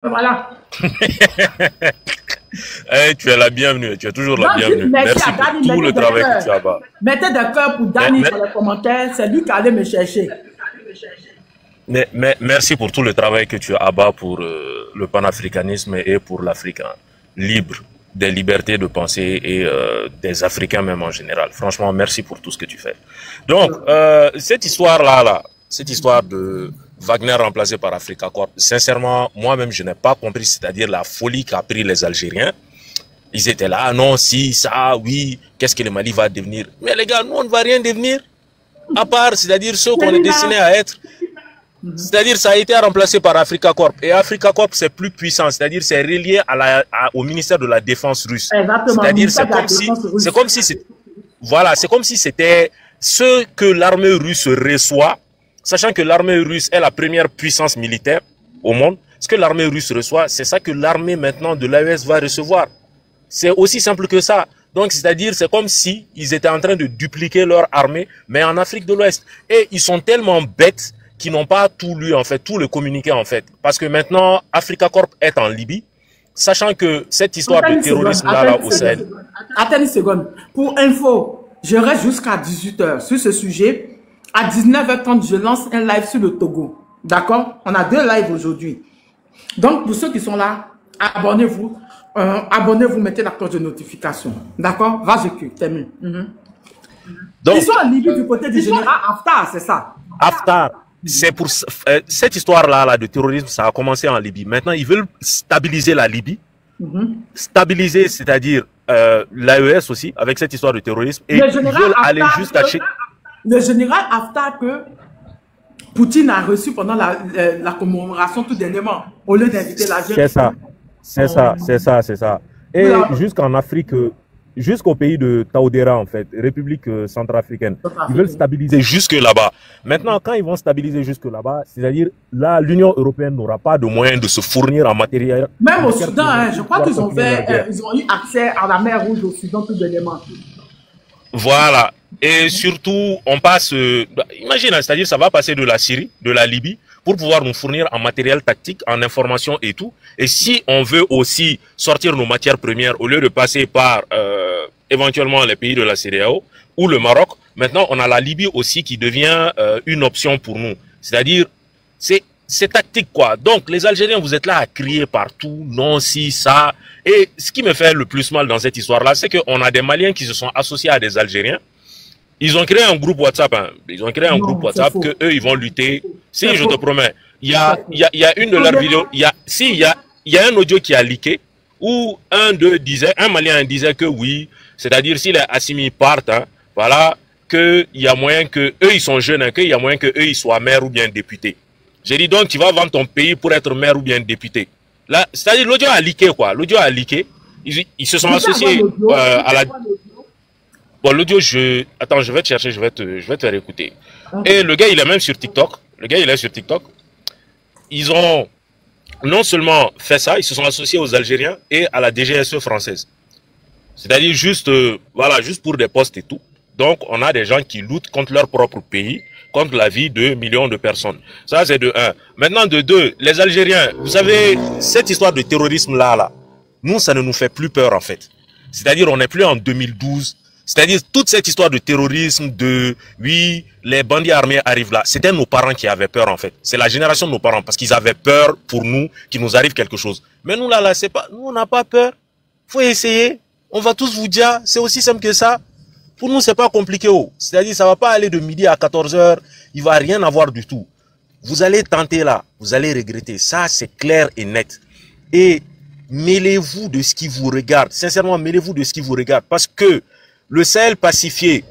Voilà. Eh, tu es la bienvenue, tu es toujours la Donc, bienvenue. merci Merci à pour Dani, tout le mettez des travail que cœurs. tu as bas. Mettez des cœurs pour Mais, Dani mais, dans les commentaires. C'est lui qui allait me chercher. mais merci pour tout le travail que tu as bas pour le panafricanisme et pour l'Afrique hein, libre, des libertés de penser et des Africains même en général. Franchement, merci pour tout ce que tu fais. Donc, cette histoire-là, cette histoire de Wagner remplacé par Africa Corp, sincèrement, moi-même, je n'ai pas compris, c'est-à-dire la folie qu'a pris les Algériens. Ils étaient là, ah non, si, ça, oui, qu'est-ce que le Mali va devenir? Mais les gars, nous, on ne va rien devenir, à part, c'est-à-dire ceux qu'on est destiné à être. C'est-à-dire, ça a été remplacé par Africa Corp. Et Africa Corp, c'est plus puissant, c'est-à-dire, c'est relié au ministère de la Défense russe. Exactement. C'est-à-dire, c'est comme si, voilà, c'est comme si c'était ce que l'armée russe reçoit, sachant que l'armée russe est la première puissance militaire au monde. Ce que l'armée russe reçoit, c'est ça que l'armée maintenant de l'AES va recevoir. C'est aussi simple que ça. Donc, c'est-à-dire, c'est comme si ils étaient en train de dupliquer leur armée, mais en Afrique de l'Ouest. Et ils sont tellement bêtes qu'ils n'ont pas tout lu, en fait, tout le communiqué, en fait. Parce que maintenant, Africa Corp est en Libye, sachant que cette histoire de terrorisme-là, au Sahel. Attends une seconde. Pour info, je reste jusqu'à 18h sur ce sujet. À 19h30, je lance un live sur le Togo. D'accord? On a 2 lives aujourd'hui. Donc, pour ceux qui sont là, abonnez-vous. Abonnez-vous, mettez la cloche de notification. D'accord? Vas-y, termine. Donc, ils sont en Libye du côté du général Haftar, c'est ça? Haftar. C'est pour cette histoire-là de terrorisme, ça a commencé en Libye. Maintenant, ils veulent stabiliser la Libye. Stabiliser, c'est-à-dire l'AES aussi, avec cette histoire de terrorisme. Et ils veulent aller jusqu'à chez... Le général Haftar que Poutine a reçu pendant la commémoration tout dernièrement, au lieu d'inviter la jeune. C'est ça. C'est ça, c'est ça, c'est ça. Et jusqu'en Afrique, jusqu'au pays de Taoudera, en fait, République centrafricaine. Ils veulent stabiliser jusque là-bas. Maintenant, quand ils vont stabiliser jusque là-bas, c'est-à-dire, là, l'Union européenne n'aura pas de moyens de se fournir en matériel. Même au Soudan, hein, je crois qu'ils ont ils ont eu accès à la mer Rouge au Soudan tout dernièrement. Voilà. Et surtout, on passe, imagine, c'est-à-dire, ça va passer de la Syrie, de la Libye, pour pouvoir nous fournir en matériel tactique, en information et tout. Et si on veut aussi sortir nos matières premières, au lieu de passer par éventuellement les pays de la CEDEAO ou le Maroc, maintenant on a la Libye aussi qui devient une option pour nous. C'est-à-dire, c'est tactique quoi. Donc les Algériens, vous êtes là à crier partout, non, si, ça. Et ce qui me fait le plus mal dans cette histoire-là, c'est qu'on a des Maliens qui se sont associés à des Algériens. Ils ont créé un groupe WhatsApp, hein. Ils ont créé un groupe WhatsApp que eux ils vont lutter. Si, je te promets. Il y a une de leurs vidéos, il y a un audio qui a leaké où un Malien disait que oui, c'est-à-dire si les Assimi partent, hein, voilà, qu'il y a moyen que eux ils sont jeunes, hein, qu'il y a moyen que eux ils soient maires ou bien députés. J'ai dit donc tu vas vendre ton pays pour être maire ou bien député. Là, c'est-à-dire l'audio a leaké quoi. L'audio a leaké. Ils se sont associés à la... Bon, l'audio, attends, je vais te chercher, je vais te faire écouter. Et le gars, il est même sur TikTok. Le gars, il est sur TikTok. Ils ont non seulement fait ça, ils se sont associés aux Algériens et à la DGSE française. C'est-à-dire juste, voilà, juste pour des postes et tout. Donc, on a des gens qui luttent contre leur propre pays, contre la vie de millions de personnes. Ça, c'est de 1. Maintenant, de 2, les Algériens, vous savez, cette histoire de terrorisme-là, nous, ça ne nous fait plus peur, en fait. C'est-à-dire, on n'est plus en 2012. C'est-à-dire, toute cette histoire de terrorisme, oui, les bandits armés arrivent là, c'était nos parents qui avaient peur, en fait. C'est la génération de nos parents, parce qu'ils avaient peur pour nous, qu'il nous arrive quelque chose. Mais nous, là, c'est pas, nous, on n'a pas peur. Faut essayer. On va tous vous dire, c'est aussi simple que ça. Pour nous, c'est pas compliqué, oh. C'est-à-dire, ça va pas aller de midi à 14h, il va rien avoir du tout. Vous allez tenter là, vous allez regretter. Ça, c'est clair et net. Et mêlez-vous de ce qui vous regarde. Sincèrement, mêlez-vous de ce qui vous regarde. Parce que le Sahel pacifié,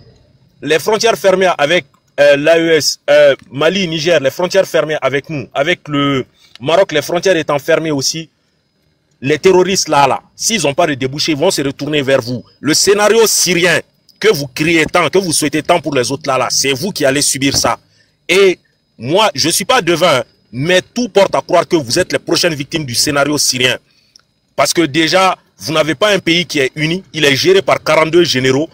les frontières fermées avec l'AES, Mali, Niger, les frontières fermées avec nous, avec le Maroc, les frontières étant fermées aussi, les terroristes là, s'ils n'ont pas de débouché, ils vont se retourner vers vous. Le scénario syrien que vous criez tant, que vous souhaitez tant pour les autres là, c'est vous qui allez subir ça. Et moi, je ne suis pas devin, mais tout porte à croire que vous êtes les prochaines victimes du scénario syrien. Parce que déjà, vous n'avez pas un pays qui est uni, il est géré par 42 généraux.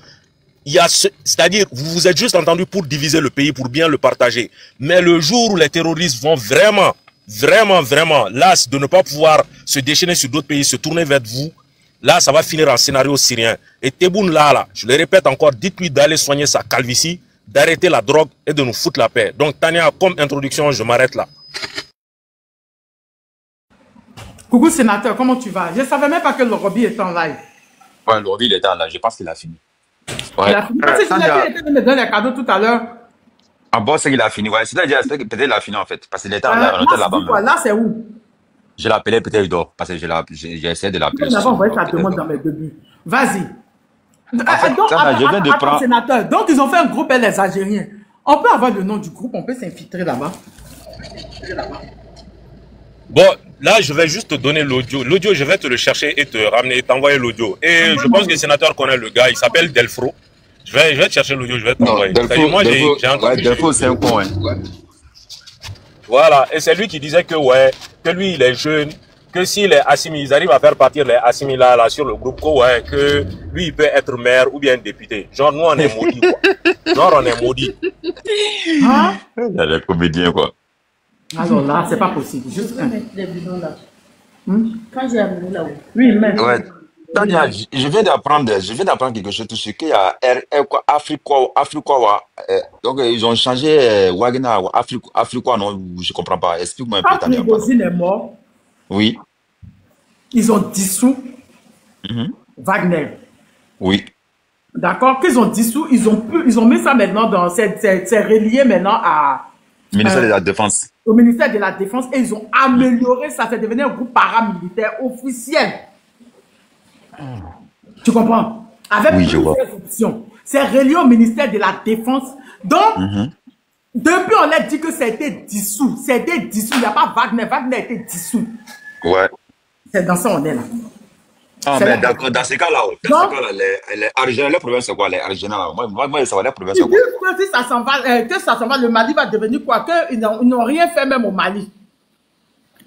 C'est-à-dire, vous vous êtes juste entendu pour diviser le pays, pour bien le partager. Mais le jour où les terroristes vont vraiment vraiment, vraiment, là, de ne pas pouvoir se déchaîner sur d'autres pays, se tourner vers vous, là, ça va finir en scénario syrien. Et Tebboune, là, je le répète encore, dites-lui d'aller soigner sa calvitie, d'arrêter la drogue et de nous foutre la paix. Donc, Tania, comme introduction, je m'arrête là. Coucou sénateur, comment tu vas? Je ne savais même pas que le Roby était en live. Ouais, le Roby, il était en live. Je pense qu'il a fini. Ouais. Il a fini. Parce que je l'ai me donner les cadeaux tout à l'heure. Ah bon, c'est qu'il a fini. Ouais, c'est-à-dire, peut-être qu'il a fini en fait. Parce qu'il était en live, on était là-bas. Là, c'est où? Je l'appelais, peut-être il dort. Parce que j'ai essayé de l'appeler. J'avais envoyé ta demande dans mes débuts. Vas-y. En fait, donc, je viens de prendre... sénateur. Donc, ils ont fait un groupe, les Algériens. On peut avoir le nom du groupe, on peut s'infiltrer là-bas. Bon, là, je vais juste te donner l'audio. L'audio, je vais te le chercher et te ramener, t'envoyer l'audio. Et je pense que le sénateur connaît le gars, il s'appelle Delfro. Je vais te chercher l'audio, je vais t'envoyer. Moi, Delfro, c'est un con, hein. Voilà, et c'est lui qui disait que, ouais, que lui, il est jeune, que si les Assimi, ils arrivent à faire partir les Assimi là sur le groupe, que, ouais, que lui, il peut être maire ou bien député. Genre, nous, on est maudits, quoi. Genre, on est maudits. Hein? Il y a des comédiens, quoi. Alors là, c'est pas possible. Juste un. Quand j'ai amené là-haut. Oui, mais. Ouais. Tania, je viens d'apprendre quelque chose sur qu'il y a Afriquois. Donc, ils ont changé Wagner à Afriquois, non, je comprends pas. Explique-moi un peu, Tania. Quand Prigozhin est mort, oui. Ils ont dissous Wagner. Oui. D'accord? Qu'ils ont dissous, ils ont mis ça maintenant dans. C'est relié maintenant à. Ministère de la Défense. Au ministère de la Défense et ils ont amélioré ça. C'est devenu un groupe paramilitaire officiel. Tu comprends? Avec plusieurs options. C'est relié au ministère de la Défense. Donc, depuis on a dit que ça a été dissous. C'était dissous. Il n'y a pas Wagner. Wagner a été dissous. Ouais. C'est dans ça on est là. Ah, mais d'accord, dans ces cas-là, les Algériens, le problème c'est quoi? Les Algériens, là, moi, ça va, le problème c'est quoi? Si ça s'en va, le Mali va devenir quoi? Qu'ils n'ont rien fait même au Mali.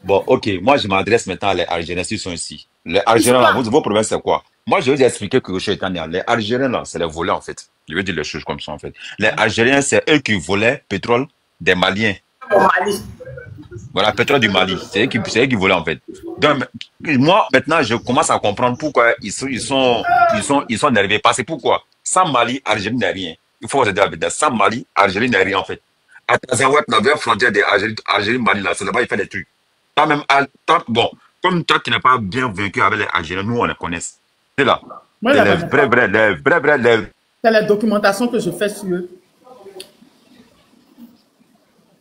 Bon, ok, moi je m'adresse maintenant à les Algériens s'ils sont ici. Les Algériens, là, vos problèmes c'est quoi? Moi je vais vous expliquer quelque chose, Tania. Les Algériens, là, c'est les voleurs en fait. Je vais dire les choses comme ça en fait. Les Algériens, c'est eux qui volaient pétrole des Maliens. Au Mali. Voilà, pétrole du Mali. C'est eux qui volaient en fait. Donc, moi, maintenant, je commence à comprendre pourquoi ils sont nerveux. Parce que pourquoi? Sans Mali, Algérie n'est rien. Il faut se dire, sans Mali, Algérie n'est rien en fait. À Tazawat, la vraie frontière de Algérie-Mali, là, c'est là-bas, il fait des trucs. Bon, comme toi qui n'es pas bien vaincu avec les Algériens, nous, on les connaît. C'est là. C'est les vrais. C'est la documentation que je fais sur eux.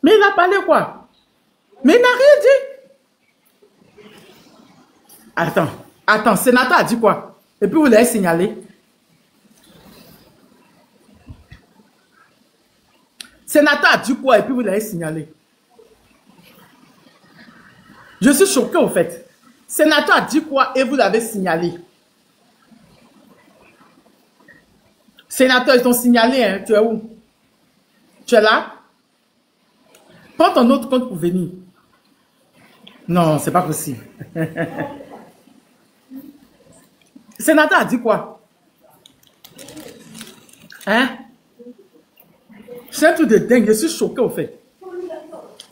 Mais il a parlé quoi? Mais il n'a rien dit. Attends, sénateur a dit quoi? Et puis vous l'avez signalé. Sénateur a dit quoi? Et puis vous l'avez signalé. Je suis choqué au fait. Sénateur a dit quoi? Et vous l'avez signalé. Sénateur, ils t'ont signalé, hein? Tu es où? Tu es là? Prends ton autre compte pour venir. Non, c'est pas possible. Sénateur a dit quoi? Hein? C'est un truc de dingue, je suis choqué au fait.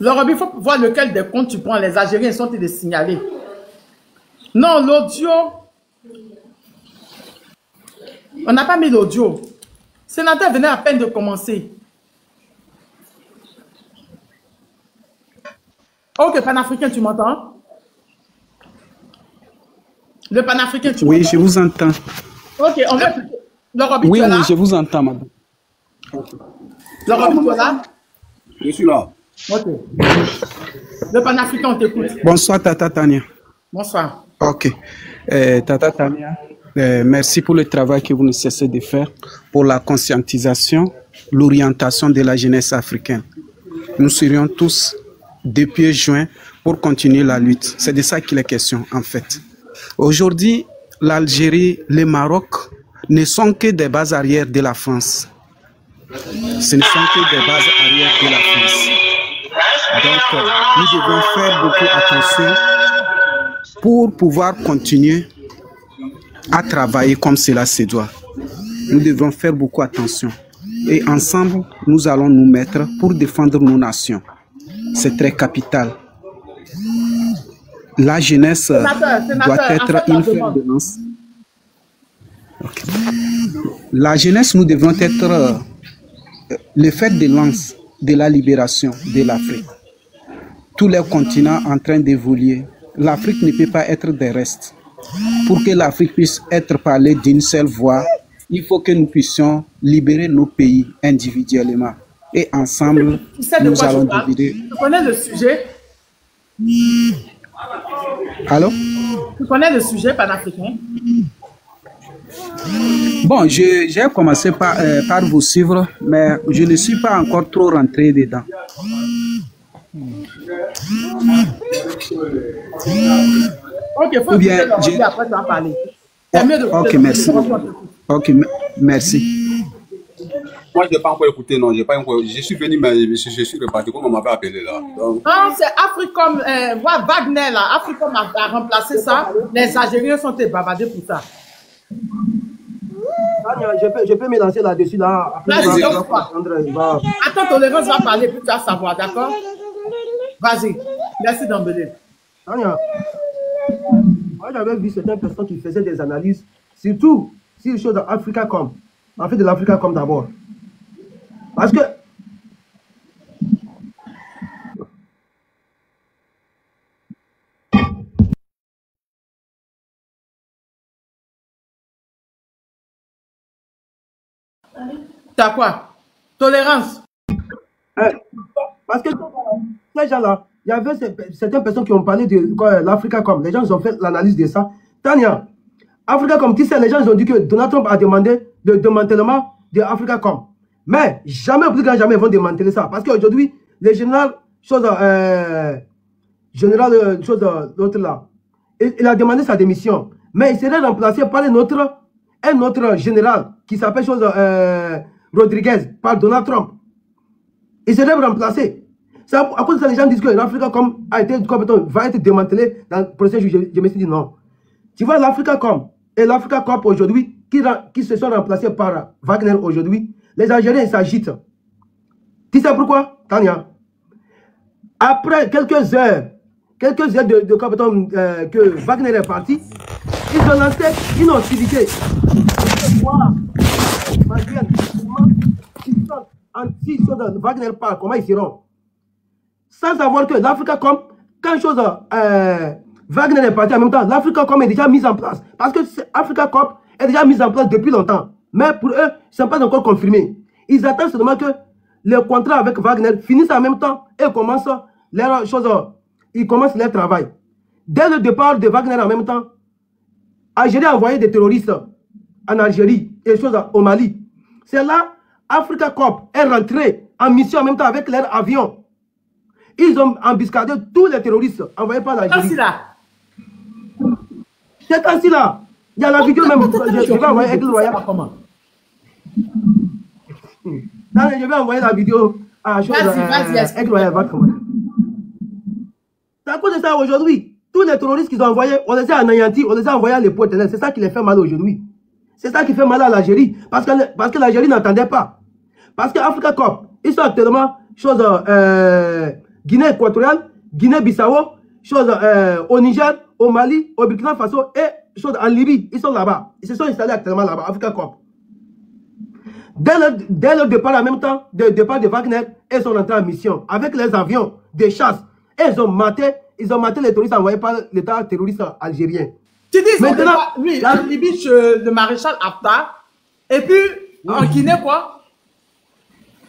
Laurent, il faut voir lequel des comptes tu prends. Les Algériens sont les signaler. Non, l'audio. On n'a pas mis l'audio. Sénateur venait à peine de commencer. Ok, panafricain, tu m'entends? Le panafricain, tu m'entends? Oui, je vous entends. Ok, on va... Laurent, oui, oui, je vous entends, madame. Laurent, tu es là? Je suis là. Ok. Le panafricain, on t'écoute. Bonsoir, Tata Tania. Bonsoir. Ok. Tata Tania, merci pour le travail que vous ne cessez de faire pour la conscientisation, l'orientation de la jeunesse africaine. Nous serions tous depuis juin pour continuer la lutte. C'est de ça qu'il est question, en fait. Aujourd'hui, l'Algérie, le Maroc ne sont que des bases arrières de la France. Ce ne sont que des bases arrières de la France. Donc, nous devons faire beaucoup attention pour pouvoir continuer à travailler comme cela se doit. Nous devons faire beaucoup attention. Et ensemble, nous allons nous mettre pour défendre nos nations. C'est très capital. la jeunesse Sénateur, doit être une fer de lance. Okay. La jeunesse, nous devons être le fer de lance de la libération de l'Afrique. Tous les continents en train d'évoluer. L'Afrique ne peut pas être des restes. Pour que l'Afrique puisse être parlée d'une seule voix, il faut que nous puissions libérer nos pays individuellement. Et ensemble, nous allons diviser. Tu connais le sujet? Allô? Tu connais le sujet panafricain? Bon, j'ai commencé par vous suivre, mais je ne suis pas encore trop rentré dedans. Ok, faut bien, après tu vas parler. Ok, merci. Ok, merci. Moi, je n'ai pas encore écouté, non. Je suis venu, mais je suis reparti, comme on m'avait appelé là. Donc... Ah, c'est Africom, Wagner là. Africom a remplacé ça. Les Algériens sont bavardés pour ça. Je peux me lancer là-dessus là. Après, attends, Tolérance va parler, puis tu vas savoir, d'accord? Vas-y, merci d'emblée. Tania, moi j'avais vu certaines personnes qui faisaient des analyses, surtout sur les choses d'Africacom. En fait, de l'Africacom d'abord. Parce que t'as quoi? Tolérance. Parce que ces gens-là, il y avait certaines personnes qui ont parlé de l'Africacom. Les gens ils ont fait l'analyse de ça. Tania, Africacom, tu sais, les gens ils ont dit que Donald Trump a demandé le démantèlement de Africacom. Mais jamais, plus grand jamais, ils vont démanteler ça. Parce qu'aujourd'hui, les général, l'autre là, il a demandé sa démission. Mais il serait remplacé par un autre général qui s'appelle Rodriguez, par Donald Trump. Il serait remplacé. À cause de ça, les gens disent que l'Africacom va être démantelé dans le prochain jour. Je me suis dit non. Tu vois, l'Africacom et l'Africacom aujourd'hui, qui se sont remplacés par Wagner aujourd'hui, les Algériens s'agitent. Tu sais pourquoi, Tania? Après quelques heures que Wagner est parti, ils ont lancé une hostilité. Si Wagner part, comment ils seront? Sans savoir que l'Africacom, quand Wagner est parti en même temps, l'Africacom est déjà mise en place. Parce que l'Africacom est déjà mise en place depuis longtemps. Mais pour eux, ce n'est pas encore confirmé. Ils attendent seulement que le contrat avec Wagner finisse en même temps et commencent leur travail. Dès le départ de Wagner en même temps, Algérie a envoyé des terroristes en Algérie et au Mali. C'est là Africacom est rentré en mission en même temps avec leur avion. Ils ont embuscadé tous les terroristes envoyés par l'Algérie. C'est ainsi là. Il y a la vidéo même. Je vais envoyer Aigle Royal. Je vais envoyer la vidéo à Aigle Royal. C'est à cause de ça aujourd'hui. Tous les terroristes qu'ils ont envoyés, on les a anéantis, on les a envoyés à l'épaule. C'est ça qui les fait mal aujourd'hui. C'est ça qui fait mal à l'Algérie. Parce que l'Algérie n'entendait pas. Parce qu'Africacom, ils sont actuellement Guinée équatoriale, Guinée-Bissau, au Niger, au Mali, au Burkina Faso et en Libye. Ils sont là-bas. Ils se sont installés actuellement là-bas, Africacom. Dès le départ, en même temps, le départ de Wagner, ils sont entrés en mission avec les avions de chasse. Et ils ont maté les terroristes envoyés par l'État terroriste algérien. Tu dis maintenant, lui, en Libye, le maréchal Haftar, et puis en Guinée, quoi?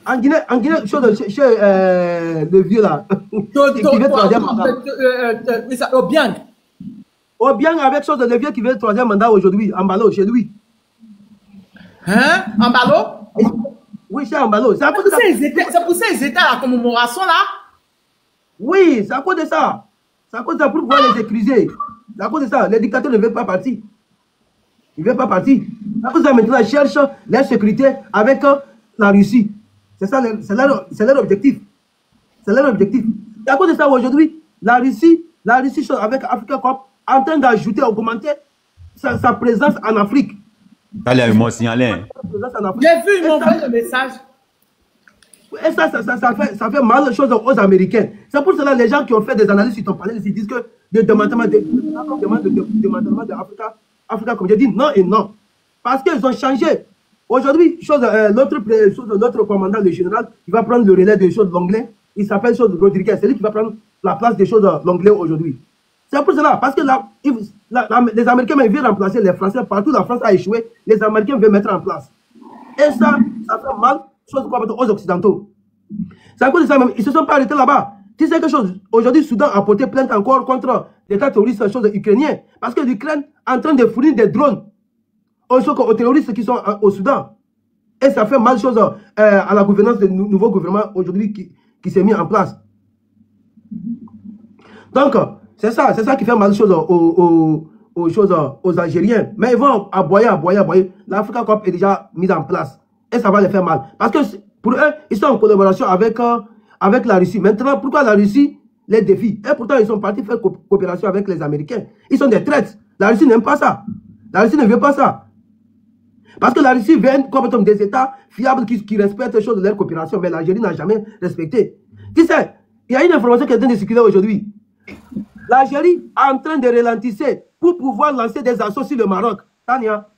En Guinée, chez le vieux là, qui veut troisième mandat. Obiang. Obiang avec le vieux qui veut troisième mandat aujourd'hui, en Mbalo, chez lui. Hein? En Mbalo? Oui, chez Mbalo. C'est pour ça qu'ils étaient à la commémoration là? Oui, c'est à cause de ça. C'est à cause de ça pour pouvoir les écruser. C'est à cause de ça. Les dictateurs ne veulent pas partir. Ils ne veulent pas partir. C'est à cause de ça maintenant, ils cherchent leur sécurité avec la Russie. C'est ça, c'est leur objectif. C'est leur objectif. C'est à cause de ça aujourd'hui, la Russie avec Africacom en train d'ajouter, augmenter sa présence en Afrique. Allez, moi signalé. J'ai vu, ils m'ont envoyé le message. Et ça fait mal chose aux Américains. C'est pour cela que les gens qui ont fait des analyses sur ton panel, ils disent que le démantèlement de Africa, comme j'ai dit, non et non. Parce qu'ils ont changé. Aujourd'hui, l'autre commandant, le général, il va prendre le relais des choses de l'anglais. Il s'appelle Rodriguez. C'est lui qui va prendre la place des choses de l'anglais aujourd'hui. C'est pour cela, parce que les Américains veulent remplacer les Français. Partout, la France a échoué. Les Américains veulent mettre en place. Et ça fait mal aux Occidentaux. C'est à cause de ça même. Ils ne se sont pas arrêtés là-bas. Tu sais quelque chose? Aujourd'hui, Soudan a porté plainte encore contre l'État terroriste ukrainien. Parce que l'Ukraine est en train de fournir des drones aux terroristes qui sont au Soudan. Et ça fait mal chose à la gouvernance du nouveau gouvernement aujourd'hui qui s'est mis en place. Donc, c'est ça qui fait mal chose aux Algériens. Mais ils vont aboyer. L'Africa Corp est déjà mise en place. Et ça va les faire mal. Parce que pour eux, ils sont en collaboration avec la Russie. Maintenant, pourquoi la Russie les défie? Et pourtant, ils sont partis faire coopération avec les Américains. Ils sont des traîtres. La Russie n'aime pas ça. La Russie ne veut pas ça. Parce que la Russie vient comme des États fiables qui respectent les choses de leur coopération. Mais l'Algérie n'a jamais respecté. Tu sais, il y a une information qui est en train de circuler aujourd'hui. L'Algérie est en train de ralentir pour pouvoir lancer des assauts sur le Maroc. Tania.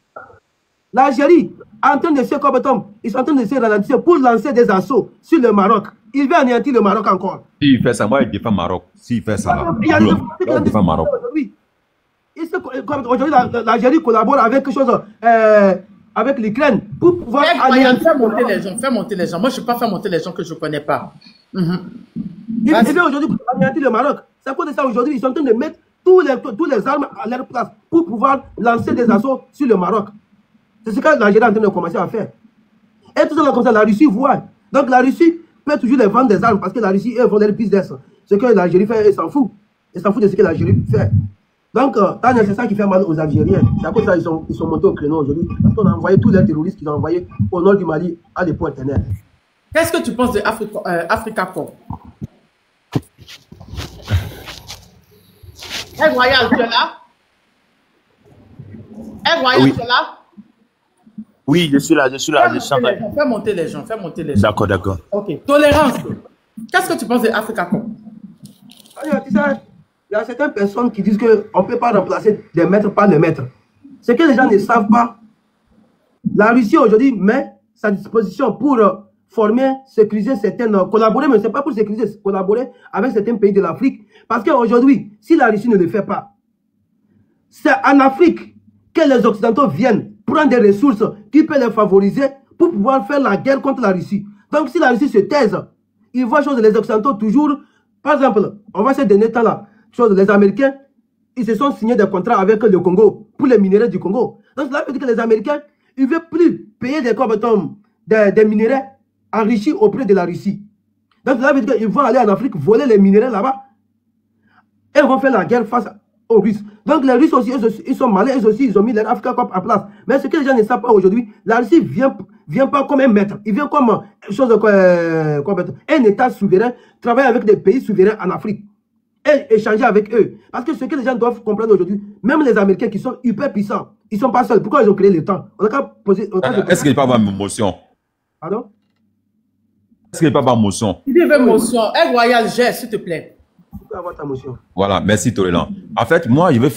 L'Algérie est en train de ils sont en train de se ralentir pour lancer des assauts sur le Maroc. Il veut anéantir le Maroc encore. S'il fait ça, moi, il défend Maroc. S'il fait ça, là, il défend Maroc. Aujourd'hui, l'Algérie collabore avec avec l'Ukraine pour pouvoir faire monter les gens. Moi, je ne peux pas faire monter les gens que je ne connais pas. Il veut aujourd'hui anéantir le Maroc. C'est à cause de ça aujourd'hui, ils sont en train de mettre tous les armes à leur place pour pouvoir lancer des assauts sur le Maroc. C'est ce que l'Algérie est en train de commencer à faire. Et tout ça, comme ça, la Russie voit. Donc la Russie peut toujours les vendre des armes parce que la Russie, eux, vont leur business. Ce que l'Algérie fait, ils s'en foutent. Ils s'en foutent de ce que l'Algérie fait. Donc, c'est ça qui fait mal aux Algériens. C'est à cause de ça qu'ils sont montés au créneau aujourd'hui. Parce qu'on a envoyé tous les terroristes qu'ils ont envoyés au nord du Mali à l'époux éternel. Qu'est-ce que tu penses de Africa Corp? Hey, Royal, tu es là? Hey, Royal, oui. Tu es là? Oui, je suis là. Fais monter les gens. D'accord. Ok. Tolérance. Qu'est-ce que tu penses de Africa Corp? Il y a certaines personnes qui disent qu'on ne peut pas remplacer des maîtres par les maîtres. Ce que les gens ne savent pas, la Russie aujourd'hui met sa disposition pour former, sécuriser collaborer, mais ce n'est pas pour sécuriser, collaborer avec certains pays de l'Afrique. Parce qu'aujourd'hui, si la Russie ne le fait pas, c'est en Afrique que les Occidentaux viennent prendre des ressources qui peuvent les favoriser pour pouvoir faire la guerre contre la Russie. Donc si la Russie se taise, ils voient chose les Occidentaux toujours, par exemple, on va se donner temps là, les Américains, ils se sont signés des contrats avec le Congo pour les minéraux du Congo. Donc cela veut dire que les Américains, ils ne veulent plus payer des minéraux enrichis auprès de la Russie. Donc cela veut dire qu'ils vont aller en Afrique voler les minéraux là-bas et ils vont faire la guerre face aux Russes. Donc les Russes aussi, ils sont malins, eux aussi, ils ont mis leur Africa Corp en place. Mais ce que les gens ne savent pas aujourd'hui, la Russie vient pas comme un maître, il vient comme un État souverain, travailler avec des pays souverains en Afrique. Et échanger avec eux. Parce que ce que les gens doivent comprendre aujourd'hui, même les Américains qui sont hyper puissants, ils ne sont pas seuls. Pourquoi ils ont créé le temps? Est-ce qu'il peut avoir une motion? Pardon? Est-ce qu'il peut avoir une motion? Il veut une motion. Hey, Royal, gère, s'il te plaît. Tu peux avoir ta motion. Voilà, merci Tolérant. En fait, moi, je vais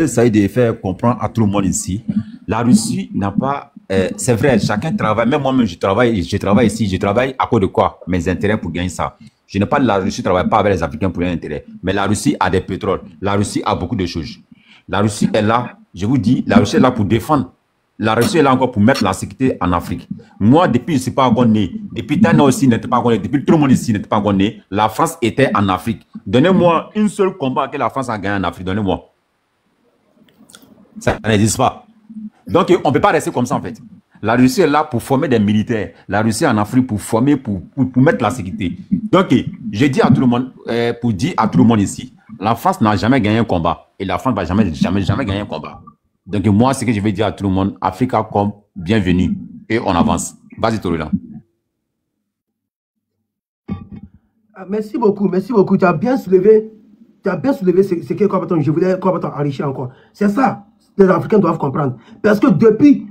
essayer de faire comprendre à tout le monde ici. La Russie n'a pas... c'est vrai, chacun travaille. Même moi-même, je travaille ici. Je travaille à cause de quoi? Mes intérêts pour gagner ça. Je n'ai pas de la Russie, ne travaille pas avec les Africains pour leur intérêt. Mais la Russie a des pétroles. La Russie a beaucoup de choses. La Russie est là, je vous dis, la Russie est là pour défendre. La Russie est là encore pour mettre la sécurité en Afrique. Moi, depuis je ne suis pas encore né, depuis Tana aussi n'était pas encore né, depuis tout le monde ici n'était pas encore né, la France était en Afrique. Donnez-moi une seule combat que la France a gagné en Afrique. Donnez-moi. Ça n'existe pas. Donc, on ne peut pas rester comme ça en fait. La Russie est là pour former des militaires. La Russie est en Afrique pour former, pour mettre la sécurité. Donc, je dis à tout le monde, pour dire à tout le monde ici, la France n'a jamais gagné un combat. Et la France ne va jamais gagner un combat. Donc, moi, ce que je vais dire à tout le monde, Africa comme bienvenue. Et on avance. Vas-y, Tolérant. Merci beaucoup. Tu as bien soulevé ce que je voulais enrichir encore. C'est ça que les Africains doivent comprendre. Parce que depuis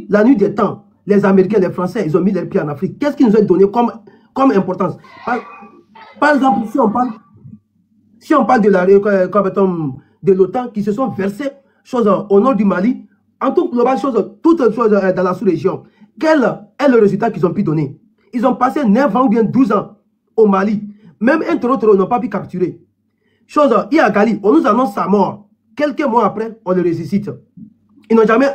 la nuit des temps, les Américains, les Français, ils ont mis les pieds en Afrique. Qu'est-ce qu'ils nous ont donné comme importance? Par exemple, si on parle de l'OTAN qui se sont versés au nord du Mali, en toute globale, toutes choses dans la sous-région, quel est le résultat qu'ils ont pu donner? Ils ont passé 9 ans ou bien 12 ans au Mali. Même un taureau, ils n'ont pas pu capturer. Iyagali, on nous annonce sa mort. Quelques mois après, on le ressuscite. Ils n'ont jamais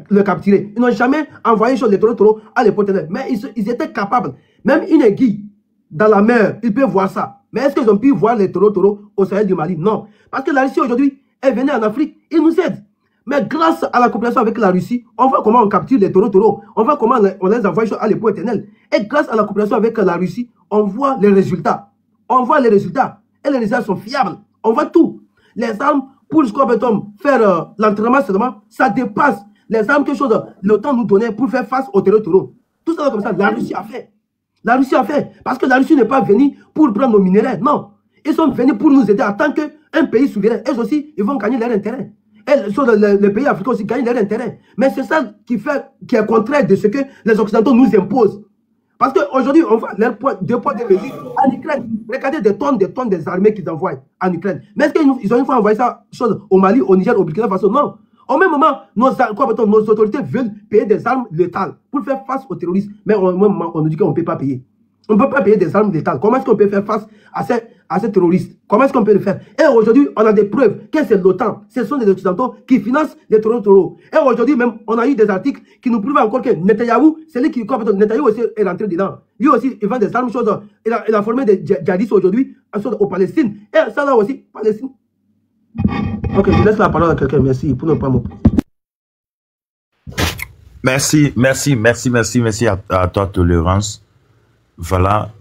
le capturé. Ils n'ont jamais envoyé les taureaux à l'hypothèse. Mais ils étaient capables. Même une aiguille dans la mer, ils peuvent voir ça. Mais est-ce qu'ils ont pu voir les taureaux au Sahel du Mali? Non. Parce que la Russie aujourd'hui est venue en Afrique, ils nous aident. Mais grâce à la coopération avec la Russie, on voit comment on capture les taureaux. On voit comment on les envoie à l'époux éternel. Et grâce à la coopération avec la Russie, on voit les résultats. On voit les résultats. Et les résultats sont fiables. On voit tout. Les armes pour faire l'entraînement seulement, ça dépasse les armes que l'OTAN nous donnait pour faire face aux taureaux. Tout ça comme ça, la Russie a fait. La Russie a fait. Parce que la Russie n'est pas venue pour prendre nos minéraux. Non. Ils sont venus pour nous aider en tant qu'un pays souverain. Eux aussi, ils vont gagner leur intérêt. Et les pays africains aussi gagnent leur intérêt. Mais c'est ça qui est contraire de ce que les Occidentaux nous imposent. Parce qu'aujourd'hui, on voit leur deux poids, deux mesures en Ukraine. Regardez des tonnes des armées qu'ils envoient en Ukraine. Mais est-ce qu'ils ont une fois envoyé ça au Mali, au Niger, au Burkina Faso? Non. Au même moment, nos autorités veulent payer des armes létales pour faire face aux terroristes. Mais au même moment, on nous dit qu'on ne peut pas payer. On ne peut pas payer des armes létales. Comment est-ce qu'on peut faire face à ces terroristes? Comment est-ce qu'on peut le faire? Et aujourd'hui, on a des preuves que c'est l'OTAN. Ce sont les Occidentaux qui financent les terroristes. Et aujourd'hui, même, on a eu des articles qui nous prouvent encore que Netanyahou, c'est lui qui, Netanyahou aussi est rentré dedans. Lui aussi, il vend des armes, il a formé des djihadistes aujourd'hui, au Palestine. Et ça là aussi, Palestine. Ok, je laisse la parole à quelqu'un. Merci pour ne pas me... Merci à toi, Tolérance. Voilà.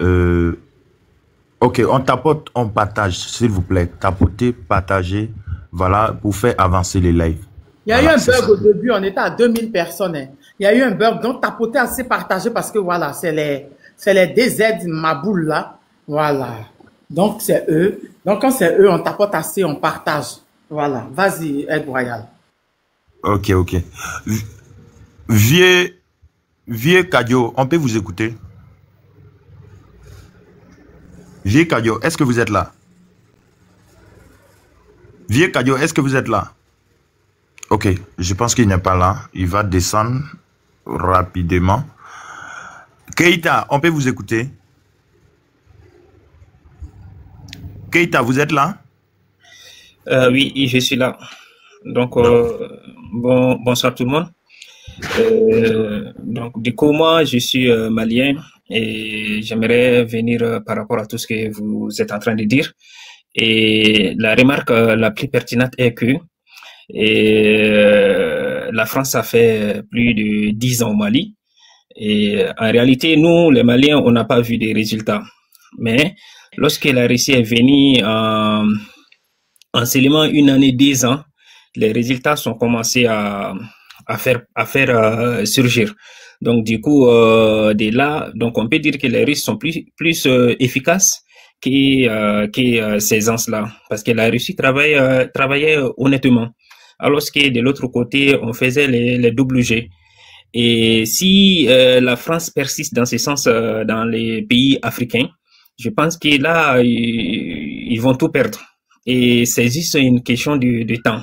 Ok, on tapote, on partage, s'il vous plaît. Tapotez, partagez, voilà, pour faire avancer les lives. Il y a eu un bug au début, on était à 2000 personnes. Hein. Il y a eu un bug, donc tapotez assez, partagez, parce que voilà, c'est les DZ Maboul là. Voilà. Donc c'est eux. Donc quand c'est eux, on tapote assez, on partage. Voilà. Vas-y, Aide Royal. Ok. Vieux Kadio, on peut vous écouter? Vieux Kadio, est-ce que vous êtes là? Vieux Kadio, est-ce que vous êtes là? Ok, je pense qu'il n'est pas là. Il va descendre rapidement. Keita, on peut vous écouter? Keita, vous êtes là? Oui, je suis là. Donc, bonsoir tout le monde. Donc, du coup, moi, je suis malien et j'aimerais venir par rapport à tout ce que vous êtes en train de dire. Et la remarque la plus pertinente est que la France a fait plus de 10 ans au Mali. Et en réalité, nous, les Maliens, on n'a pas vu des résultats. Mais lorsque la Russie est venue en seulement une année, 10 ans, les résultats sont commencés à faire surgir. Donc du coup, de là, donc on peut dire que les Russes sont plus efficaces que ces gens-là, parce que la Russie travaillait honnêtement, alors que de l'autre côté, on faisait les double G. Et si la France persiste dans ce sens dans les pays africains, je pense que là, ils vont tout perdre. Et c'est juste une question de temps.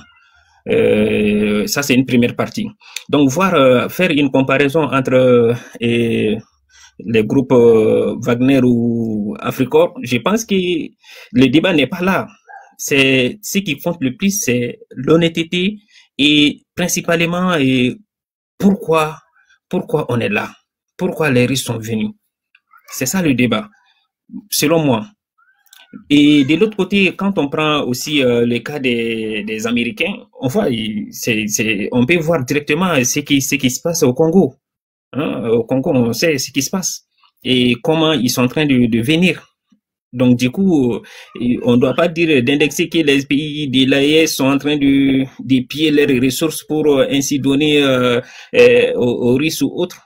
Ça, c'est une première partie. Donc, faire une comparaison entre les groupes Wagner ou Africorps, je pense que le débat n'est pas là. C'est ce qui compte le plus, c'est l'honnêteté et principalement pourquoi on est là, pourquoi les Russes sont venus. C'est ça le débat, selon moi. Et de l'autre côté, quand on prend aussi le cas des Américains, on voit, on peut voir directement ce qui se passe au Congo. Hein, au Congo, on sait ce qui se passe et comment ils sont en train de venir. Donc du coup, on ne doit pas dire d'indexer que les pays de l'AES sont en train de piller leurs ressources pour ainsi donner aux Russes ou autres.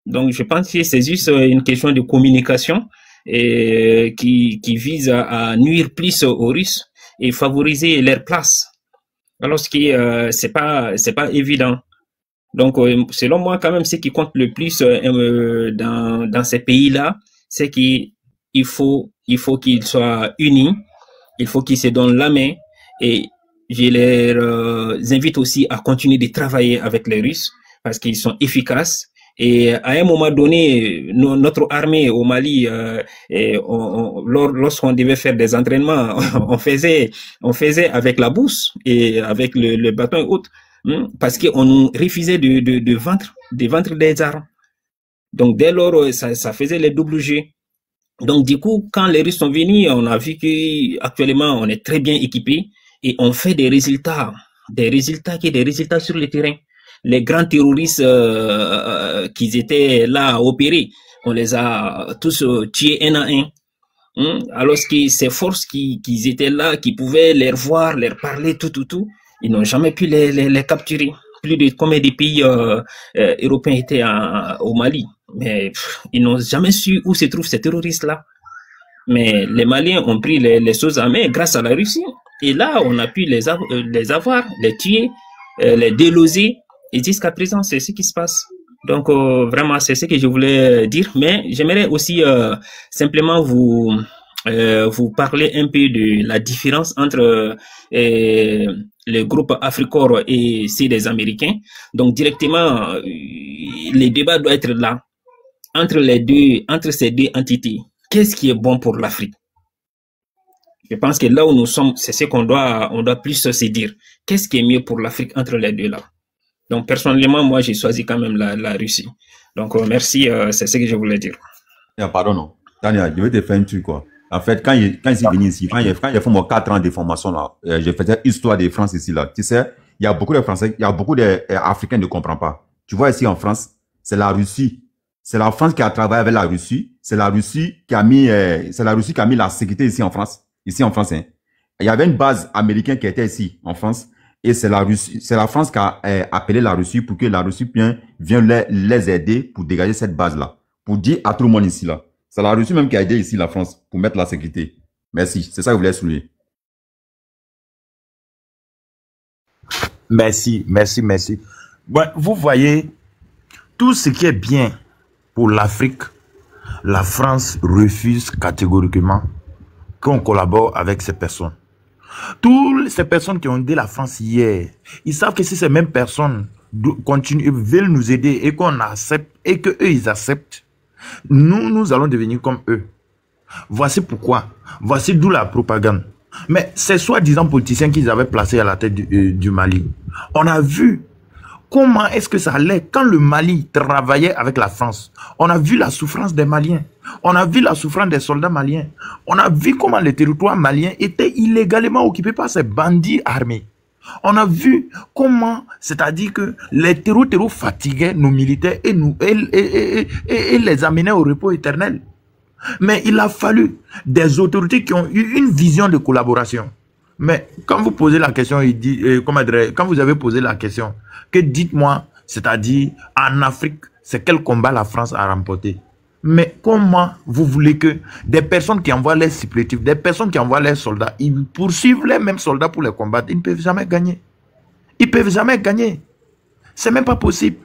Donc je pense que c'est juste une question de communication qui vise à nuire plus aux Russes et favoriser leur place. Alors que c'est pas évident. Donc, selon moi, quand même, ce qui compte le plus dans ces pays-là, c'est qu'il faut qu'ils soient unis, il faut qu'ils se donnent la main, et je les invite aussi à continuer de travailler avec les Russes parce qu'ils sont efficaces. Et à un moment donné, notre armée au Mali, lorsqu'on devait faire des entraînements, on faisait avec la bourse et avec le bâton et autres, parce qu'on nous refusait de vendre des armes. Donc dès lors, ça faisait les doubles jeux. Donc du coup, quand les Russes sont venus, on a vu qu'actuellement on est très bien équipés et on fait des résultats sur le terrain. Les grands terroristes qui étaient là à opérer, on les a tous tués un à un. Alors que ces forces qui étaient là, qui pouvaient les voir, leur parler, tout, ils n'ont jamais pu les capturer. Plus de combien de pays européens étaient au Mali, mais ils n'ont jamais su où se trouvent ces terroristes-là. Mais les Maliens ont pris les choses en main grâce à la Russie. Et là, on a pu les avoir, les tuer, les déloger. Et jusqu'à présent, c'est ce qui se passe. Donc, vraiment, c'est ce que je voulais dire. Mais j'aimerais aussi simplement vous parler un peu de la différence entre le groupe Africor et ceux des Américains. Donc, directement, les débats doivent être là. Entre ces deux entités, qu'est-ce qui est bon pour l'Afrique? Je pense que là où nous sommes, c'est ce qu'on doit plus se dire. Qu'est-ce qui est mieux pour l'Afrique entre les deux là? Donc, personnellement, moi, j'ai choisi quand même la Russie. Donc, merci, c'est ce que je voulais dire. Pardon, non. Tania, je vais te faire un truc, quoi. En fait, quand je suis venu ici, quand j'ai fait mon 4 ans de formation, là, je faisais histoire de France ici, là. Tu sais, il y a beaucoup de Français, il y a beaucoup d'Africains qui ne comprennent pas. Tu vois, ici en France, c'est la Russie. C'est la France qui a travaillé avec la Russie. C'est la Russie qui a mis la sécurité ici en France. Ici en France, hein. Il y avait une base américaine qui était ici, en France. Et c'est la France qui a appelé la Russie pour que la Russie vienne les aider pour dégager cette base-là. Pour dire à tout le monde ici, là. C'est la Russie même qui a aidé ici la France pour mettre la sécurité. Merci. C'est ça que je voulais souligner. Merci. Bon, vous voyez, tout ce qui est bien pour l'Afrique, la France refuse catégoriquement qu'on collabore avec ces personnes. Toutes ces personnes qui ont aidé la France hier, ils savent que si ces mêmes personnes veulent nous aider et qu'on accepte et qu'eux ils acceptent, nous allons devenir comme eux. Voici pourquoi. Voici d'où la propagande. Mais ces soi-disant politiciens qu'ils avaient placés à la tête du Mali, on a vu comment est-ce que ça allait quand le Mali travaillait avec la France. On a vu la souffrance des Maliens. On a vu la souffrance des soldats maliens. On a vu comment les territoires maliens étaient illégalement occupés par ces bandits armés. On a vu comment, c'est-à-dire que les terreaux fatiguaient nos militaires et les amenaient au repos éternel. Mais il a fallu des autorités qui ont eu une vision de collaboration. Mais quand vous posez la question, quand vous avez posé la question, que dites-moi, c'est-à-dire en Afrique, c'est quel combat la France a remporté? Mais comment vous voulez que des personnes qui envoient les supplétifs, des personnes qui envoient les soldats, ils poursuivent les mêmes soldats pour les combattre? Ils ne peuvent jamais gagner. Ils ne peuvent jamais gagner. C'est même pas possible.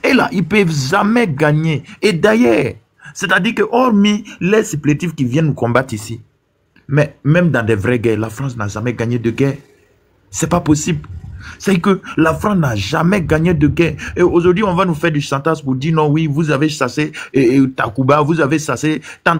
Et là, ils ne peuvent jamais gagner. Et d'ailleurs, c'est-à-dire que hormis les supplétifs qui viennent nous combattre ici, mais même dans des vraies guerres, la France n'a jamais gagné de guerre. C'est pas possible. C'est que la France n'a jamais gagné de guerre. Et aujourd'hui, on va nous faire du chantage pour dire non, oui, vous avez chassé Takuba, vous avez chassé tant,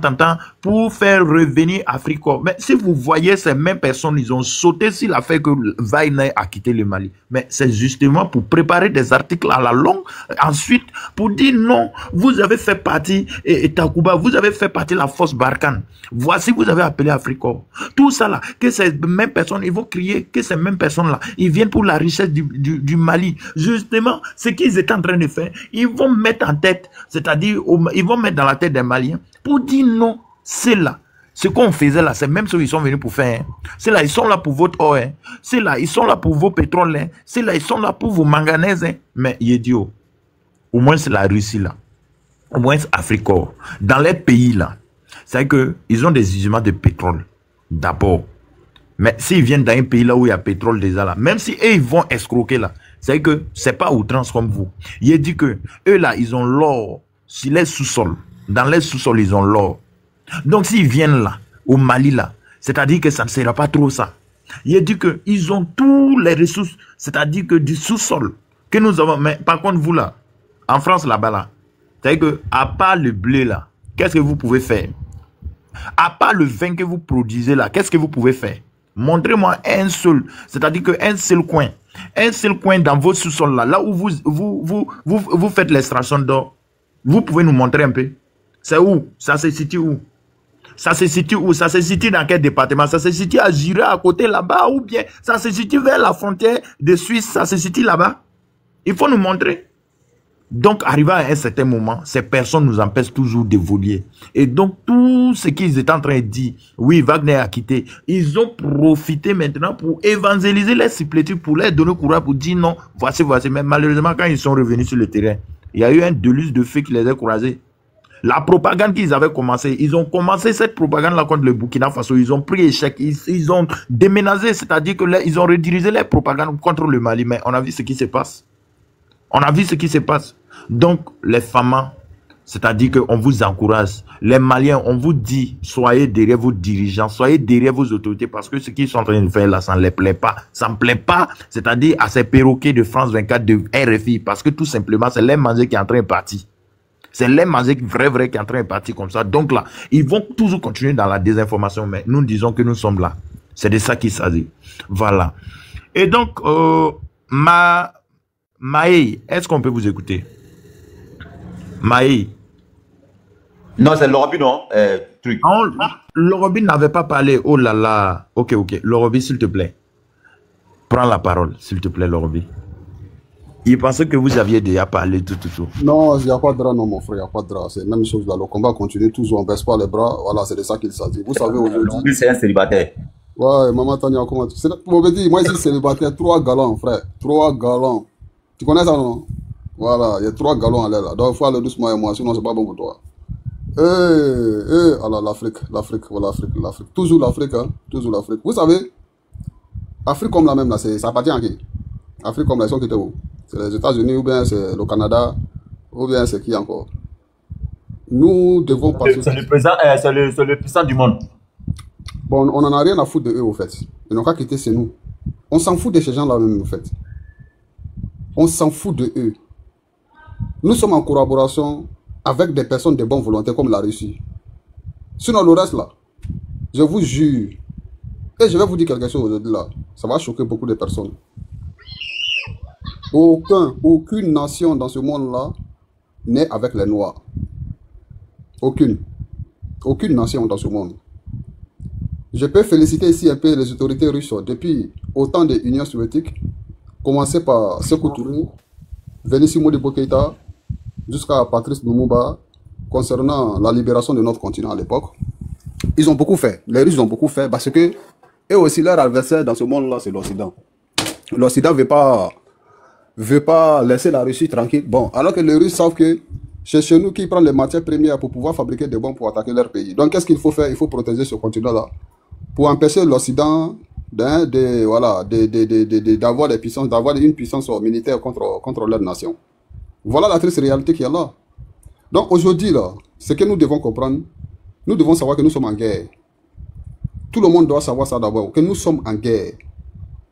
pour faire revenir Africor. Mais si vous voyez ces mêmes personnes, ils ont sauté sur l'affaire que Wagner a quitté le Mali. Mais c'est justement pour préparer des articles à la longue. Ensuite, pour dire non, vous avez fait partie, Takuba, vous avez fait partie de la force Barkhane. Voici, vous avez appelé Africor. Tout ça là, que ces mêmes personnes, ils vont crier que ces mêmes personnes là, ils viennent pour la richesse du Mali. Justement, ce qu'ils étaient en train de faire, ils vont mettre en tête, c'est-à-dire, ils vont mettre dans la tête des Maliens pour dire non, c'est là. Ce qu'on faisait là, c'est même ce qu'ils sont venus pour faire. Hein. C'est là, ils sont là pour votre or. Hein. C'est là, ils sont là pour vos pétroles. Hein. C'est là, ils sont là pour vos manganèses. Hein. Mais idiot, au moins c'est la Russie là. Au moins c'est Africor. Dans les pays là, c'est que ils ont des gisements de pétrole. D'abord. Mais s'ils viennent dans un pays là où il y a pétrole déjà là, même si eux ils vont escroquer là, c'est que c'est pas outrance comme vous. Il dit que eux là, ils ont l'or sur les sous-sols. Dans les sous-sols, ils ont l'or. Donc s'ils viennent là, au Mali là, c'est-à-dire que ça ne sera pas trop ça. Il dit que ils ont tous les ressources, c'est-à-dire que du sous-sol que nous avons. Mais par contre, vous là, en France là-bas là, c'est-à-dire que à part le blé là, qu'est-ce que vous pouvez faire? À part le vin que vous produisez là, qu'est-ce que vous pouvez faire? Montrez-moi un seul, c'est-à-dire qu'un seul coin dans vos sous-sols là, là où vous faites l'extraction d'or. Vous pouvez nous montrer un peu? C'est où? Ça se situe où? Ça se situe où? Ça se situe dans quel département? Ça se situe à Jura, à côté là-bas, ou bien ça se situe vers la frontière de Suisse? Ça se situe là-bas? Il faut nous montrer. Donc, arrivé à un certain moment, ces personnes nous empêchent toujours d'évoluer. Et donc, tout ce qu'ils étaient en train de dire, oui, Wagner a quitté, ils ont profité maintenant pour évangéliser les supplétifs, pour leur donner courage, pour dire non, voici. Mais malheureusement, quand ils sont revenus sur le terrain, il y a eu un déluge de feu qui les a croisés. La propagande qu'ils avaient commencé, ils ont commencé cette propagande-là contre le Burkina Faso. Ils ont pris échec, ils ont déménagé, c'est-à-dire qu'ils ont redirigé les propagandes contre le Mali. Mais on a vu ce qui se passe. On a vu ce qui se passe. Donc, les femmes, c'est-à-dire qu'on vous encourage. Les Maliens, on vous dit, soyez derrière vos dirigeants, soyez derrière vos autorités, parce que ce qu'ils sont en train de faire là, ça ne les plaît pas. Ça ne plaît pas, c'est-à-dire à ces perroquets de France 24, de RFI, parce que tout simplement, c'est les manger qui est en train de partir. C'est les manger vrai qui est en train de partir comme ça. Donc là, ils vont toujours continuer dans la désinformation, mais nous disons que nous sommes là. C'est de ça qu'il s'agit. Voilà. Et donc, Maï, est-ce qu'on peut vous écouter? Maï. Non, c'est Lorobi, non? Truc. Lorobi n'avait pas parlé. Oh là là. Ok. Lorobi, s'il te plaît. Prends la parole, s'il te plaît, Lorobi. Il pensait que vous aviez déjà parlé tout. Non, il n'y a pas de drap, non, mon frère, il n'y a pas de drap. C'est la même chose là. Le combat continue toujours, on ne baisse pas les bras. Voilà, c'est de ça qu'il s'agit. Vous savez, aujourd'hui. Lui, c'est un célibataire. Ouais, maman Tania, comment tu sais? Moi, ici, célibataire, 3 gallons, frère. 3 gallons. Tu connais ça, non? Voilà, il y a 3 gallons à l'air là. Donc, il faut aller doucement et moi, sinon, c'est pas bon pour toi. Alors, l'Afrique. Toujours l'Afrique, hein. Toujours l'Afrique. Vous savez, Afrique comme la même là, ça appartient à qui? Afrique comme la sont qui était où? C'est les États-Unis ou bien c'est le Canada ou bien c'est qui encore? Nous devons passer. C'est le puissant du monde. Bon, on n'en a rien à foutre de eux, au fait. Ils n'ont qu'à quitter, c'est nous. On s'en fout de ces gens-là même, au fait. On s'en fout de eux. Nous sommes en collaboration avec des personnes de bonne volonté comme la Russie. Sinon, le reste là, je vous jure, et je vais vous dire quelque chose aujourd'hui là, ça va choquer beaucoup de personnes. Aucune nation dans ce monde-là n'est avec les Noirs. Aucune nation dans ce monde. Je peux féliciter ici un peu les autorités russes depuis au temps de l'Union soviétique, commencer par Sékou Touré, Vénissimo de Keïta, jusqu'à Patrice Lumumba, concernant la libération de notre continent à l'époque. Ils ont beaucoup fait. Les Russes ont beaucoup fait parce que eux aussi leur adversaire dans ce monde-là, c'est l'Occident. L'Occident ne veut pas laisser la Russie tranquille. Bon, alors que les Russes savent que c'est chez nous qu'ils prennent les matières premières pour pouvoir fabriquer des bombes pour attaquer leur pays. Donc, qu'est-ce qu'il faut faire? Il faut protéger ce continent-là pour empêcher l'Occident d'avoir des puissances, d'avoir une puissance militaire contre leur nation. Voilà la triste réalité qu'il y a là. Donc, aujourd'hui, là, ce que nous devons comprendre, nous devons savoir que nous sommes en guerre. Tout le monde doit savoir ça d'abord, que nous sommes en guerre.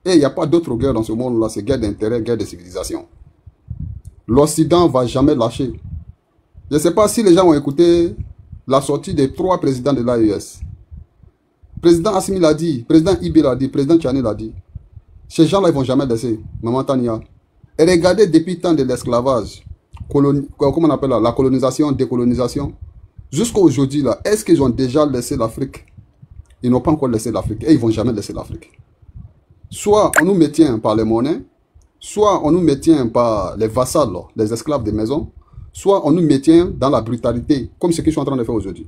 Et il n'y a pas d'autre guerre dans ce monde-là, c'est guerre d'intérêt, guerre de civilisation. L'Occident ne va jamais lâcher. Je ne sais pas si les gens ont écouté la sortie des 3 présidents de l'AES. Président Assimi l'a dit, président Ibe l'a dit, président Tchani l'a dit. Ces gens-là, ils ne vont jamais laisser. Maman Tania. Et regardez depuis le temps de l'esclavage, comment on appelle la colonisation, décolonisation, jusqu'à aujourd'hui, là, est-ce qu'ils ont déjà laissé l'Afrique? Ils n'ont pas encore laissé l'Afrique et ils ne vont jamais laisser l'Afrique. Soit on nous maintient par les monnaies, soit on nous maintient par les vassals, les esclaves des maisons, soit on nous maintient dans la brutalité, comme ce qu'ils sont en train de faire aujourd'hui.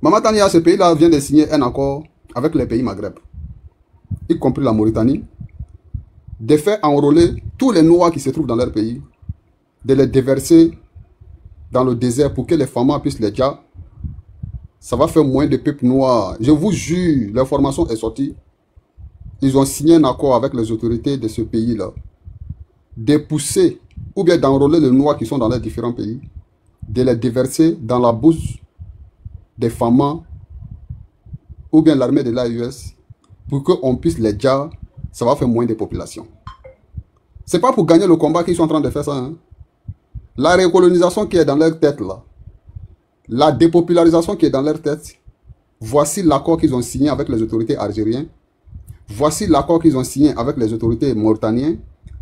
Maman Tania, ce pays-là vient de signer un accord avec les pays Maghreb, y compris la Mauritanie, de faire enrôler tous les Noirs qui se trouvent dans leur pays, de les déverser dans le désert pour que les femmes puissent les dire ça va faire moins de peuples noirs. Je vous jure, l'information est sortie. Ils ont signé un accord avec les autorités de ce pays-là, de pousser ou bien d'enrôler les noirs qui sont dans les différents pays, de les déverser dans la bouche des femmes ou bien l'armée de l'AUS pour qu'on puisse les dire, ça va faire moins de population. C'est pas pour gagner le combat qu'ils sont en train de faire ça. Hein. La recolonisation qui est dans leur tête là, la dépopularisation qui est dans leur tête, voici l'accord qu'ils ont signé avec les autorités algériennes, voici l'accord qu'ils ont signé avec les autorités mauritaniennes,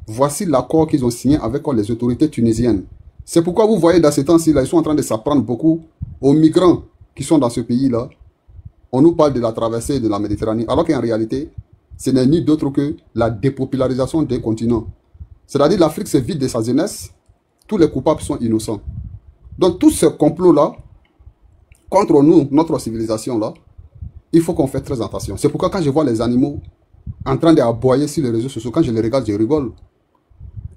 voici l'accord qu'ils ont signé avec les autorités tunisiennes. C'est pourquoi vous voyez dans ces temps-ci, là, ils sont en train de s'apprendre beaucoup aux migrants qui sont dans ce pays-là. On nous parle de la traversée de la Méditerranée, alors qu'en réalité, ce n'est ni d'autre que la dépopularisation des continents. C'est-à-dire l'Afrique se vide de sa jeunesse, tous les coupables sont innocents. Donc tout ce complot-là, contre nous, notre civilisation-là, il faut qu'on fasse très attention. C'est pourquoi quand je vois les animaux en train d'aboyer sur les réseaux sociaux, quand je les regarde, je rigole.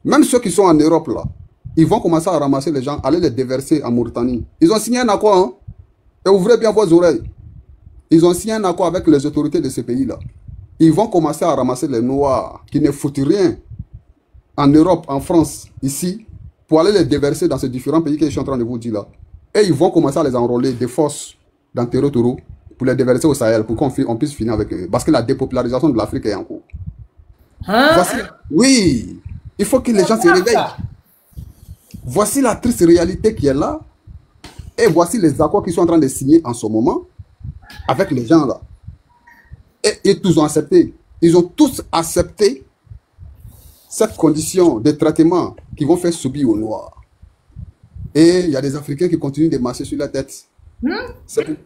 Même ceux qui sont en Europe, là, ils vont commencer à ramasser les gens, aller les déverser en Mauritanie. Ils ont signé un accord, hein? Et ouvrez bien vos oreilles. Ils ont signé un accord avec les autorités de ce pays-là. Ils vont commencer à ramasser les Noirs qui ne foutent rien en Europe, en France, ici, pour aller les déverser dans ces différents pays que je suis en train de vous dire là. Et ils vont commencer à les enrôler de force dans Toro pour les déverser au Sahel, pour qu'on puisse finir avec eux. Parce que la dépopularisation de l'Afrique est en cours. Hein? Voici, oui, il faut que les gens se réveillent. Voici la triste réalité qui est là. Et voici les accords qu'ils sont en train de signer en ce moment avec les gens là. Et ils tous ont accepté. Ils ont tous accepté cette condition de traitement qu'ils vont faire subir aux Noirs. Et il y a des Africains qui continuent de marcher sur la tête.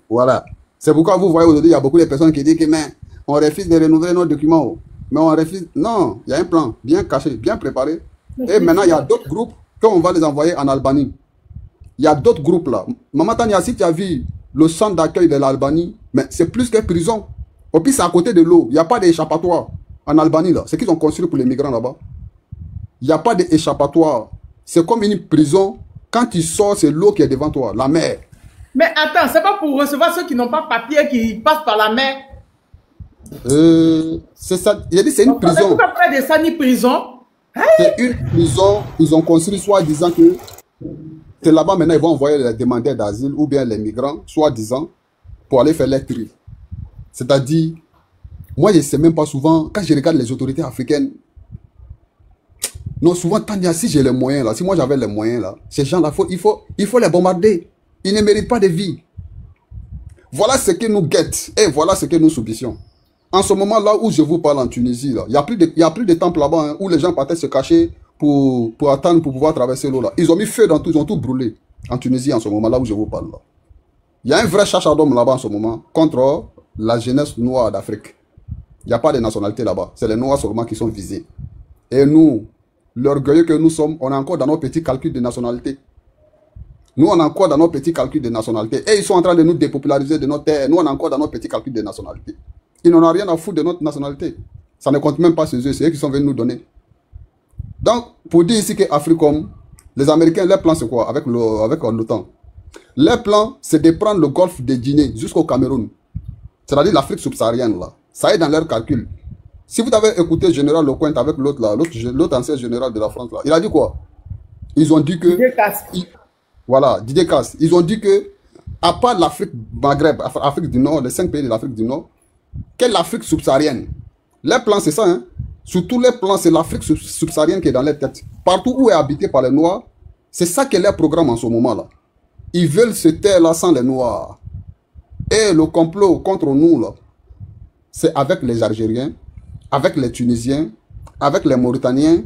Voilà. C'est pourquoi vous voyez aujourd'hui, il y a beaucoup de personnes qui disent que mais, on refuse de renouveler nos documents. Mais on refuse. Non, il y a un plan bien caché, bien préparé. Et maintenant, il y a d'autres groupes qu'on va les envoyer en Albanie. Il y a d'autres groupes là. Maman Tania, si tu as vu le centre d'accueil de l'Albanie, mais c'est plus que prison. Au pire, c'est à côté de l'eau. Il n'y a pas d'échappatoire en Albanie là. C'est qu'ils ont construit pour les migrants là-bas. Il n'y a pas d'échappatoire. C'est comme une prison. Quand tu sors, c'est l'eau qui est devant toi, la mer. Mais attends, c'est pas pour recevoir ceux qui n'ont pas papier, qui passent par la mer. C'est ça. Il a dit c'est une prison. Pourquoi faire de ça ni prison? C'est une prison. Ils ont construit soi-disant que c'est là-bas maintenant ils vont envoyer les demandeurs d'asile ou bien les migrants, soi-disant, pour aller faire les tri. C'est-à-dire, moi je ne sais même pas souvent, quand je regarde les autorités africaines, non, souvent, Tania, si j'ai les moyens là, si moi j'avais les moyens là, ces gens-là, il faut les bombarder. Ils ne méritent pas de vie. Voilà ce que nous guette et voilà ce que nous subissons. En ce moment là où je vous parle en Tunisie, là, il n'y a plus de temples là-bas hein, où les gens partaient se cacher pour attendre pour pouvoir traverser l'eau là. Ils ont mis feu dans tout, ils ont tout brûlé en Tunisie en ce moment là où je vous parle là. Il y a un vrai chacha d'hommes là-bas en ce moment contre la jeunesse noire d'Afrique. Il n'y a pas de nationalité là-bas. C'est les noirs seulement qui sont visés. Et nous, l'orgueilleux que nous sommes, on est encore dans nos petits calculs de nationalité. Nous, on est encore dans nos petits calculs de nationalité. Et ils sont en train de nous dépopulariser de nos terres. Nous, on est encore dans nos petits calculs de nationalité. Ils n'en ont rien à foutre de notre nationalité. Ça ne compte même pas sur eux. C'est eux qui sont venus nous donner. Donc, pour dire ici qu'Africom, les Américains, leur plan c'est quoi avec l'OTAN? Leur plan, c'est de prendre le golfe de Guinée jusqu'au Cameroun. C'est-à-dire l'Afrique subsaharienne là. Ça est dans leur calcul. Si vous avez écouté le général Lecointe avec l'autre là, l'autre ancien général de la France là, il a dit quoi? Ils ont dit que... Voilà, Didier Casse. Ils ont dit que, à part l'Afrique Maghreb, Afrique du Nord, les 5 pays de l'Afrique du Nord, quelle l'Afrique subsaharienne? Les plans, c'est ça, hein? Sur tous les plans, c'est l'Afrique subsaharienne qui est dans leur tête. Partout où est habité par les Noirs, c'est ça qui est leur programme en ce moment-là. Ils veulent se taire là sans les Noirs. Et le complot contre nous, là, c'est avec les Algériens, avec les Tunisiens, avec les Mauritaniens.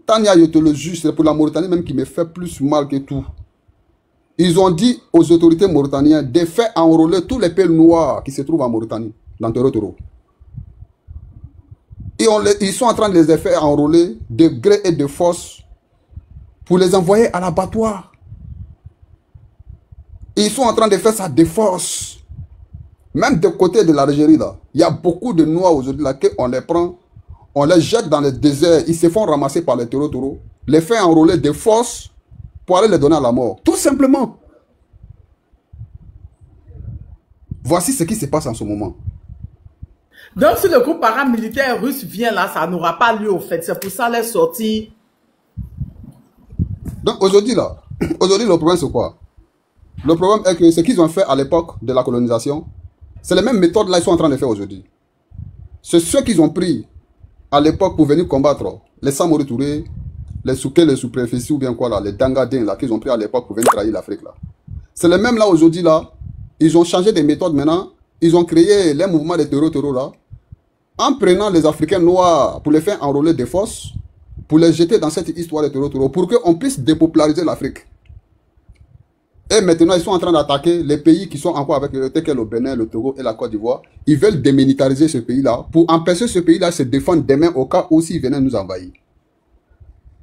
Tania, je te le juge, c'est pour la Mauritanie même qui me fait plus mal que tout. Ils ont dit aux autorités mauritaniennes de faire enrôler tous les pays noirs qui se trouvent en Mauritanie, dans Toro. Et ils sont en train de les faire enrôler de gré et de force pour les envoyer à l'abattoir. Ils sont en train de faire ça de force. Même de côté de l'Algérie, là, il y a beaucoup de noirs aujourd'hui là qu'on les prend, on les jette dans le désert, ils se font ramasser par les Toro, les faire enrôler de force pour aller les donner à la mort. Tout simplement. Voici ce qui se passe en ce moment. Donc, si le groupe paramilitaire russe vient là, ça n'aura pas lieu au fait. C'est pour ça les sorties. Donc, aujourd'hui, le problème, c'est quoi? Le problème est que ce qu'ils ont fait à l'époque de la colonisation, c'est les mêmes méthodes là qu'ils sont en train de faire aujourd'hui. C'est ceux qu'ils ont pris à l'époque pour venir combattre les Samori Touré, les Souké, les sous-préfets ou bien quoi là, les Dangadins là qu'ils ont pris à l'époque pour venir trahir l'Afrique là. C'est les mêmes là aujourd'hui là. Ils ont changé des méthodes maintenant. Ils ont créé les mouvements de terreau là. En prenant les Africains noirs pour les faire enrôler des forces, pour les jeter dans cette histoire de terreau pour qu'on puisse dépopulariser l'Afrique. Et maintenant, ils sont en train d'attaquer les pays qui sont encore avec eux, tels que le Bénin, le Togo et la Côte d'Ivoire. Ils veulent démilitariser ce pays-là pour empêcher ce pays-là de se défendre demain au cas où s'ils venaient nous envahir.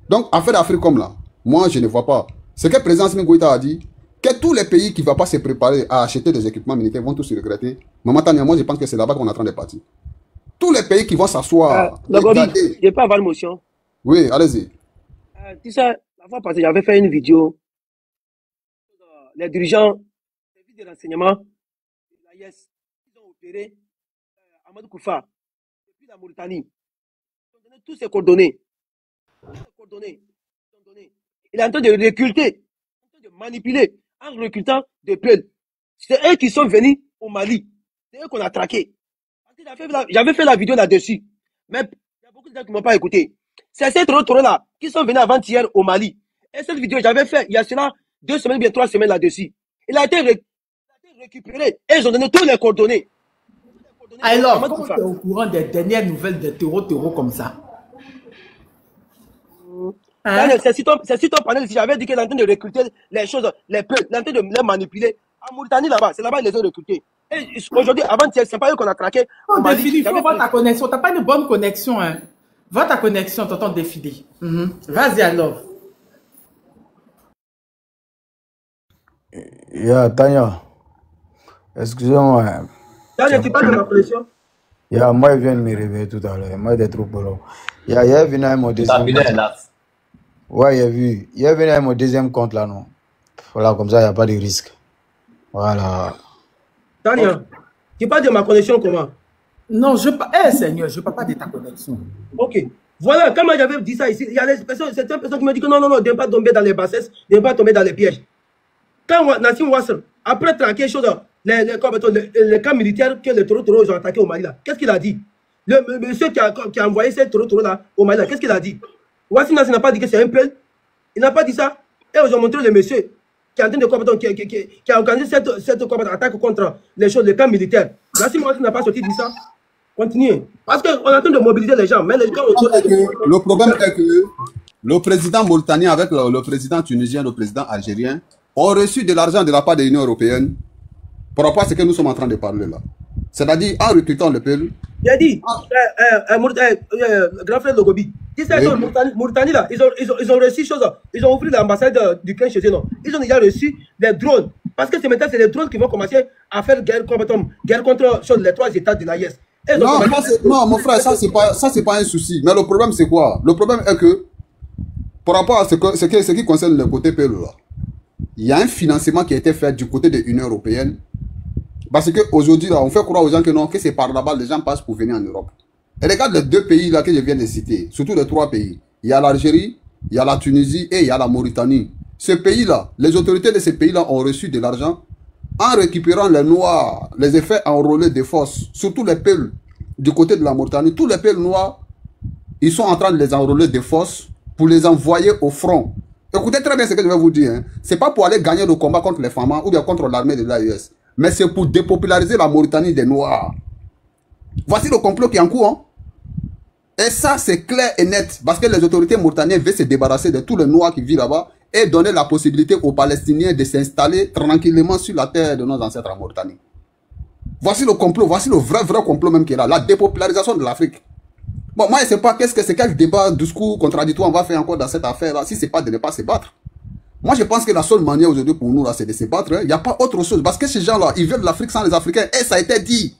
Donc, affaire d'Afrique comme là, moi, je ne vois pas. Ce que le président Assimi Goïta a dit, que tous les pays qui ne vont pas se préparer à acheter des équipements militaires vont tous se regretter. Maman Tania, moi, je pense que c'est là-bas qu'on est en train de partir. Tous les pays qui vont s'asseoir. Je ne peux pas avoir une motion. Oui, allez-y. Tu sais, la fois passée, j'avais fait une vidéo. Les dirigeants des renseignements de l'AIS, ils ont opéré Amadou Koufa depuis la Mauritanie. Ils ont donné tous ses coordonnées. Il est en train de recruter, en train de manipuler, en recrutant des peuples. C'est eux qui sont venus au Mali. C'est eux qu'on a traqués. J'avais fait la vidéo là-dessus. Mais il y a beaucoup de gens qui ne m'ont pas écouté. C'est ces là qui sont venus avant-hier au Mali. Et cette vidéo, j'avais fait il y a cela 2 semaines, bien 3 semaines là-dessus. Il a été récupéré et ils ont donné tous les coordonnées. Alors, comment tu es au courant des dernières nouvelles de terreau comme ça? Hein? C'est si ton panel, si j'avais dit qu'il est en train de recruter les choses, les peuples, il est en train de les manipuler. En Mauritanie, là-bas, c'est là-bas qu'ils les ont recrutés. Et aujourd'hui, avant-hier, c'est pas eux qu'on a traqué. Oh, Défidi, il faut voir ta connexion. Tu n'as pas une bonne connexion. Hein. Va ta connexion, tonton Défidi. Vas-y alors. Tania, excusez-moi. Tania, tu parles de ma connexion? Moi, je viens de me réveiller tout à l'heure. Moi, des trucs pour l'eau. Il est venu à mon deuxième compte. Ouais, il a vu. Il est venu à mon deuxième compte là, non. Voilà, comme ça, il n'y a pas de risque. Voilà. Tania, tu parles de ma connexion comment? Non, Seigneur, je ne parle pas de ta connexion. Ok. Voilà, quand moi j'avais dit ça ici, il y a certaines personnes qui me disent que non, ne pas tomber dans les bassesses, ne pas tomber dans les pièges. Quand Nassim Ouassar, après traquer les camps militaires que les Toro ont attaqué au Mali, qu'est-ce qu'il a dit? Le monsieur qui a envoyé ces Toro là au Mali, qu'est-ce qu'il a dit? Ouassar n'a pas dit que c'est un peuple. Il n'a pas dit ça. Et ils ont montré le monsieur qui est en train de qui a organisé cette attaque contre les camps militaires. Nassim Ouassar n'a pas sorti de ça. Continuez. Parce qu'on est en train de mobiliser les gens. Mais les gens le problème est que le président mauritanien avec le président tunisien, le président algérien ont reçu de l'argent de la part de l'Union européenne par rapport à ce que nous sommes en train de parler là. C'est-à-dire en recrutant le peuple. J'ai dit, grand frère Logobi, Mauritanie là, ils ont reçu chose. Ils ont ouvert l'ambassade d'Ukraine chez eux, non. Ils ont déjà reçu des drones. Parce que maintenant, c'est les drones qui vont commencer à faire guerre contre les 3 États de l'AIS. Non, mon frère, ça c'est pas un souci. Mais le problème c'est quoi? Le problème est que par rapport à ce qui concerne le côté PLO là, il y a un financement qui a été fait du côté de l'Union européenne. Parce qu'aujourd'hui, on fait croire aux gens que non, que c'est par là-bas les gens passent pour venir en Europe. Et regarde les 2 pays là que je viens de citer, surtout les 3 pays. Il y a l'Algérie, il y a la Tunisie et il y a la Mauritanie. Ces pays-là, les autorités de ces pays-là ont reçu de l'argent en récupérant les Noirs, les effets enrôlés des forces, surtout les peuples du côté de la Mauritanie. Tous les peuples noirs, ils sont en train de les enrôler des forces pour les envoyer au front. Écoutez très bien ce que je vais vous dire. Hein. Ce n'est pas pour aller gagner le combat contre les femmes ou bien contre l'armée de l'AES. Mais c'est pour dépopulariser la Mauritanie des Noirs. Voici le complot qui est en cours. Hein. Et ça, c'est clair et net. Parce que les autorités mauritaniennes veulent se débarrasser de tous les Noirs qui vivent là-bas et donner la possibilité aux Palestiniens de s'installer tranquillement sur la terre de nos ancêtres en Mauritanie. Voici le complot, voici le vrai complot même qui est là. La dépopularisation de l'Afrique. Bon, moi, je ne sais pas quel débat, discours contradictoire on va faire encore dans cette affaire-là, si ce n'est pas de ne pas se battre. Moi, je pense que la seule manière aujourd'hui pour nous, là, c'est de se battre. Il n'y a pas autre chose. Parce que ces gens-là, ils veulent l'Afrique sans les Africains. Et ça a été dit.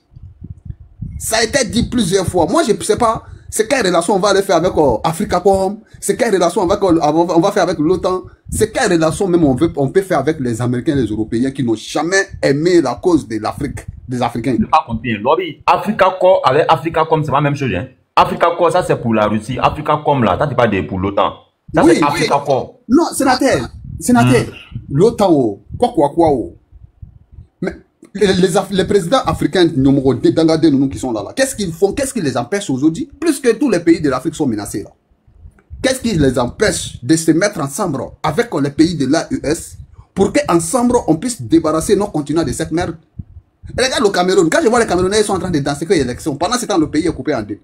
Ça a été dit plusieurs fois. Moi, je ne sais pas, c'est quelle relation on va aller faire avec Africacom, c'est quelle relation on va faire avec l'OTAN, C'est quelle relation même on peut faire avec les Américains et les Européens qui n'ont jamais aimé la cause de l'Afrique, des Africains. Je n'ai pas compris. Lobby, Africacom avec Africacom, c'est pas la même chose. Hein? Africacom, ça c'est pour la Russie. Africacom là, ça c'est pas pour l'OTAN. Ça Oui, c'est Africacom. Non, sénateur, l'OTAN, quoi. Mais les présidents africains, nous qui sont là, qu'est-ce qu'ils font? Qu'est-ce qui les empêche aujourd'hui? Plus que tous les pays de l'Afrique sont menacés là. Qu'est-ce qui les empêche de se mettre ensemble avec les pays de l'AES pour qu'ensemble on puisse débarrasser nos continents de cette merde? Regarde le Cameroun. Quand je vois les Camerounais, ils sont en train de danser que les élections. Pendant ce temps, le pays est coupé en deux.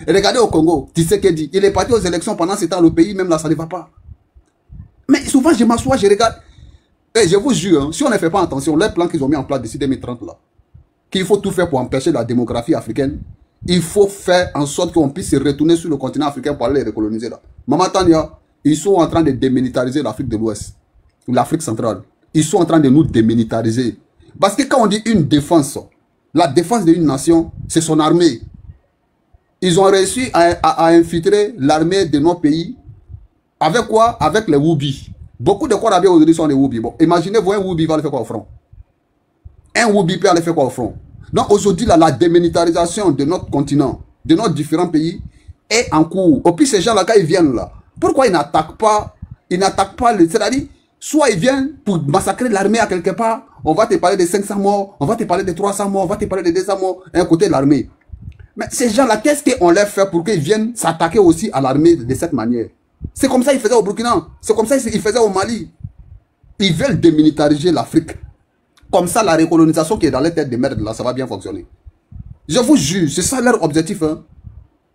Et regardez au Congo, Tshisekedi, il est parti aux élections pendant ce temps, le pays, même là, ça ne va pas. Mais souvent, je m'assois, je regarde. Et je vous jure, hein, si on ne fait pas attention, les plans qu'ils ont mis en place d'ici 2030 là, qu'il faut tout faire pour empêcher la démographie africaine, il faut faire en sorte qu'on puisse se retourner sur le continent africain pour aller les recoloniser là. Maman Tania, ils sont en train de démilitariser l'Afrique de l'Ouest, l'Afrique centrale. Ils sont en train de nous démilitariser. Parce que quand on dit une défense, la défense d'une nation, c'est son armée. Ils ont réussi à infiltrer l'armée de nos pays. Avec quoi? Avec les Woubi. Beaucoup de Korabais aujourd'hui sont des Woubi. Bon, imaginez-vous, un Woubi va aller faire quoi au front? Un Woubi peut aller faire quoi au front? Donc aujourd'hui, la démilitarisation de notre continent, de nos différents pays, est en cours. Et puis ces gens-là, quand ils viennent là, pourquoi ils n'attaquent pas? Ils n'attaquent pas, c'est-à-dire, soit ils viennent pour massacrer l'armée à quelque part, on va te parler de 500 morts, on va te parler de 300 morts, on va te parler de 200 morts, un côté de l'armée. Mais ces gens-là, qu'est-ce qu'on leur fait pour qu'ils viennent s'attaquer aussi à l'armée de cette manière? C'est comme ça qu'ils faisaient au Burkina, c'est comme ça qu'ils faisaient au Mali. Ils veulent démilitariser l'Afrique. Comme ça, la recolonisation qui est dans les têtes de merde, là, ça va bien fonctionner. Je vous jure, c'est ça leur objectif. Hein?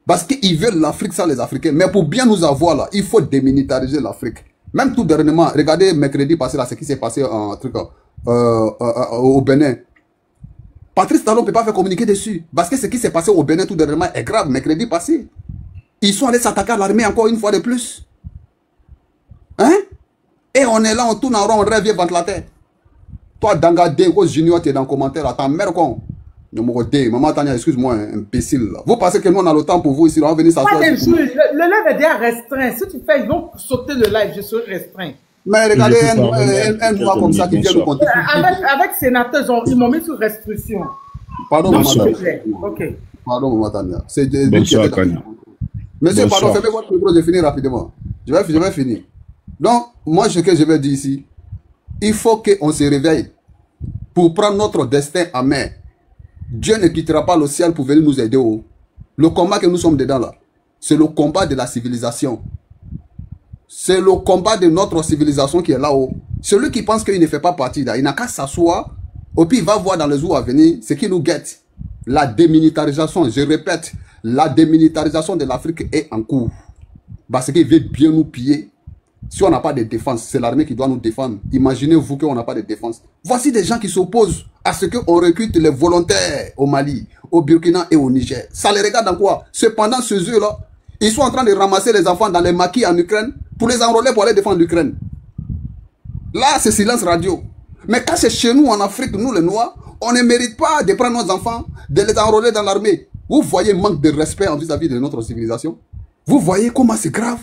Parce qu'ils veulent l'Afrique sans les Africains. Mais pour bien nous avoir là, il faut démilitariser l'Afrique. Même tout dernièrement, regardez mercredi passé là, ce qui s'est passé en truc au Bénin. Patrice Talon ne peut pas faire communiquer dessus. Parce que ce qui s'est passé au Bénin tout dernièrement est grave, mercredi passé. Ils sont allés s'attaquer à l'armée encore une fois de plus. Hein? Et on est là, on tourne en rond, on rêve ventre la tête. Toi, Danga Denko Junior, tu es dans le commentaire là, ta mère con. Maman Tania, excuse-moi, imbécile. Là. Vous pensez que nous on a le temps pour vous ici, on va venir s'asseoir. Le live est déjà restreint. Si tu fais, ils vont sauter le live, je serai restreint. Mais regardez, un noir comme ça qui vient nous compter. Avec sénateur, ils m'ont mis sous restriction. Pardon, Maman Tania. Ok. Pardon, Maman Tania. Bonsoir, Tania. Monsieur, pardon, fermez votre micro, je finis rapidement. Je vais finir. Donc, moi, ce que je vais dire ici, il faut qu'on se réveille pour prendre notre destin en main. Dieu ne quittera pas le ciel pour venir nous aider. Le combat que nous sommes dedans là, c'est le combat de la civilisation. C'est le combat de notre civilisation qui est là-haut. Celui qui pense qu'il ne fait pas partie là, il n'a qu'à s'asseoir, et puis il va voir dans les jours à venir ce qui nous guette. La démilitarisation, je répète, la démilitarisation de l'Afrique est en cours. Parce qu'il veut bien nous piller. Si on n'a pas de défense, c'est l'armée qui doit nous défendre. Imaginez-vous qu'on n'a pas de défense. Voici des gens qui s'opposent à ce qu'on recrute les volontaires au Mali, au Burkina et au Niger. Ça les regarde dans quoi? Cependant, ceux là, ils sont en train de ramasser les enfants dans les maquis en Ukraine pour les enrôler pour aller défendre l'Ukraine. Là, c'est silence radio. Mais quand c'est chez nous en Afrique, nous les Noirs, on ne mérite pas de prendre nos enfants, de les enrôler dans l'armée. Vous voyez le manque de respect vis-à-vis de notre civilisation? Vous voyez comment c'est grave?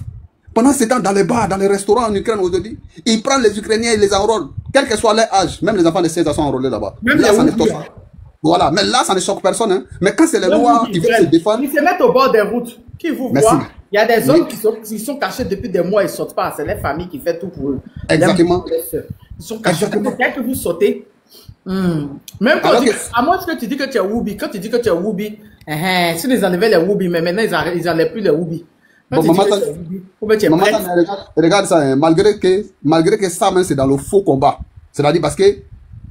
Pendant ce temps, dans les bars, dans les restaurants en Ukraine aujourd'hui, ils prennent les Ukrainiens et les enrôlent. Quel que soit leur âge, même les enfants de 16 ans sont enrôlés là-bas. Là, ça ne choque. Voilà, mais là, ça ne choque personne. Hein. Mais quand c'est les Noirs qui veulent se défendre... Ils se mettent au bord des routes. Qui vous voit? Il y a des hommes qui sont cachés depuis des mois et ne sortent pas. C'est les familles qui font tout pour eux. Exactement. Ils sont cachés. Dès que vous sautez... Même quand à moins que tu dis que tu es Woubi, quand tu dis que tu es Woubi, si ils enlevaient les Woubi, mais maintenant ils n'enlèvent plus les Woubi. Bon, maman, regarde ça, hein, malgré que ça, c'est dans le faux combat. C'est-à-dire parce que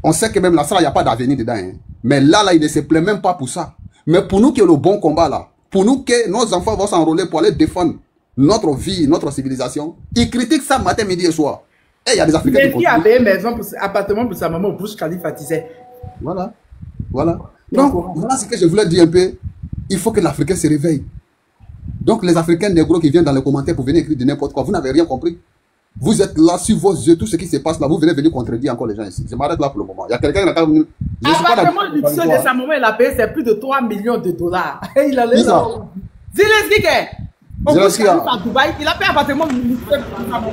on sait que même là, ça, il n'y a pas d'avenir dedans. Hein. Mais là, il ne se plaît même pas pour ça. Mais pour nous qui est le bon combat là, pour nous que nos enfants vont s'enrôler pour aller défendre notre vie, notre civilisation, ils critiquent ça matin, midi et soir. Et il y a des Africains qui avait une maison, appartement pour sa maman au Burj Khalifa, tu sais. Voilà. Donc, voilà ce que je voulais dire un peu. Il faut que l'Africain se réveille. Donc, les Africains négros qui viennent dans les commentaires pour venir écrire de n'importe quoi, vous n'avez rien compris. Vous êtes là sur vos yeux, tout ce qui se passe là, vous venez venir contredire encore les gens ici. Je m'arrête là pour le moment. Il y a quelqu'un qui n'a pas venu. Appartement luxueux de sa maman, il a payé, c'est plus de 3 millions de dollars. Et il a les Zelensky, Au bout Zelensky, à Dubaï, il a payé un appartement.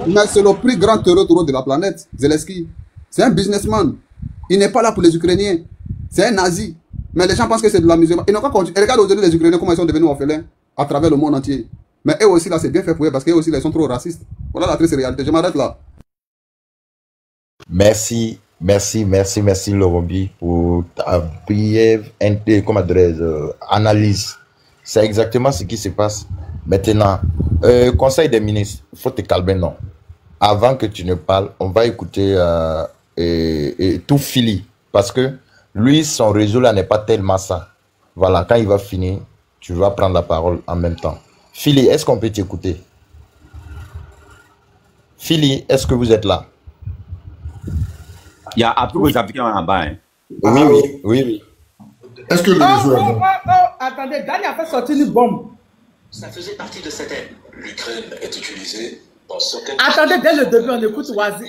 mais c'est le plus grand terreau de la planète, Zelensky. C'est un businessman. Il n'est pas là pour les Ukrainiens. C'est un nazi. Mais les gens pensent que c'est de l'amusement. Ils n'ont pas continué. Regarde aujourd'hui les Ukrainiens comment ils sont devenus orphelins à travers le monde entier. Mais eux aussi, là, c'est bien fait pour eux parce qu'eux aussi, là, ils sont trop racistes. Voilà la triste réalité. Je m'arrête là. Merci, Lorombi, pour ta brève analyse. C'est exactement ce qui se passe. Maintenant, Conseil des ministres, il faut te calmer, non. Avant que tu ne parles, on va écouter tout Philly. Parce que lui, son réseau là n'est pas tellement ça. Voilà, quand il va finir, tu vas prendre la parole en même temps. Philly, est-ce qu'on peut t'écouter? Philly, est-ce que vous êtes là? Il y a à tous les Africains en bas. Hein. Oui. Est-ce que le réseau est bon? Attendez, Dani a fait sortir une bombe. Ça faisait partie de cette aide. L'Ukraine est utilisée dans certaines... Attendez, dès le début, on écoute Wassim.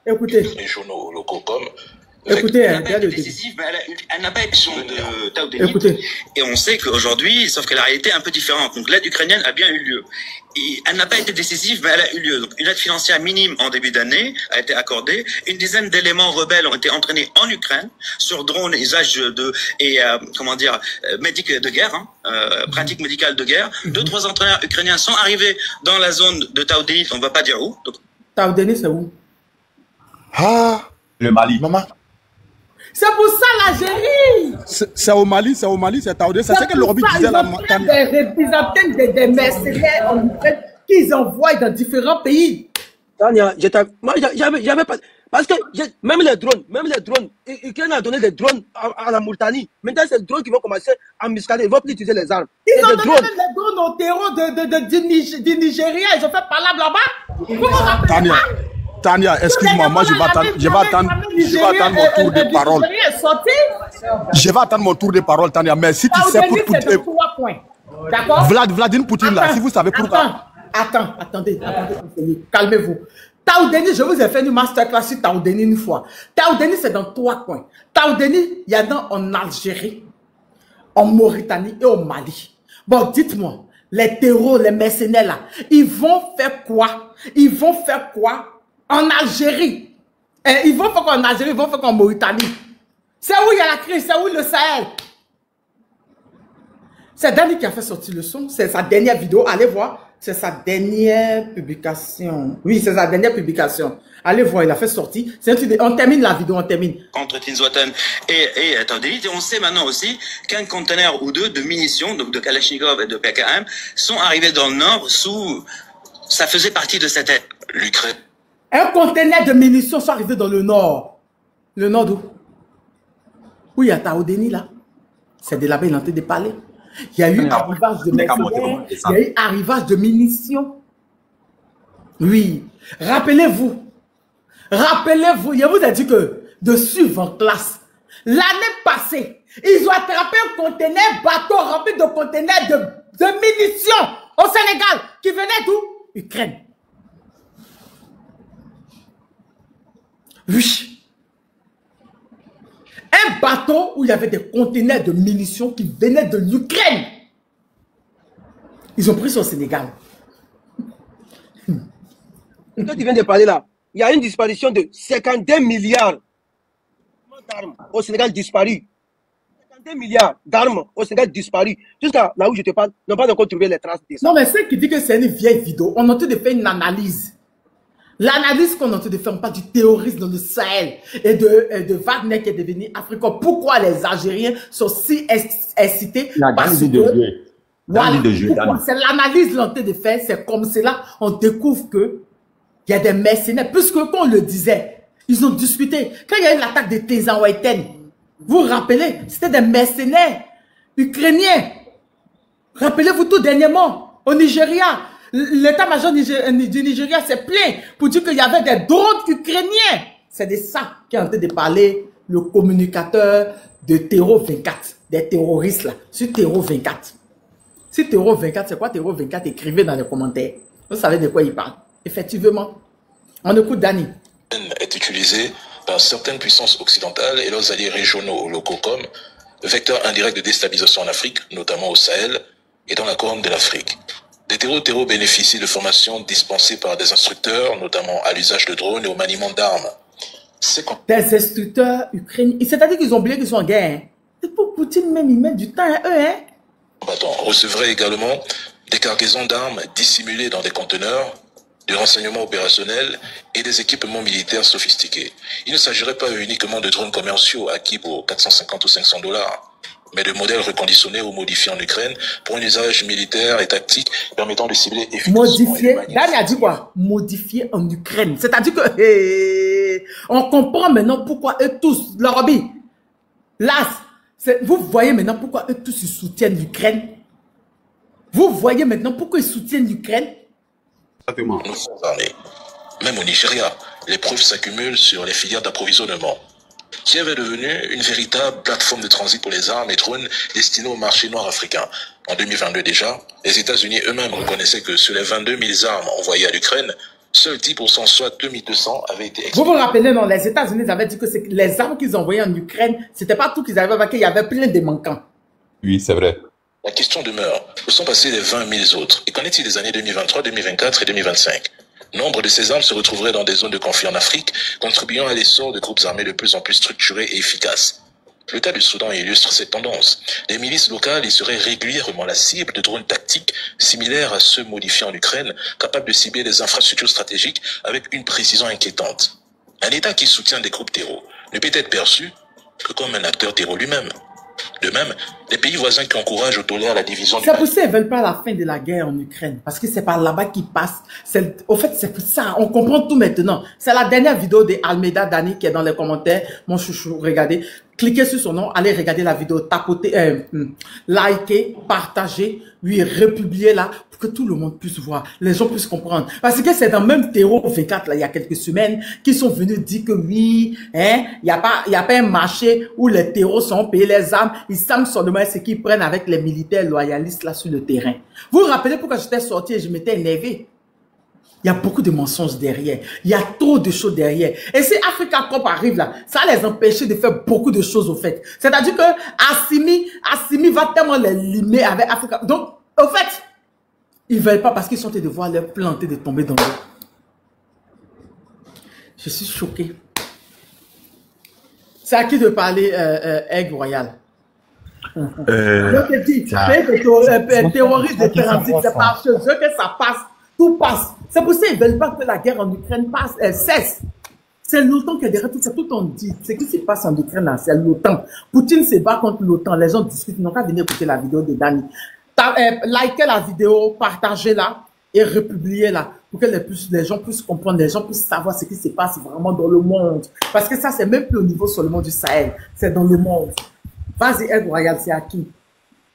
Écoutez. Les journaux locaux comme... Écoutez, décisive, elle n'a pas été de Taoudéni. Et on sait qu'aujourd'hui, sauf que la réalité est un peu différente. Donc l'aide ukrainienne a bien eu lieu. Et elle n'a pas été décisive, mais elle a eu lieu. Donc une aide financière minime en début d'année a été accordée. Une dizaine d'éléments rebelles ont été entraînés en Ukraine sur drones, usage médic de guerre, pratique médicale de guerre. 2-3 entraîneurs ukrainiens sont arrivés dans la zone de Taoudéni, on ne va pas dire où. Taoudéni, c'est où? Le Mali. Maman. C'est pour ça l'Algérie. C'est au Mali, c'est Taoudéni. C'est ce que Lorombi disait là. Des représentants des mercenaires en Ukraine qu'ils envoient dans différents pays. Tania, moi j'avais pas. Parce que même les drones, Ukraine a donné des drones à la Mauritanie. Maintenant, c'est des drones qui vont commencer à muscaler. Ils vont plus utiliser les armes. Ils ont donné les drones au terreau du Nigeria. Ils ont fait palabre là-bas. Tania, excuse-moi, moi je vais attendre mon tour de parole. Je vais attendre mon tour de parole, Tania, mais si tu sais pour Vladimir Poutine là, si vous savez pourquoi. Attendez, calmez-vous. Taoudéni, je vous ai fait une masterclass sur Taoudéni une fois. Taoudéni, c'est dans 3 coins. Taoudéni, il y en a en Algérie, en Mauritanie et au Mali. Bon, dites-moi, les terreaux, les mercenaires là, ils vont faire quoi? En Algérie. Ils vont faire quoi en Algérie, ils vont faire quoi en Mauritanie. C'est où il y a la crise, c'est où le Sahel. C'est Dani qui a fait sortir le son, c'est sa dernière vidéo, allez voir. C'est sa dernière publication. Oui, c'est sa dernière publication. Allez voir, il a fait sortir. On termine la vidéo, on termine. Contre Tinzouatan et Taoudéni. Et on sait maintenant aussi qu'un conteneur ou deux de munitions, donc de Kalachnikov et de PKM, sont arrivés dans le nord sous... Ça faisait partie de cette aide. L'Ukraine. Un conteneur de munitions sont arrivés dans le nord. Le nord d'où? Où il y a Taoudéni là. C'est de là-bas, il est en train de parler. Il y a eu arrivage de mercenaires, il y a eu arrivage de munitions. Oui. Rappelez-vous, je vous ai dit que de suivre en classe, l'année passée, ils ont attrapé un conteneur bateau rempli de conteneurs de munitions au Sénégal, qui venait d'où? Ukraine. Oui. Un bateau où il y avait des conteneurs de munitions qui venaient de l'Ukraine. Ils ont pris ça au Sénégal. Quand tu viens de parler là, il y a une disparition de 52 milliards d'armes au Sénégal disparues. 52 milliards d'armes au Sénégal disparues. Jusqu'à là où je te parle, n'ont pas encore trouvé les traces de ça. Non, mais ceux qui disent que c'est une vieille vidéo, on est en train de faire une analyse. L'analyse qu'on est en train de faire, on parle du terrorisme dans le Sahel et de Wagner qui est devenu africain. Pourquoi les Algériens sont si excités? Parce que voilà, c'est l'analyse qu'on est en train de faire. C'est comme cela, on découvre que il y a des mercenaires. Puisque, qu'on le disait, ils ont discuté. Quand il y a eu l'attaque de Tezan-Waiten, vous vous rappelez, c'était des mercenaires ukrainiens. Rappelez-vous tout dernièrement, au Nigeria. L'état-major du Nigeria s'est plaint pour dire qu'il y avait des drones ukrainiens. C'est de ça qu'est en train de parler le communicateur de Terreau 24, des terroristes là, sur Terreau 24. Sur Terreau 24, c'est quoi Terreau 24? Écrivez dans les commentaires. Vous savez de quoi il parle. Effectivement. On écoute Dani. Est utilisée par certaines puissances occidentales et leurs alliés régionaux ou locaux comme vecteur indirect de déstabilisation en Afrique, notamment au Sahel, et dans la Corne de l'Afrique. Des terreaux bénéficient de formations dispensées par des instructeurs, notamment à l'usage de drones et au maniement d'armes. Des instructeurs ukrainiens. C'est-à-dire qu'ils ont oublié qu'ils sont en guerre. C'est pour Poutine même, ils mettent du temps à eux, hein. Recevraient également des cargaisons d'armes dissimulées dans des conteneurs, du renseignement opérationnel et des équipements militaires sophistiqués. Il ne s'agirait pas uniquement de drones commerciaux acquis pour 450 ou 500 $, mais de modèles reconditionnés ou modifiés en Ukraine pour un usage militaire et tactique permettant de cibler efficacement. Modifié. Dani a dit quoi? Modifié en Ukraine. C'est-à-dire que on comprend maintenant pourquoi eux tous, leur hobby, là, vous voyez maintenant pourquoi eux tous ils soutiennent l'Ukraine. Vous voyez maintenant pourquoi ils soutiennent l'Ukraine. Nous sommes armés. Même au Nigeria, les preuves s'accumulent sur les filières d'approvisionnement. Kiev est devenue une véritable plateforme de transit pour les armes et drones destinés au marché noir africain. En 2022 déjà, les États-Unis eux-mêmes reconnaissaient que sur les 22 000 armes envoyées à l'Ukraine, seuls 10%, soit 2200, avaient été exportées. Vous vous rappelez, non, les États-Unis avaient dit que les armes qu'ils envoyaient en Ukraine, c'était pas tout qu'ils avaient vaincu, il y avait plein de manquants. Oui, c'est vrai. La question demeure, où sont passés les 20 000 autres? Et qu'en est-il des années 2023, 2024 et 2025? Nombre de ces armes se retrouveraient dans des zones de conflit en Afrique, contribuant à l'essor de groupes armés de plus en plus structurés et efficaces. Le cas du Soudan illustre cette tendance. Les milices locales y seraient régulièrement la cible de drones tactiques similaires à ceux modifiés en Ukraine, capables de cibler des infrastructures stratégiques avec une précision inquiétante. Un État qui soutient des groupes terreaux ne peut être perçu que comme un acteur terreau lui-même. De même, les pays voisins qui encouragent ou tolèrent la division... C'est pour ça qu'ils ne veulent pas la fin de la guerre en Ukraine. Parce que c'est par là-bas qu'ils passent. Au fait, c'est pour ça. On comprend tout maintenant. C'est la dernière vidéo de Almeida Dani qui est dans les commentaires. Mon chouchou, regardez. Cliquez sur son nom, allez regarder la vidéo, tapotez, likez, partagez, oui, republiez là, pour que tout le monde puisse voir, les gens puissent comprendre. Parce que c'est dans le même terreau 24, là, il y a quelques semaines, qui sont venus dire que oui, hein, il n'y a pas un marché où les terreaux sont payés les armes, ils savent seulement ce qu'ils prennent avec les militaires loyalistes là sur le terrain. Vous vous rappelez pourquoi j'étais sorti et je m'étais énervé? Il y a beaucoup de mensonges derrière. Il y a trop de choses derrière. Et si Africa Corp arrive là, ça les empêcher de faire beaucoup de choses au fait. C'est-à-dire que Assimi va tellement les limer avec Africa. Donc, au fait, ils ne veulent pas parce qu'ils sont en train de voir leur planter de tomber dans l'eau. Je suis choqué. C'est à qui de parler, Aigle Royal? Je te dis, terroristes de transit, c'est par chez eux que ça passe. Tout passe. C'est pour ça qu'ils ne veulent pas que la guerre en Ukraine passe, cesse. C'est l'OTAN qui est derrière tout ça. Tout on dit. Ce qui se passe en Ukraine, c'est l'OTAN. Poutine se bat contre l'OTAN. Les gens discutent. Ils n'ont qu'à venir écouter la vidéo de Dani. Likez la vidéo, partagez-la et republiez-la pour que les gens puissent comprendre, les gens puissent savoir ce qui se passe vraiment dans le monde. Parce que ça, c'est même plus au niveau seulement du Sahel. C'est dans le monde. Vas-y, Aigle Royal, c'est à qui?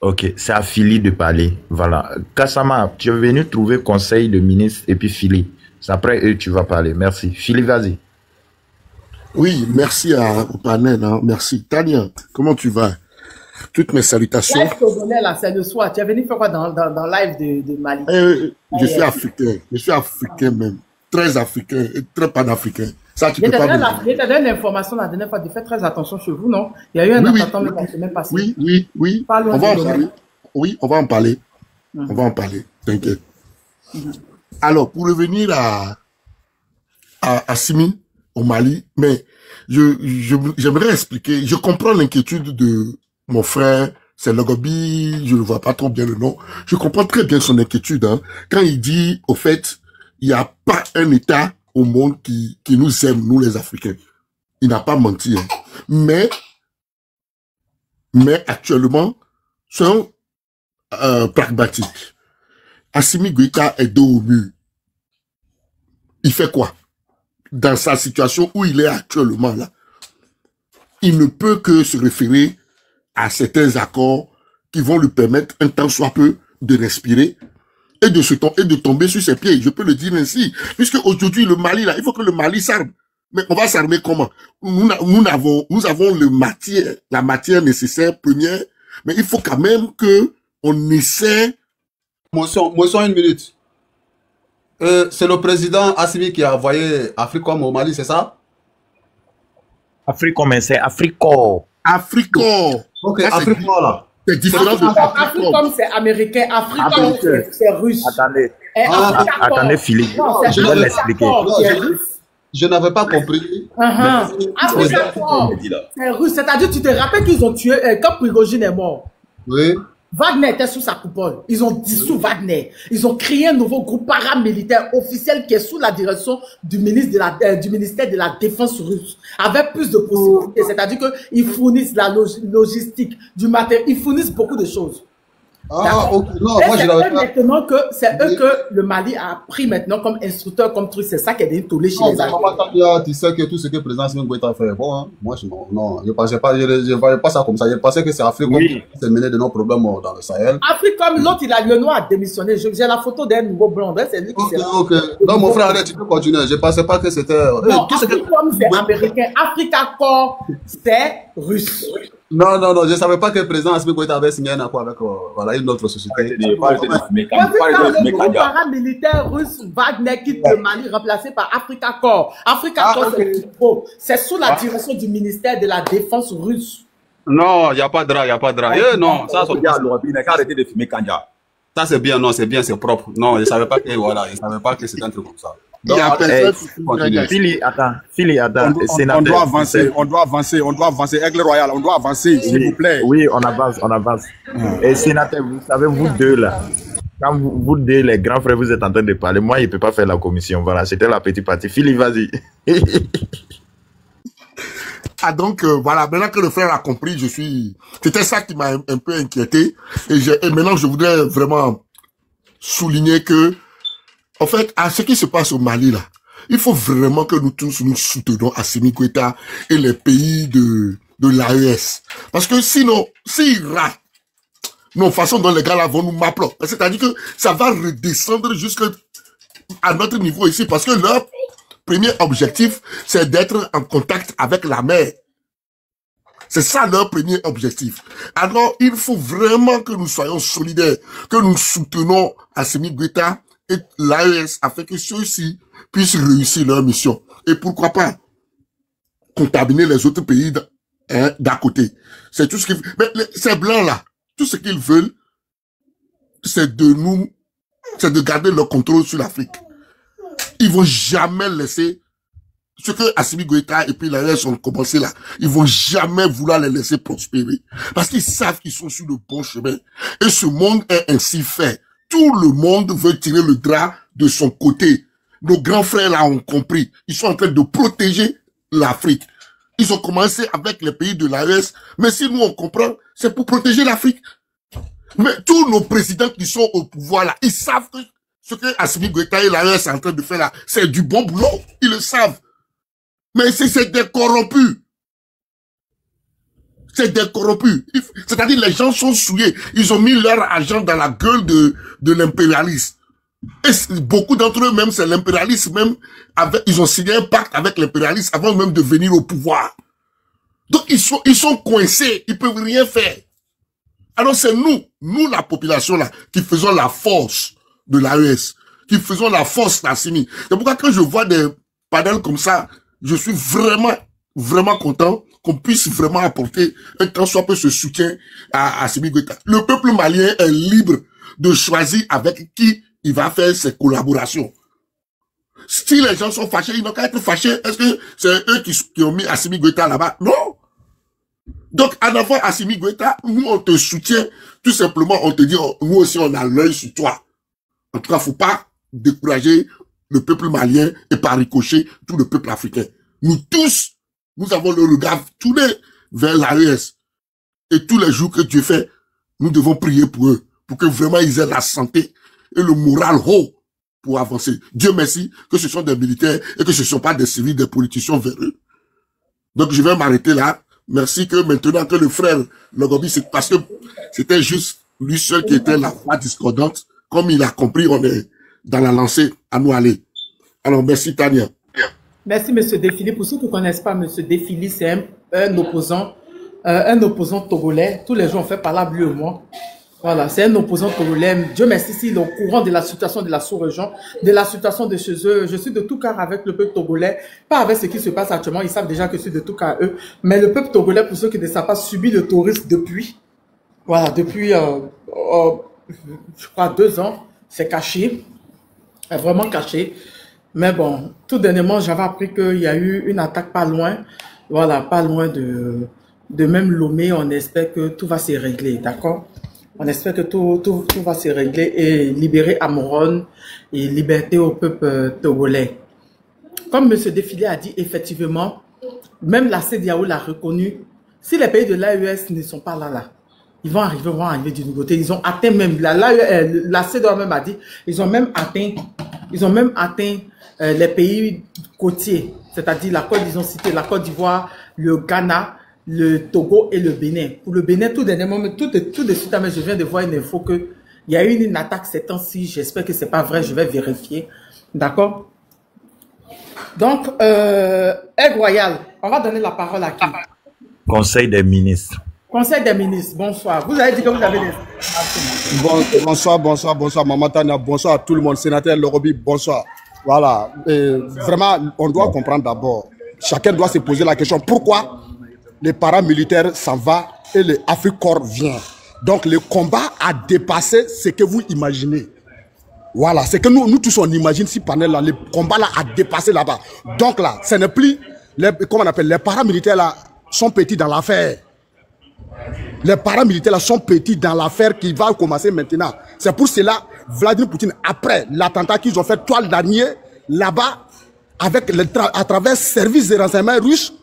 Ok, c'est à Philly de parler. Voilà. Kassama, tu es venu trouver conseil de ministre et puis Philly. C'est après eux tu vas parler. Merci. Philly, vas-y. Oui, merci au panel. Hein. Merci. Tania, comment tu vas? Toutes mes salutations. Live togolais, là, c'est le soir. Tu es venu faire quoi dans live de Mali? Je suis africain. Je suis africain même. Très africain et très panafricain. Ça, tu peux pas me dire. Je t'ai donné l'information la dernière fois de faire très attention chez vous, non? Il y a eu un attentat même la semaine passée. Oui. On va en parler. Oui, on va en parler. On va en parler. T'inquiète. Alors, pour revenir à Assimi, au Mali, mais j'aimerais expliquer. Je comprends l'inquiétude de mon frère, c'est Logobi, je ne vois pas trop bien le nom. Je comprends très bien son inquiétude, hein. Quand il dit, au fait, il n'y a pas un État au monde qui nous aime, nous les Africains. Il n'a pas menti. Hein. Mais actuellement, soyons pragmatiques. Assimi Goïta est dos au mur. Il fait quoi? Dans sa situation où il est actuellement là, il ne peut que se référer à certains accords qui vont lui permettre un temps soit peu de respirer et de tomber sur ses pieds. Je peux le dire ainsi. Puisque aujourd'hui, le Mali, là, il faut que le Mali s'arme. Mais on va s'armer comment? Nous avons la matière nécessaire, première, mais il faut quand même que on essaie. Motion, une minute. C'est le président Assimi qui a envoyé Africom au Mali, c'est ça? Africom, c'est Africo. Ok, Africom là. C'est différent de Africom, c'est américain. Africom, c'est russe. Attendez. Attendez, Philippe. Non, Je vais l'expliquer. Je n'avais pas compris. Africom, c'est russe. C'est-à-dire, tu te rappelles qu'ils ont tué, quand Prigogine est mort. Oui. Wagner était sous sa coupole. Ils ont dissous Wagner. Ils ont créé un nouveau groupe paramilitaire officiel qui est sous la direction du ministère de la Défense russe, avec plus de possibilités. C'est-à-dire qu'ils fournissent la logistique, du matériel, ils fournissent beaucoup de choses. Ok. Non, moi je l'avais pas. Maintenant que c'est eux que le Mali a pris maintenant comme instructeur, comme truc. C'est ça qui est devenu tollé chez les Algériens. Tu sais que tout ce que le président Assimi Goïta fait est bon. Hein? Moi, non, je ne voyais pas ça comme ça. Je pensais que c'est Africom qui s'est mené de nos problèmes dans le Sahel. Africom, l'autre, le noir a démissionné. J'ai la photo d'un nouveau blond. C'est lui qui s'est... Ok. Non, mon frère, tu peux continuer. Je ne pensais pas que c'était... Non, Africom, c'est américain. Africacor, c'est russe. Non, je ne savais pas que le président Assimi Goïta avait signé un accord avec une autre société. Le groupe paramilitaire russe Wagner quitte le Mali, remplacé par Africacor. Africacor, c'est sous la direction du ministère de la Défense russe. Non, il n'y a pas de drap, non, ça c'est bien. Arrêtez de fumer Kanja. Ça c'est bien, non, c'est bien, c'est propre. Non, je ne savais pas que c'était un truc comme ça. Philly, attends. On doit avancer. Aigle Royal, on doit avancer, s'il vous plaît. Oui, on avance. Et sénateur, vous savez, vous deux là, quand vous deux, les grands frères, vous êtes en train de parler, moi, il ne peut pas faire la commission. Voilà, c'était la petite partie. Philly, vas-y. Donc, voilà, maintenant que le frère a compris, c'était ça qui m'a un peu inquiété. Et maintenant, je voudrais vraiment souligner que, en fait, à ce qui se passe au Mali, là, il faut vraiment que nous tous nous soutenons Assimi Goïta et les pays de l'AES. Parce que sinon, s'ils ratent, non, façon dont les gars là vont nous m'appeler. C'est-à-dire que ça va redescendre jusqu'à notre niveau ici. Parce que leur premier objectif, c'est d'être en contact avec la mer. C'est ça leur premier objectif. Alors, il faut vraiment que nous soyons solidaires, que nous soutenons Assimi Goïta et l'AES afin que ceux-ci puissent réussir leur mission. Et pourquoi pas contaminer les autres pays d'à côté. C'est tout ce qu'ils veulent. Mais ces blancs-là, tout ce qu'ils veulent, c'est de garder leur contrôle sur l'Afrique. Ils vont jamais laisser ce que Assimi Goïta et puis l'AES ont commencé là. Ils vont jamais vouloir les laisser prospérer. Parce qu'ils savent qu'ils sont sur le bon chemin. Et ce monde est ainsi fait. Tout le monde veut tirer le drap de son côté. Nos grands frères là ont compris. Ils sont en train de protéger l'Afrique. Ils ont commencé avec les pays de l'AES. Mais si nous on comprend, c'est pour protéger l'Afrique. Mais tous nos présidents qui sont au pouvoir là, ils savent que ce que Assimi Goïta et l'AES sont en train de faire là, c'est du bon boulot. Ils le savent. Mais c'est des corrompus. C'est des corrompus. C'est-à-dire les gens sont souillés. Ils ont mis leur argent dans la gueule de l'impérialisme. Et beaucoup d'entre eux même, c'est l'impérialisme même. Ils ont signé un pacte avec l'impérialisme avant même de venir au pouvoir. Donc ils sont coincés. Ils peuvent rien faire. Alors c'est nous la population là, qui faisons la force de l'AES, qui faisons la force d'Assimi. C'est pourquoi quand je vois des panels comme ça, je suis vraiment content qu'on puisse vraiment apporter un tant soit peu ce soutien à Assimi Goïta. Le peuple malien est libre de choisir avec qui il va faire ses collaborations. Si les gens sont fâchés, ils n'ont qu'à être fâchés. Est-ce que c'est eux qui ont mis Assimi Goïta là-bas? Non. Donc, en avant Assimi Goïta, nous on te soutient. Tout simplement, on te dit, nous aussi on a l'œil sur toi. En tout cas, faut pas décourager le peuple malien et par ricochet tout le peuple africain. Nous tous, nous avons le regard tourné vers l'AES. Et tous les jours que Dieu fait, nous devons prier pour eux, pour que vraiment ils aient la santé et le moral haut pour avancer. Dieu merci que ce sont des militaires et que ce ne sont pas des civils, des politiciens véreux. Donc je vais m'arrêter là. Merci que maintenant que le frère Logobi, c'est parce que c'était juste lui seul qui était la voix discordante. Comme il a compris, on est dans la lancée, à nous aller. Alors, merci Tania. Merci M. Defili. Pour ceux qui ne connaissent pas M. Defili, c'est un opposant togolais. Tous les gens ont fait parler lui et moi. Voilà, c'est un opposant togolais. Dieu merci s'il est au courant de la situation de la sous-région, de la situation de chez eux. Je suis de tout cœur avec le peuple togolais, pas avec ce qui se passe actuellement. Ils savent déjà que je suis de tout cœur eux. Mais le peuple togolais, pour ceux qui ne savent pas, subit le tourisme depuis. Voilà, depuis, je crois, 2 ans, c'est caché, vraiment caché. Mais bon, tout dernièrement, j'avais appris qu'il y a eu une attaque pas loin, voilà, pas loin de même Lomé. On espère que tout va se régler, d'accord? On espère que tout va se régler et libérer Amoron et liberté au peuple togolais. Comme M. Défilé a dit, effectivement, même la CEDEAO l'a reconnu. Si les pays de l'AES ne sont pas là, ils vont arriver du côté. Ils ont atteint même, la CEDEAO même a dit, ils ont même atteint les pays côtiers, c'est-à-dire ils ont cité la Côte d'Ivoire, le Ghana, le Togo et le Bénin. Pour le Bénin, tout de suite, je viens de voir une info qu'il y a eu une attaque ces temps-ci. J'espère que ce n'est pas vrai, je vais vérifier. D'accord? Donc, Aigle Royal, on va donner la parole à qui? Conseil des ministres. Conseil des ministres, bonsoir. Vous avez dit que vous avez des... Bonsoir, Maman Tania, bonsoir à tout le monde, sénateur Lorobi, bonsoir. Voilà, vraiment, on doit comprendre d'abord, chacun doit se poser la question, pourquoi les paramilitaires s'en vont et les Africorps vient. Donc le combat a dépassé ce que vous imaginez. Voilà, c'est que nous tous on imagine si panel là, le combat là a dépassé là-bas. Donc là, ce n'est plus, comment on appelle, les paramilitaires là sont petits dans l'affaire. Les paramilitaires là sont petits dans l'affaire qui va commencer maintenant. C'est pour cela, Vladimir Poutine, après l'attentat qu'ils ont fait toile d'araignée là-bas, à travers le service de renseignement russe,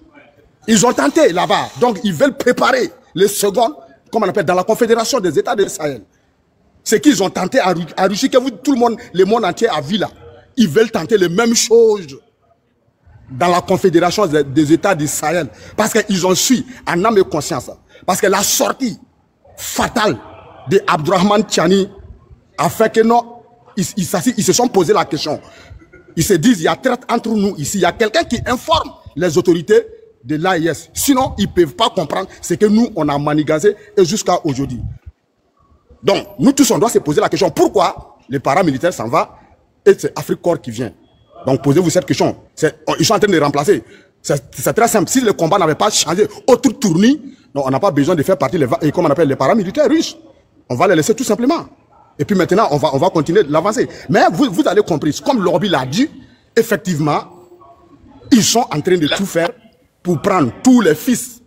ils ont tenté là-bas. Donc, ils veulent préparer les secondes, comme on appelle, dans la Confédération des États de Sahel. C'est qu'ils ont tenté à Russie, que tout le monde, le monde entier a vu là. Ils veulent tenter les mêmes choses dans la Confédération des États du Sahel. Parce qu'ils ont su, en âme et conscience, parce que la sortie fatale de Abdourahmane Tchani a fait que non, ils se sont posé la question. Ils se disent, il y a traite entre nous ici, il y a quelqu'un qui informe les autorités de l'AIS. Sinon, ils ne peuvent pas comprendre ce que nous, on a manigancé et jusqu'à aujourd'hui. Donc, nous tous, on doit se poser la question, pourquoi les paramilitaires s'en vont et c'est Africorps qui vient. Donc, posez-vous cette question. Ils sont en train de remplacer. C'est très simple. Si le combat n'avait pas changé, autre tournis, on n'a pas besoin de faire partie, comme on appelle les paramilitaires russes. On va les laisser tout simplement. Et puis maintenant, on va continuer de l'avancer. Mais vous allez comprendre, comme Lorobi l'a dit, effectivement, ils sont en train de tout faire pour prendre tous les fils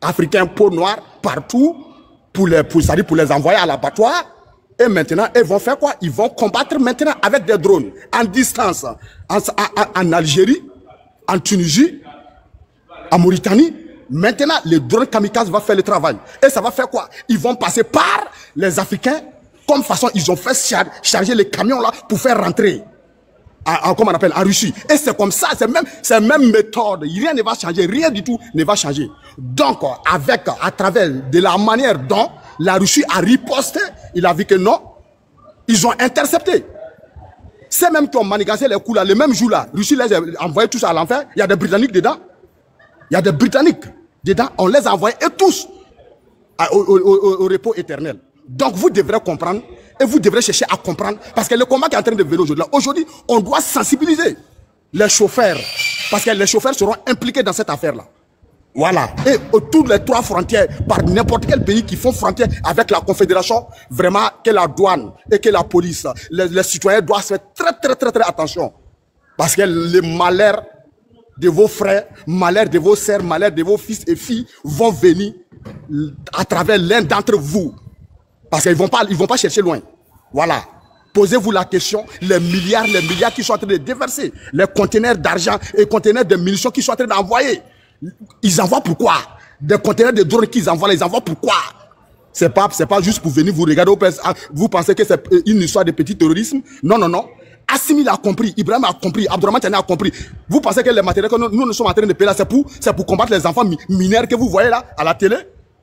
africains peau noire partout, pour les envoyer à l'abattoir. Et maintenant, ils vont faire quoi? Ils vont combattre maintenant avec des drones, en distance, en Algérie, en Tunisie, en Mauritanie. Maintenant, les drones kamikazes vont faire le travail. Et ça va faire quoi? Ils vont passer par les Africains, comme façon, ils ont fait charger les camions là pour faire rentrer. Comme on appelle, en Russie. Et c'est comme ça, c'est même méthode. Rien ne va changer, rien du tout ne va changer. Donc, à travers de la manière dont la Russie a riposté, il a vu que non, ils ont intercepté. C'est même qui ont manigancé les coups là, le même jour là, Russie les a envoyés tous à l'enfer, il y a des Britanniques dedans. Il y a des Britanniques dedans, on les a envoyés et tous au repos éternel. Donc vous devrez comprendre et vous devrez chercher à comprendre parce que le combat qui est en train de venir aujourd'hui, aujourd'hui, on doit sensibiliser les chauffeurs parce que les chauffeurs seront impliqués dans cette affaire-là. Voilà. Et autour des 3 frontières, par n'importe quel pays qui font frontière avec la Confédération, vraiment que la douane et que la police, les citoyens doivent faire très attention. Parce que le malheur de vos frères, malheur de vos sœurs, malheur de vos fils et filles vont venir à travers l'un d'entre vous. Parce qu'ils ne vont pas chercher loin. Voilà. Posez-vous la question, les milliards qui sont en train de déverser, les conteneurs d'argent et conteneurs de munitions qui sont en train d'envoyer. Ils envoient pourquoi? Des conteneurs de drones qu'ils envoient, ils envoient pourquoi? C'est pas juste pour venir vous regarder. Vous pensez que c'est une histoire de petit terrorisme? Non. Assimi a compris, Ibrahim a compris, Abdourahmane Tchani a compris. Vous pensez que les matériels que nous sommes en train de payer là, c'est pour combattre les enfants mineurs que vous voyez là, à la télé?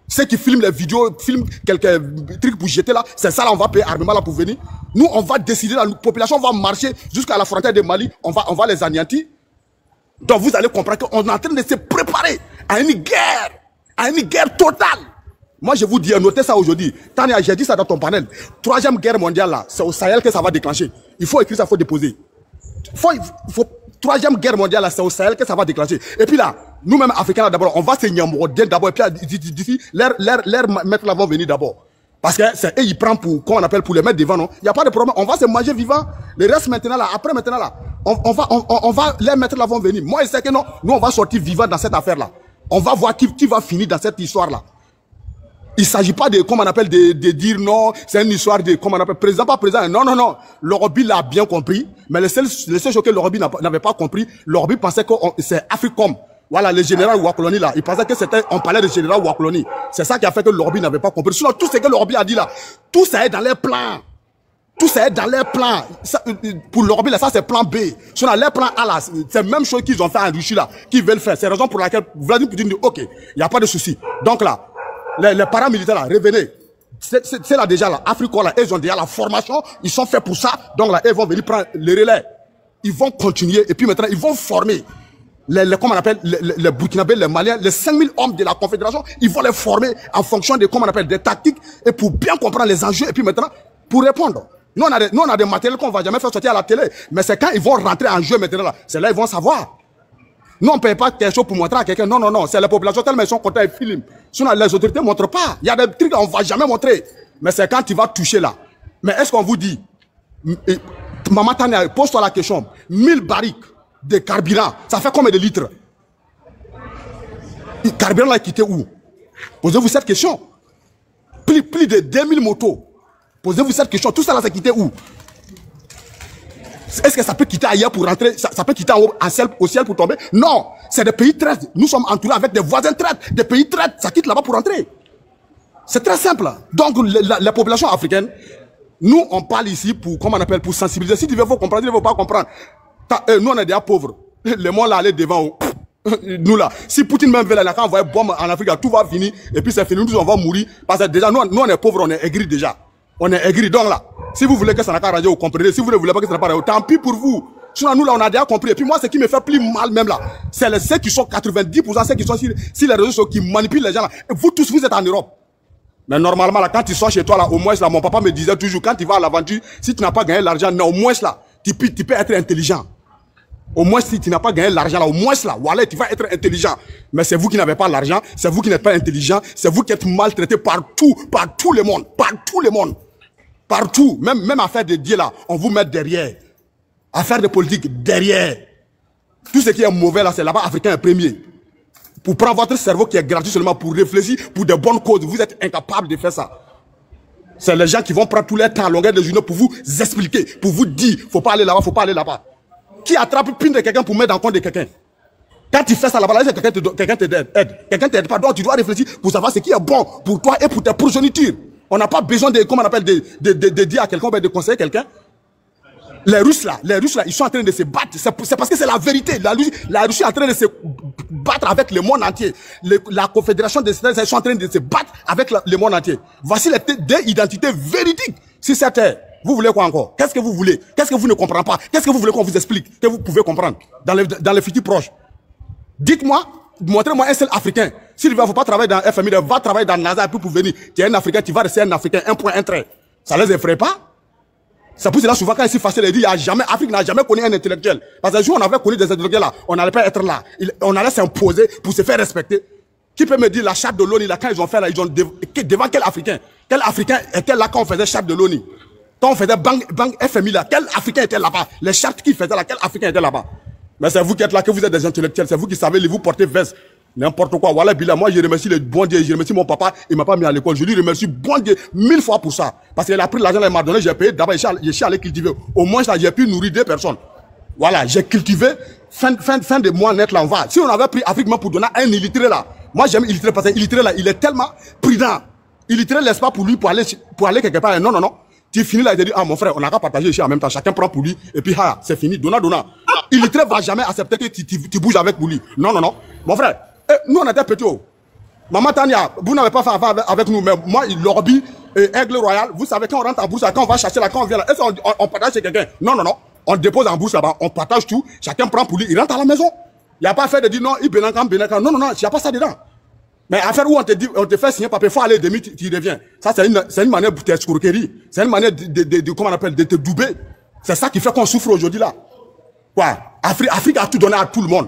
Ceux qui filment les vidéos, filment quelques trucs pour jeter là, c'est ça là, on va payer armement là pour venir. Nous, on va décider, la population va marcher jusqu'à la frontière de Mali, on va les anéantir. Donc vous allez comprendre qu'on est en train de se préparer à une guerre totale. Moi je vous dis, notez ça aujourd'hui. Tania, j'ai dit ça dans ton panel. 3e guerre mondiale là, c'est au Sahel que ça va déclencher. Il faut écrire ça, il faut déposer. 3e guerre mondiale là, c'est au Sahel que ça va déclencher. Et puis là, nous-mêmes Africains là d'abord, on va se nyamorder d'abord. Et puis d'ici, l'air maître là vont venir d'abord. Parce que c'est eux, ils prennent pour, comment on appelle, pour les mettre devant, non? Il n'y a pas de problème. On va se manger vivant. Le reste maintenant là, après maintenant là, on va les mettre là, vont venir. Moi, je sais que non, nous, on va sortir vivant dans cette affaire-là. On va voir qui va finir dans cette histoire-là. Il ne s'agit pas de, comment on appelle, de dire non, c'est une histoire de, comment on appelle, président, pas président. Non, non, non. L'Eurobi l'a bien compris. Mais le seul chose que l'Eurobi n'avait pas compris, l'Eurobi pensait que c'est Africom. Voilà, le général Ouakoloni là, il pensait que c'était, on parlait de général Ouakoloni. C'est ça qui a fait que l'Eurobi n'avait pas compris. Sinon, tout ce que l'Eurobi a dit là, tout ça est dans les plans. Tout ça est dans les plans. Ça, pour l'Eurobi là, ça c'est plan B. Sinon, les plans A là, c'est la même chose qu'ils ont fait en Russie là, qu'ils veulent faire. C'est la raison pour laquelle Vladimir Poutine dit, ok, il n'y a pas de souci. Donc là, les paramilitaires là, revenez. C'est là déjà là, Africa là, ils ont déjà la formation, ils sont faits pour ça. Donc là, ils vont venir prendre le relais. Ils vont continuer et puis maintenant, ils vont former. Comment on appelle, les Burkinabés, les Maliens, les 5000 hommes de la Confédération, ils vont les former en fonction de, comment on appelle, des tactiques et pour bien comprendre les enjeux et puis maintenant, pour répondre. Nous, on a des matériels qu'on va jamais faire sortir à la télé, mais c'est quand ils vont rentrer en jeu maintenant là, c'est là ils vont savoir. Nous, on ne paye pas quelque chose pour montrer à quelqu'un. Non, non, non, c'est la population tellement ils sont contents, ils filment. Sinon, les autorités ne montrent pas. Il y a des trucs qu'on ne va jamais montrer. Mais c'est quand tu vas toucher là. Mais est-ce qu'on vous dit, Maman Tania, pose-toi la question, 1000 barriques de carburant, ça fait combien de litres? Le carburant là est quitté où? Posez-vous cette question. Plus de 2000 motos. Posez-vous cette question. Tout ça là, c'est quitté où? Est-ce que ça peut quitter ailleurs pour rentrer? Ça peut quitter au ciel pour tomber? Non. C'est des pays traites. Nous sommes entourés avec des voisins traites. Des pays traites. Ça quitte là-bas pour rentrer. C'est très simple. Donc, la population africaine, nous, on parle ici pour, comment on appelle, pour sensibiliser. Si tu veux comprendre, tu ne veux pas comprendre. Nous, on est déjà pauvres. Le monde là, aller devant. Nous là. Si Poutine même veut là, quand on va bombe en Afrique, tout va finir. Et puis c'est fini. Nous, on va mourir. Parce que déjà, nous, on est pauvres, on est aigris déjà. On est aigris. Donc là, si vous voulez que ça n'a pas radio, vous comprenez. Si vous ne voulez pas que ça n'a pas radio, tant pis pour vous. Sinon, nous là, on a déjà compris. Et puis moi, ce qui me fait plus mal même là, c'est ceux qui sont 90%, ceux qui sont sur les réseaux sociaux, qui manipulent les gens là. Et vous tous, vous êtes en Europe. Mais normalement là, quand tu sors chez toi là, au moins là, mon papa me disait toujours, quand tu vas à l'aventure, si tu n'as pas gagné l'argent, au moins là, tu peux être intelligent. Au moins, si tu n'as pas gagné l'argent là, au moins là, voilà, tu vas être intelligent. Mais c'est vous qui n'avez pas l'argent, c'est vous qui n'êtes pas intelligent, c'est vous qui êtes maltraité par tout le monde, partout. Même affaire de Dieu là, on vous met derrière. Affaire de politique, derrière. Tout ce qui est mauvais là, c'est là-bas africain premier. Pour prendre votre cerveau qui est gratuit seulement pour réfléchir pour de bonnes causes, vous êtes incapable de faire ça. C'est les gens qui vont prendre tout leur temps à longueur de journée pour vous expliquer, pour vous dire, faut pas aller là-bas, faut pas aller là-bas. Qui attrape pine de quelqu'un pour mettre dans le compte de quelqu'un? Quand tu fais ça là-bas, là, quelqu'un t'aide. Quelqu'un t'aide pas. Donc tu dois réfléchir pour savoir ce qui est bon pour toi et pour tes progénitures. On n'a pas besoin de, comment on appelle, de dire à quelqu'un, de conseiller quelqu'un. Les Russes là, ils sont en train de se battre. C'est parce que c'est la vérité. La Russie est en train de se battre avec le monde entier. La Confédération des États, ils sont en train de se battre avec le monde entier. Voici des identités véridiques sur cette terre. Vous voulez quoi encore? Qu'est-ce que vous voulez? Qu'est-ce que vous ne comprenez pas? Qu'est-ce que vous voulez qu'on vous explique? Que vous pouvez comprendre dans les futurs proches? Dites-moi, montrez-moi un seul Africain. S'il ne faut pas travailler dans FMI, va travailler dans NASA pour venir. Tu es un Africain, tu vas rester un Africain, un point, un trait. Ça les effraie pas? C'est pour cela souvent quand c'est facile de dire, Afrique n'a jamais connu un intellectuel. Parce que si on avait connu des intellectuels là, on n'allait pas être là. On allait s'imposer pour se faire respecter. Qui peut me dire la charte de l'ONU là, quand ils ont fait là, ils ont devant quel Africain? Quel Africain était là quand on faisait charte de l'ONU? Quand on faisait banque FMI là, quel Africain était là-bas? Les chartes qu'ils faisaient là, quel Africain était là-bas? Mais c'est vous qui êtes là, que vous êtes des intellectuels, c'est vous qui savez vous porter veste. N'importe quoi. Voilà, Bila, moi je remercie le bon Dieu, je remercie mon papa, il m'a pas mis à l'école. Je lui remercie bon Dieu 1000 fois pour ça. Parce qu'il a pris l'argent, il m'a donné, j'ai payé, d'abord je suis allé cultiver. Au moins là, j'ai pu nourrir 2 personnes. Voilà, j'ai cultivé, fin de mois net là, on va. Si on avait pris Afrique pour donner un illettré là, moi j'aime illettré parce que illettré là, il est tellement prudent. Illettré laisse pas pour lui pour aller quelque part. Non, non, non. Tu finis là, il te dit, ah mon frère, on n'a qu'à partager ici en même temps, chacun prend pour lui, et puis c'est fini, donna. Illettré va jamais accepter que tu bouges avec pour lui. Non, non, non. Mon frère, nous on était petits. Maman Tania, vous n'avez pas fait affaire avec nous, mais moi, l'Orbi, Aigle Royal, vous savez, quand on rentre en bourse, quand on va chercher là, quand on vient là, est-ce qu'on partage chez quelqu'un? Non, non, non. On dépose en bourse là-bas, on partage tout, chacun prend pour lui, il rentre à la maison. Il n'y a pas fait de dire non, il bénakam. Non, non, non, il n'y a pas ça dedans. Mais affaire où on te fait signer papier, il faut aller demi, tu reviens. Ça, c'est une manière de t'escroquerie. C'est une manière comment on appelle, de te doubler. C'est ça qui fait qu'on souffre aujourd'hui là. Quoi? Afrique a tout donné à tout le monde.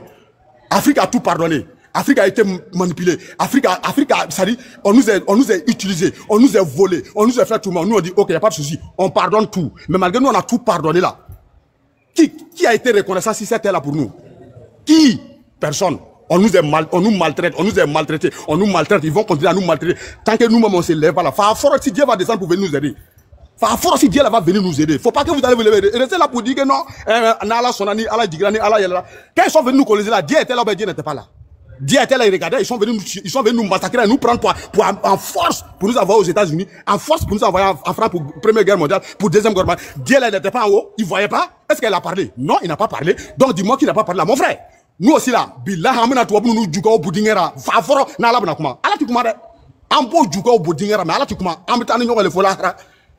Afrique a tout pardonné. Afrique a été manipulée. Ça dit, on nous a utilisés, on nous a volés, on nous a fait tout le monde. Nous on dit, ok, il n'y a pas de souci, on pardonne tout. Mais malgré nous, on a tout pardonné là. Qui a été reconnaissant si c'était là pour nous? Qui? Personne. On nous maltraite, on nous a maltraités, on nous maltraite, ils vont continuer à nous maltraiter. Tant que nous-mêmes on se lève pas là. Fort si Dieu va descendre pour venir nous aider. Fort si Dieu va venir nous aider. Faut pas que vous allez vous lever. Restez là pour dire que non, Allah Sonani, Allah Digrani, Allah Yalla. Quand ils sont venus nous coloniser là, Dieu était là, mais Dieu n'était pas là. Dieu était là, il regardait, ils sont venus nous massacrer, nous prendre pour en force pour nous envoyer aux États-Unis, en force pour nous envoyer en France pour Première Guerre mondiale, pour Deuxième Guerre mondiale. Dieu là, il n'était pas en haut, il voyait pas. Est-ce qu'il a parlé? Non, il n'a pas parlé. Donc dis-moi qu'il n'a pas parlé là, mon frère. Nous aussi là, Billah, Hamina, tu vas nous juger au Boudingera. Faforo, n'a la bonne comment. Allah tu commandes. En beau juger au Boudingera, mais Allah tu commandes. En mettant nous le fola.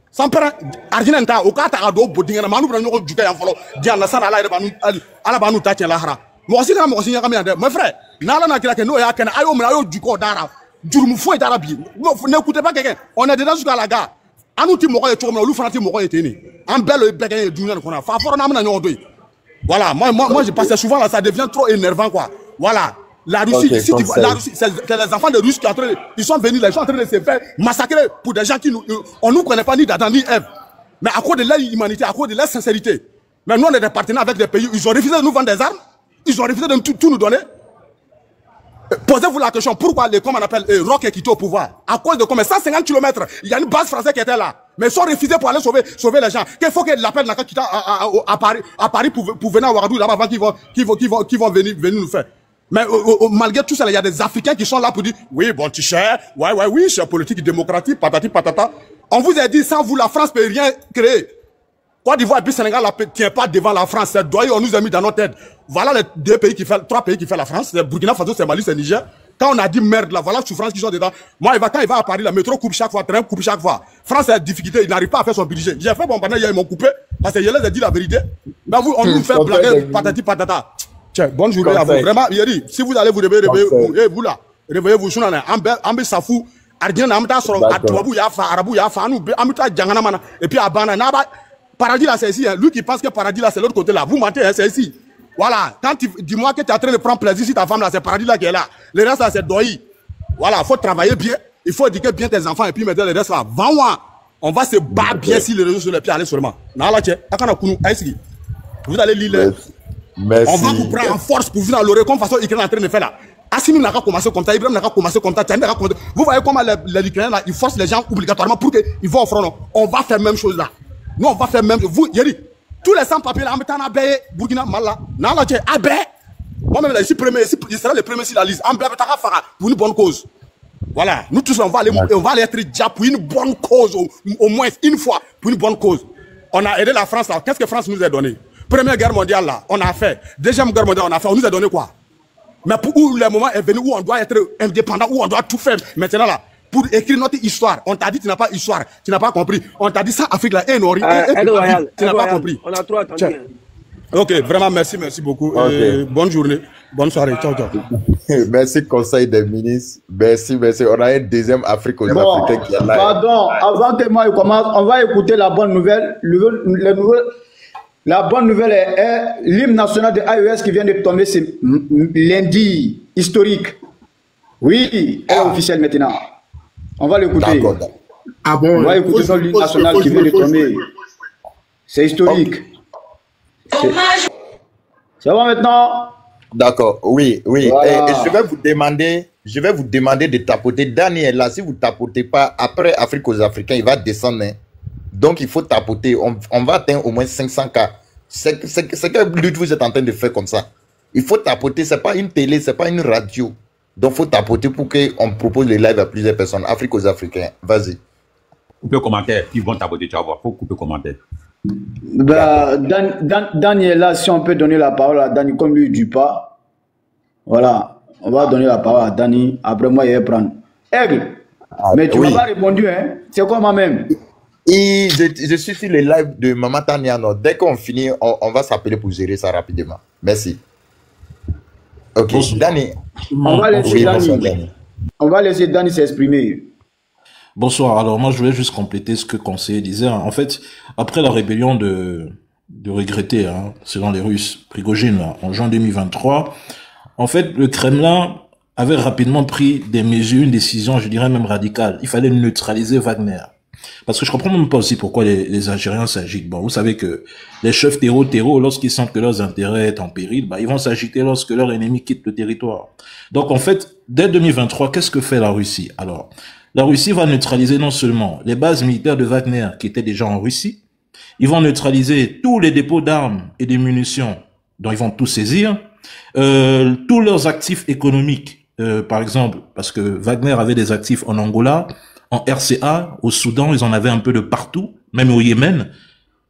Sans père, Arginenta, au cas à do Boudingera, Manu prenons au juger en follow. Diana Sana, Allah va nous tacher la hara. Moi aussi, moi aussi, mon frère. Nala n'a qu'à nous et à Ken, ayo, mais ayo, du corps d'ara. Durmufo est arabe. N'écoutez pas quelqu'un. On est dedans jusqu'à la gare. Anu ti moko eto mo lu fanati moko eteni en belle bege dunia ko na fa foro na na nyodo. Voilà, moi je passe souvent là, ça devient trop énervant quoi. Voilà, la Russie, okay, si tu vois, la Russie, c'est les enfants de Russes qui ils sont venus, ils sont en train de se faire massacrer pour des gens qui on nous connaît pas ni d'Adam ni Ève. Mais à cause de leur humanité, à cause de leur sincérité. Mais nous on est des partenaires avec des pays, ils ont refusé de nous vendre des armes, ils ont refusé de tout nous donner. Posez-vous la question, pourquoi les, comme on appelle, Rock est quitté au pouvoir? À cause de combien? 150 km, il y a une base française qui était là. Mais ils sont refusés pour aller sauver les gens. Qu'il faut que l'appel n'a qu'à quitter à Paris pour venir à Ouagadougou là-bas avant qu'ils vont venir nous faire. Mais malgré tout ça, il y a des Africains qui sont là pour dire, oui, bon, tu cher, oui, c'est politique démocratique, patati patata. On vous a dit, sans vous, la France ne peut rien créer. Côte d'Ivoire et puis Sénégal ne tient pas devant la France. C'est doyen, on nous a mis dans notre tête. Voilà les trois pays qui font la France. C'est Burkina Faso, c'est Mali, c'est Niger. Quand on a dit merde là, voilà la souffrance qui sont dedans. Moi, quand il va à Paris, la métro coupe chaque fois, train coupe chaque fois. France a des difficultés, il n'arrive pas à faire son budget. J'ai fait mon panneau, ils m'ont coupé. Parce que je les ai dit la vérité. Mais vous, on nous fait blaguer, patati patata. Tiens, bonne journée à vous. Vraiment, Yeri, si vous allez vous réveiller, vous là, réveillez-vous, Ambe Safou, Ardien, Amta Soro, Atouabou, Yafa, Arabou, Yafa, Amta Djanganamana, et puis Abana, Naba. Paradis là c'est ici, hein. Lui qui pense que paradis là c'est l'autre côté là, vous mentez, hein, c'est ici. Voilà, quand dis-moi que tu es en train de prendre plaisir si ta femme là, c'est paradis là qui est là. Le reste là c'est doyi. Voilà, il faut travailler bien, il faut éduquer bien tes enfants et puis mettre le reste là. Va-moi, on va se battre bien si les réseaux sur les pieds aller seulement. Vous allez lire Merci. On va vous prendre en force pour venir dans l'oreille comme façon Ukraine est en train de faire là. Assimi n'a pas commencé comme ça, Ibrahim n'a pas commencé comme ça, vous voyez comment les Ukrainiens là, ils forcent les gens obligatoirement pour qu'ils vont au front. On va faire la même chose là. Nous, on va faire même. Vous, Yeri, tous les sans-papiers, là, en Abé, Burkina, Mala, Nala, Abé. Moi-même, là, ici, il sera le premier sur la liste. En Abé, pour une bonne cause. Voilà. Nous tous, on va aller être déjà pour une bonne cause, au moins une fois, pour une bonne cause. On a aidé la France, là. Qu'est-ce que France nous a donné? Première guerre mondiale, là, on a fait. Deuxième guerre mondiale, on a fait. On nous a donné quoi? Mais pour où le moment est venu où on doit être indépendant, où on doit tout faire. Maintenant, là. Pour écrire notre histoire, on t'a dit tu n'as pas histoire, tu n'as pas compris. On t'a dit ça Afrique là, tu n'as pas compris. On a trop attendu. Ok, vraiment merci beaucoup. Okay. Bonne journée, bonne soirée, ciao. Merci Conseil des ministres, merci. On a un deuxième Afrique aux Africains qui est là. Pardon, avant que moi je commence, on va écouter la bonne nouvelle. La bonne nouvelle est l'hymne national de AES qui vient de tomber ce lundi historique. Oui, elle est officielle maintenant. On va l'écouter. Ah bon, on va écouter son ligne nationale qui vient de tomber. C'est historique. C'est bon maintenant? D'accord, oui. Voilà. Et je vais vous demander de tapoter. Daniel, là, si vous ne tapotez pas, après Afrique aux Africains, il va descendre. Hein. Donc, il faut tapoter. On va atteindre au moins 500 cas. C'est quelle lutte vous êtes en train de faire comme ça? Il faut tapoter. Ce n'est pas une télé, ce n'est pas une radio. Donc, il faut tapoter pour qu'on propose les lives à plusieurs personnes. Afrique aux Africains. Vas-y. Couper commentaire, puis ils vont tapoter, tu vas voir. Il faut couper commentaire. Bah, Daniel, là, si on peut donner la parole à Dani, comme lui, du pas. Voilà. On va donner la parole à Dani. Après, moi, il va prendre. Aigle. Mais tu m'as pas répondu, hein? C'est quoi moi-même? Je suis sur les lives de Maman Tania. Dès qu'on finit, on va s'appeler pour gérer ça rapidement. Merci. Ok, bonsoir. Dani. On va laisser Dani s'exprimer. Bonsoir. Alors moi, je voulais juste compléter ce que conseiller disait. En fait, après la rébellion de regretter, hein, selon les Russes, Prigojine, là, en juin 2023, en fait, le Kremlin avait rapidement pris des mesures, une décision, je dirais même radicale. Il fallait neutraliser Wagner. Parce que je comprends même pas aussi pourquoi les Algériens s'agitent. Bon, vous savez que les chefs terreau, lorsqu'ils sentent que leurs intérêts sont en péril, bah, ils vont s'agiter lorsque leur ennemi quitte le territoire. Donc, en fait, dès 2023, qu'est-ce que fait la Russie? Alors, la Russie va neutraliser non seulement les bases militaires de Wagner, qui étaient déjà en Russie, ils vont neutraliser tous les dépôts d'armes et de munitions dont ils vont tout saisir, tous leurs actifs économiques, par exemple, parce que Wagner avait des actifs en Angola, en RCA, au Soudan, ils en avaient un peu de partout, même au Yémen.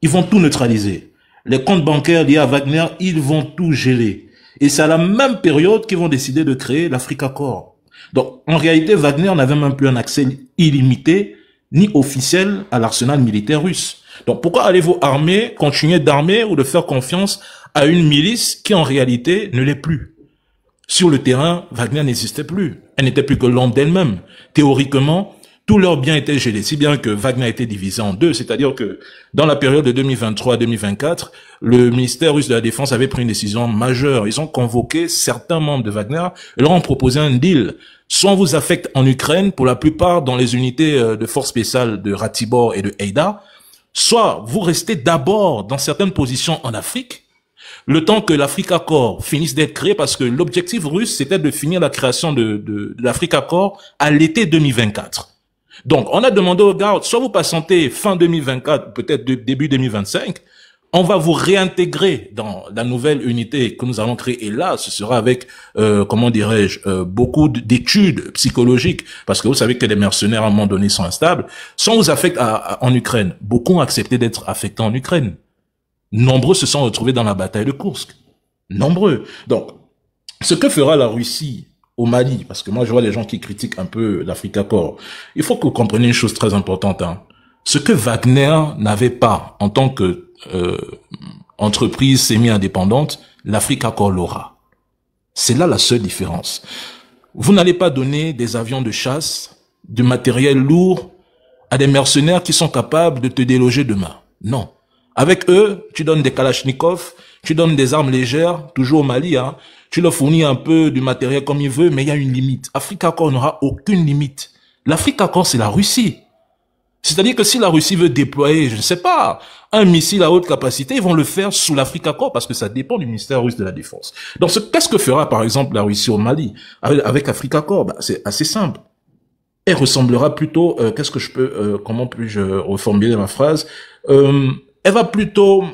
Ils vont tout neutraliser. Les comptes bancaires liés à Wagner, ils vont tout geler. Et c'est à la même période qu'ils vont décider de créer l'Africa Corps. Donc, en réalité, Wagner n'avait même plus un accès illimité, ni officiel, à l'arsenal militaire russe. Donc, pourquoi allez-vous armer, continuer d'armer ou de faire confiance à une milice qui, en réalité, ne l'est plus? Sur le terrain, Wagner n'existait plus. Elle n'était plus que l'ombre d'elle-même. Théoriquement, tous leurs biens étaient gelés, si bien que Wagner a été divisé en deux, c'est-à-dire que dans la période de 2023 à 2024, le ministère russe de la Défense avait pris une décision majeure. Ils ont convoqué certains membres de Wagner et leur ont proposé un deal. Soit on vous affecte en Ukraine, pour la plupart dans les unités de forces spéciales de Ratibor et de Haïda, soit vous restez d'abord dans certaines positions en Afrique, le temps que l'Africa Corps finisse d'être créé, parce que l'objectif russe, c'était de finir la création de l'Africa Corps à l'été 2024. Donc, on a demandé aux gardes, soit vous patientez fin 2024, peut-être début 2025, on va vous réintégrer dans la nouvelle unité que nous allons créer. Et là, ce sera avec, comment dirais-je, beaucoup d'études psychologiques, parce que vous savez que les mercenaires, à un moment donné, sont instables. Soit on vous affecte en Ukraine. Beaucoup ont accepté d'être affectés en Ukraine. Nombreux se sont retrouvés dans la bataille de Kursk. Nombreux. Donc, ce que fera la Russie au Mali, parce que moi je vois les gens qui critiquent un peu l'Africa Corps, il faut que vous compreniez une chose très importante. Ce que Wagner n'avait pas en tant que entreprise semi-indépendante, l'Africa Corps l'aura. C'est là la seule différence. Vous n'allez pas donner des avions de chasse, du matériel lourd à des mercenaires qui sont capables de te déloger demain. Non. Avec eux, tu donnes des Kalachnikov, tu donnes des armes légères, toujours au Mali, tu leur fournis un peu du matériel comme il veut, mais il y a une limite. Africa Corps n'aura aucune limite. L'Africa Corps, c'est la Russie. C'est-à-dire que si la Russie veut déployer, je ne sais pas, un missile à haute capacité, ils vont le faire sous l'Africa Corps parce que ça dépend du ministère russe de la Défense. Donc, qu'est-ce que fera, par exemple, la Russie au Mali avec Africa Corps? C'est assez simple. Elle ressemblera plutôt, comment puis-je reformuler ma phrase? Elle va plutôt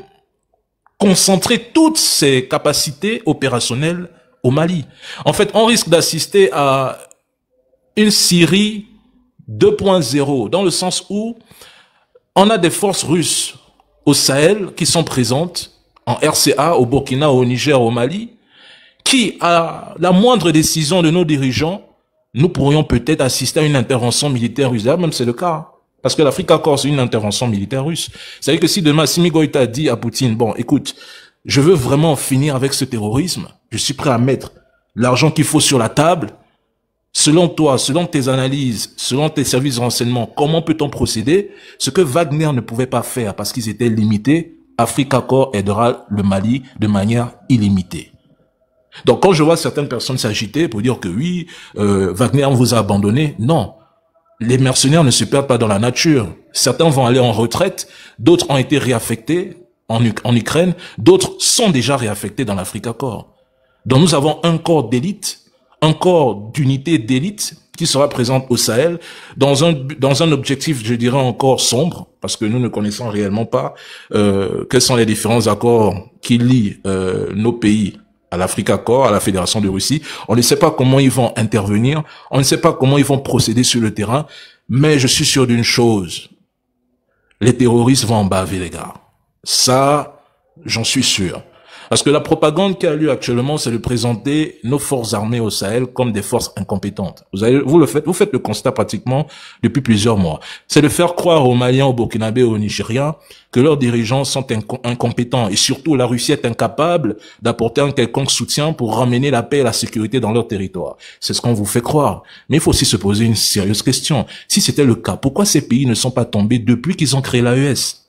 concentrer toutes ses capacités opérationnelles au Mali. En fait, on risque d'assister à une Syrie 2.0, dans le sens où on a des forces russes au Sahel qui sont présentes en RCA, au Burkina, au Niger, au Mali, qui, à la moindre décision de nos dirigeants, nous pourrions peut-être assister à une intervention militaire russe. Même c'est le cas. Parce que l'Africa Corps, c'est une intervention militaire russe. C'est-à-dire que si demain, Assimi Goïta dit à Poutine, bon, écoute, je veux vraiment finir avec ce terrorisme, je suis prêt à mettre l'argent qu'il faut sur la table, selon toi, selon tes analyses, selon tes services de renseignement, comment peut-on procéder? Ce que Wagner ne pouvait pas faire parce qu'ils étaient limités, Africa Corps aidera le Mali de manière illimitée. Donc quand je vois certaines personnes s'agiter pour dire que oui, Wagner vous a abandonné, non. Les mercenaires ne se perdent pas dans la nature. Certains vont aller en retraite, d'autres ont été réaffectés en Ukraine, d'autres sont déjà réaffectés dans l'Africa Corps. Donc nous avons un corps d'élite, un corps d'unité d'élite qui sera présente au Sahel dans un objectif, je dirais, encore sombre, parce que nous ne connaissons réellement pas quels sont les différents accords qui lient nos pays à l'Africa Corps, à la Fédération de Russie. On ne sait pas comment ils vont intervenir, on ne sait pas comment ils vont procéder sur le terrain, mais je suis sûr d'une chose, les terroristes vont en baver, les gars. Ça, j'en suis sûr. Parce que la propagande qui a lieu actuellement, c'est de présenter nos forces armées au Sahel comme des forces incompétentes. Vous faites le constat pratiquement depuis plusieurs mois. C'est de faire croire aux Maliens, aux Burkinabés, aux Nigériens que leurs dirigeants sont incompétents et surtout la Russie est incapable d'apporter un quelconque soutien pour ramener la paix et la sécurité dans leur territoire. C'est ce qu'on vous fait croire. Mais il faut aussi se poser une sérieuse question. Si c'était le cas, pourquoi ces pays ne sont pas tombés depuis qu'ils ont créé l'AES?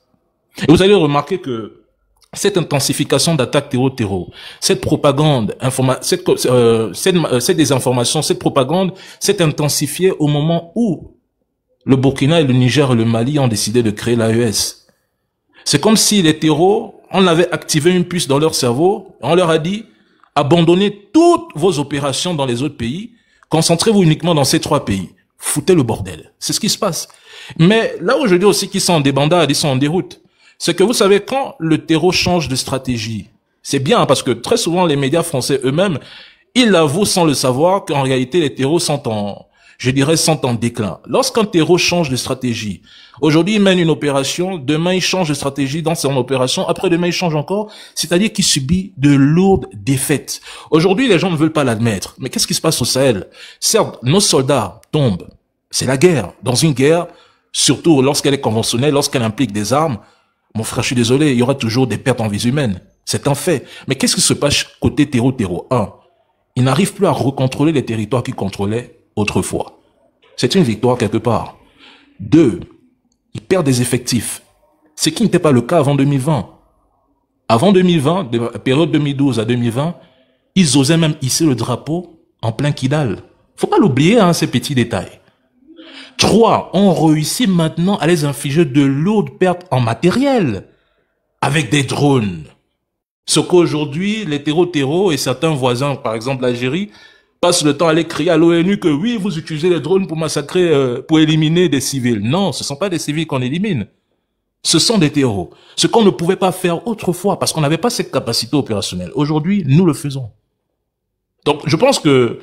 Et vous allez remarquer que cette intensification d'attaques terreau, cette propagande, cette désinformation, cette propagande s'est intensifiée au moment où le Burkina et le Niger et le Mali ont décidé de créer l'AES. C'est comme si les terreaux, on avait activé une puce dans leur cerveau, on leur a dit, abandonnez toutes vos opérations dans les autres pays, concentrez-vous uniquement dans ces 3 pays. Foutez le bordel. C'est ce qui se passe. Mais là où je dis aussi qu'ils sont en débandade, ils sont en déroute, c'est que vous savez, quand le terreau change de stratégie, c'est bien parce que très souvent les médias français eux-mêmes, ils avouent sans le savoir qu'en réalité les terreaux sont en déclin. Lorsqu'un terreau change de stratégie, aujourd'hui il mène une opération, demain il change de stratégie dans son opération, après-demain il change encore, c'est-à-dire qu'il subit de lourdes défaites. Aujourd'hui les gens ne veulent pas l'admettre, mais qu'est-ce qui se passe au Sahel? Certes, nos soldats tombent, c'est la guerre. Dans une guerre, surtout lorsqu'elle est conventionnelle, lorsqu'elle implique des armes, mon frère, je suis désolé, il y aura toujours des pertes en vies humaines. C'est un fait. Mais qu'est-ce qui se passe côté terreau? 1. Ils n'arrivent plus à recontrôler les territoires qu'ils contrôlaient autrefois. C'est une victoire quelque part. 2. Ils perdent des effectifs. Ce qui n'était pas le cas avant 2020. Avant 2020, de la période 2012 à 2020, ils osaient même hisser le drapeau en plein Kidal. Faut pas l'oublier, hein, ces petits détails. 3, on réussit maintenant à les infliger de lourdes pertes en matériel avec des drones. Ce qu'aujourd'hui, les terreaux et certains voisins, par exemple l'Algérie, passent le temps à aller crier à l'ONU que oui, vous utilisez les drones pour massacrer, pour éliminer des civils. Non, ce ne sont pas des civils qu'on élimine. Ce sont des terreaux. Ce qu'on ne pouvait pas faire autrefois parce qu'on n'avait pas cette capacité opérationnelle. Aujourd'hui, nous le faisons. Donc, je pense que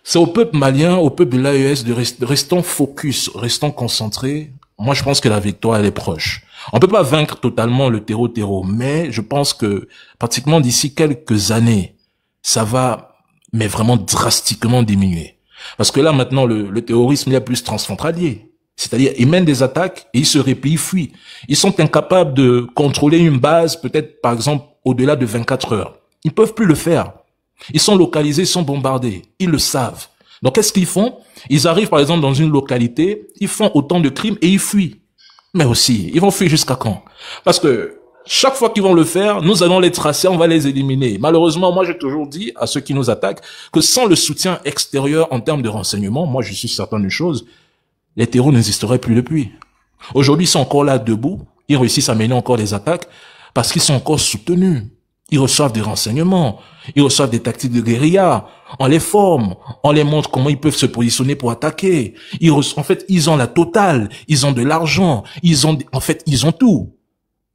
c'est au peuple malien, au peuple de l'AES de restons focus, restons concentrés. Moi, je pense que la victoire, elle est proche. On peut pas vaincre totalement le terreau, mais je pense que pratiquement d'ici quelques années, ça va, mais vraiment drastiquement diminuer. Parce que là, maintenant, le terrorisme, il est plus transfrontalier. C'est-à-dire, ils mènent des attaques et ils se replient, ils fuient. Ils sont incapables de contrôler une base, peut-être, par exemple, au-delà de 24 heures. Ils peuvent plus le faire. Ils sont localisés, ils sont bombardés. Ils le savent. Donc, qu'est-ce qu'ils font? Ils arrivent, par exemple, dans une localité, ils font autant de crimes et ils fuient. Mais aussi, ils vont fuir jusqu'à quand? Parce que chaque fois qu'ils vont le faire, nous allons les tracer, on va les éliminer. Malheureusement, moi, j'ai toujours dit à ceux qui nous attaquent que sans le soutien extérieur en termes de renseignement, moi, je suis certain d'une chose, les terreaux n'existeraient plus depuis. Aujourd'hui, ils sont encore là debout. Ils réussissent à mener encore des attaques parce qu'ils sont encore soutenus. Ils reçoivent des renseignements, ils reçoivent des tactiques de guérilla, on les forme, on les montre comment ils peuvent se positionner pour attaquer. En fait, ils ont la totale, ils ont de l'argent, ils ont tout.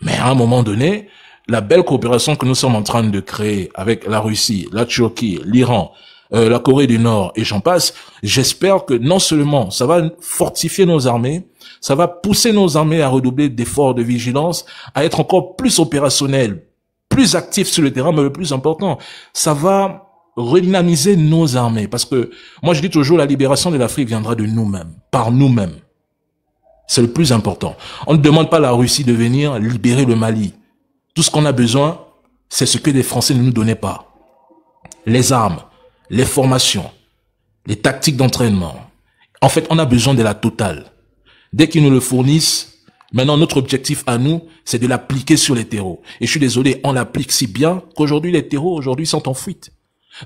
Mais à un moment donné, la belle coopération que nous sommes en train de créer avec la Russie, la Turquie, l'Iran, la Corée du Nord et j'en passe, j'espère que non seulement ça va fortifier nos armées, ça va pousser nos armées à redoubler d'efforts de vigilance, à être encore plus opérationnels, plus actifs sur le terrain, mais le plus important, ça va redynamiser nos armées. Parce que moi, je dis toujours, la libération de l'Afrique viendra de nous-mêmes, par nous-mêmes. C'est le plus important. On ne demande pas à la Russie de venir libérer le Mali. Tout ce qu'on a besoin, c'est ce que les Français ne nous donnaient pas. Les armes, les formations, les tactiques d'entraînement. En fait, on a besoin de la totale. Dès qu'ils nous le fournissent, maintenant, notre objectif à nous, c'est de l'appliquer sur les terreaux. Et je suis désolé, on l'applique si bien qu'aujourd'hui, les terreaux, aujourd'hui, sont en fuite.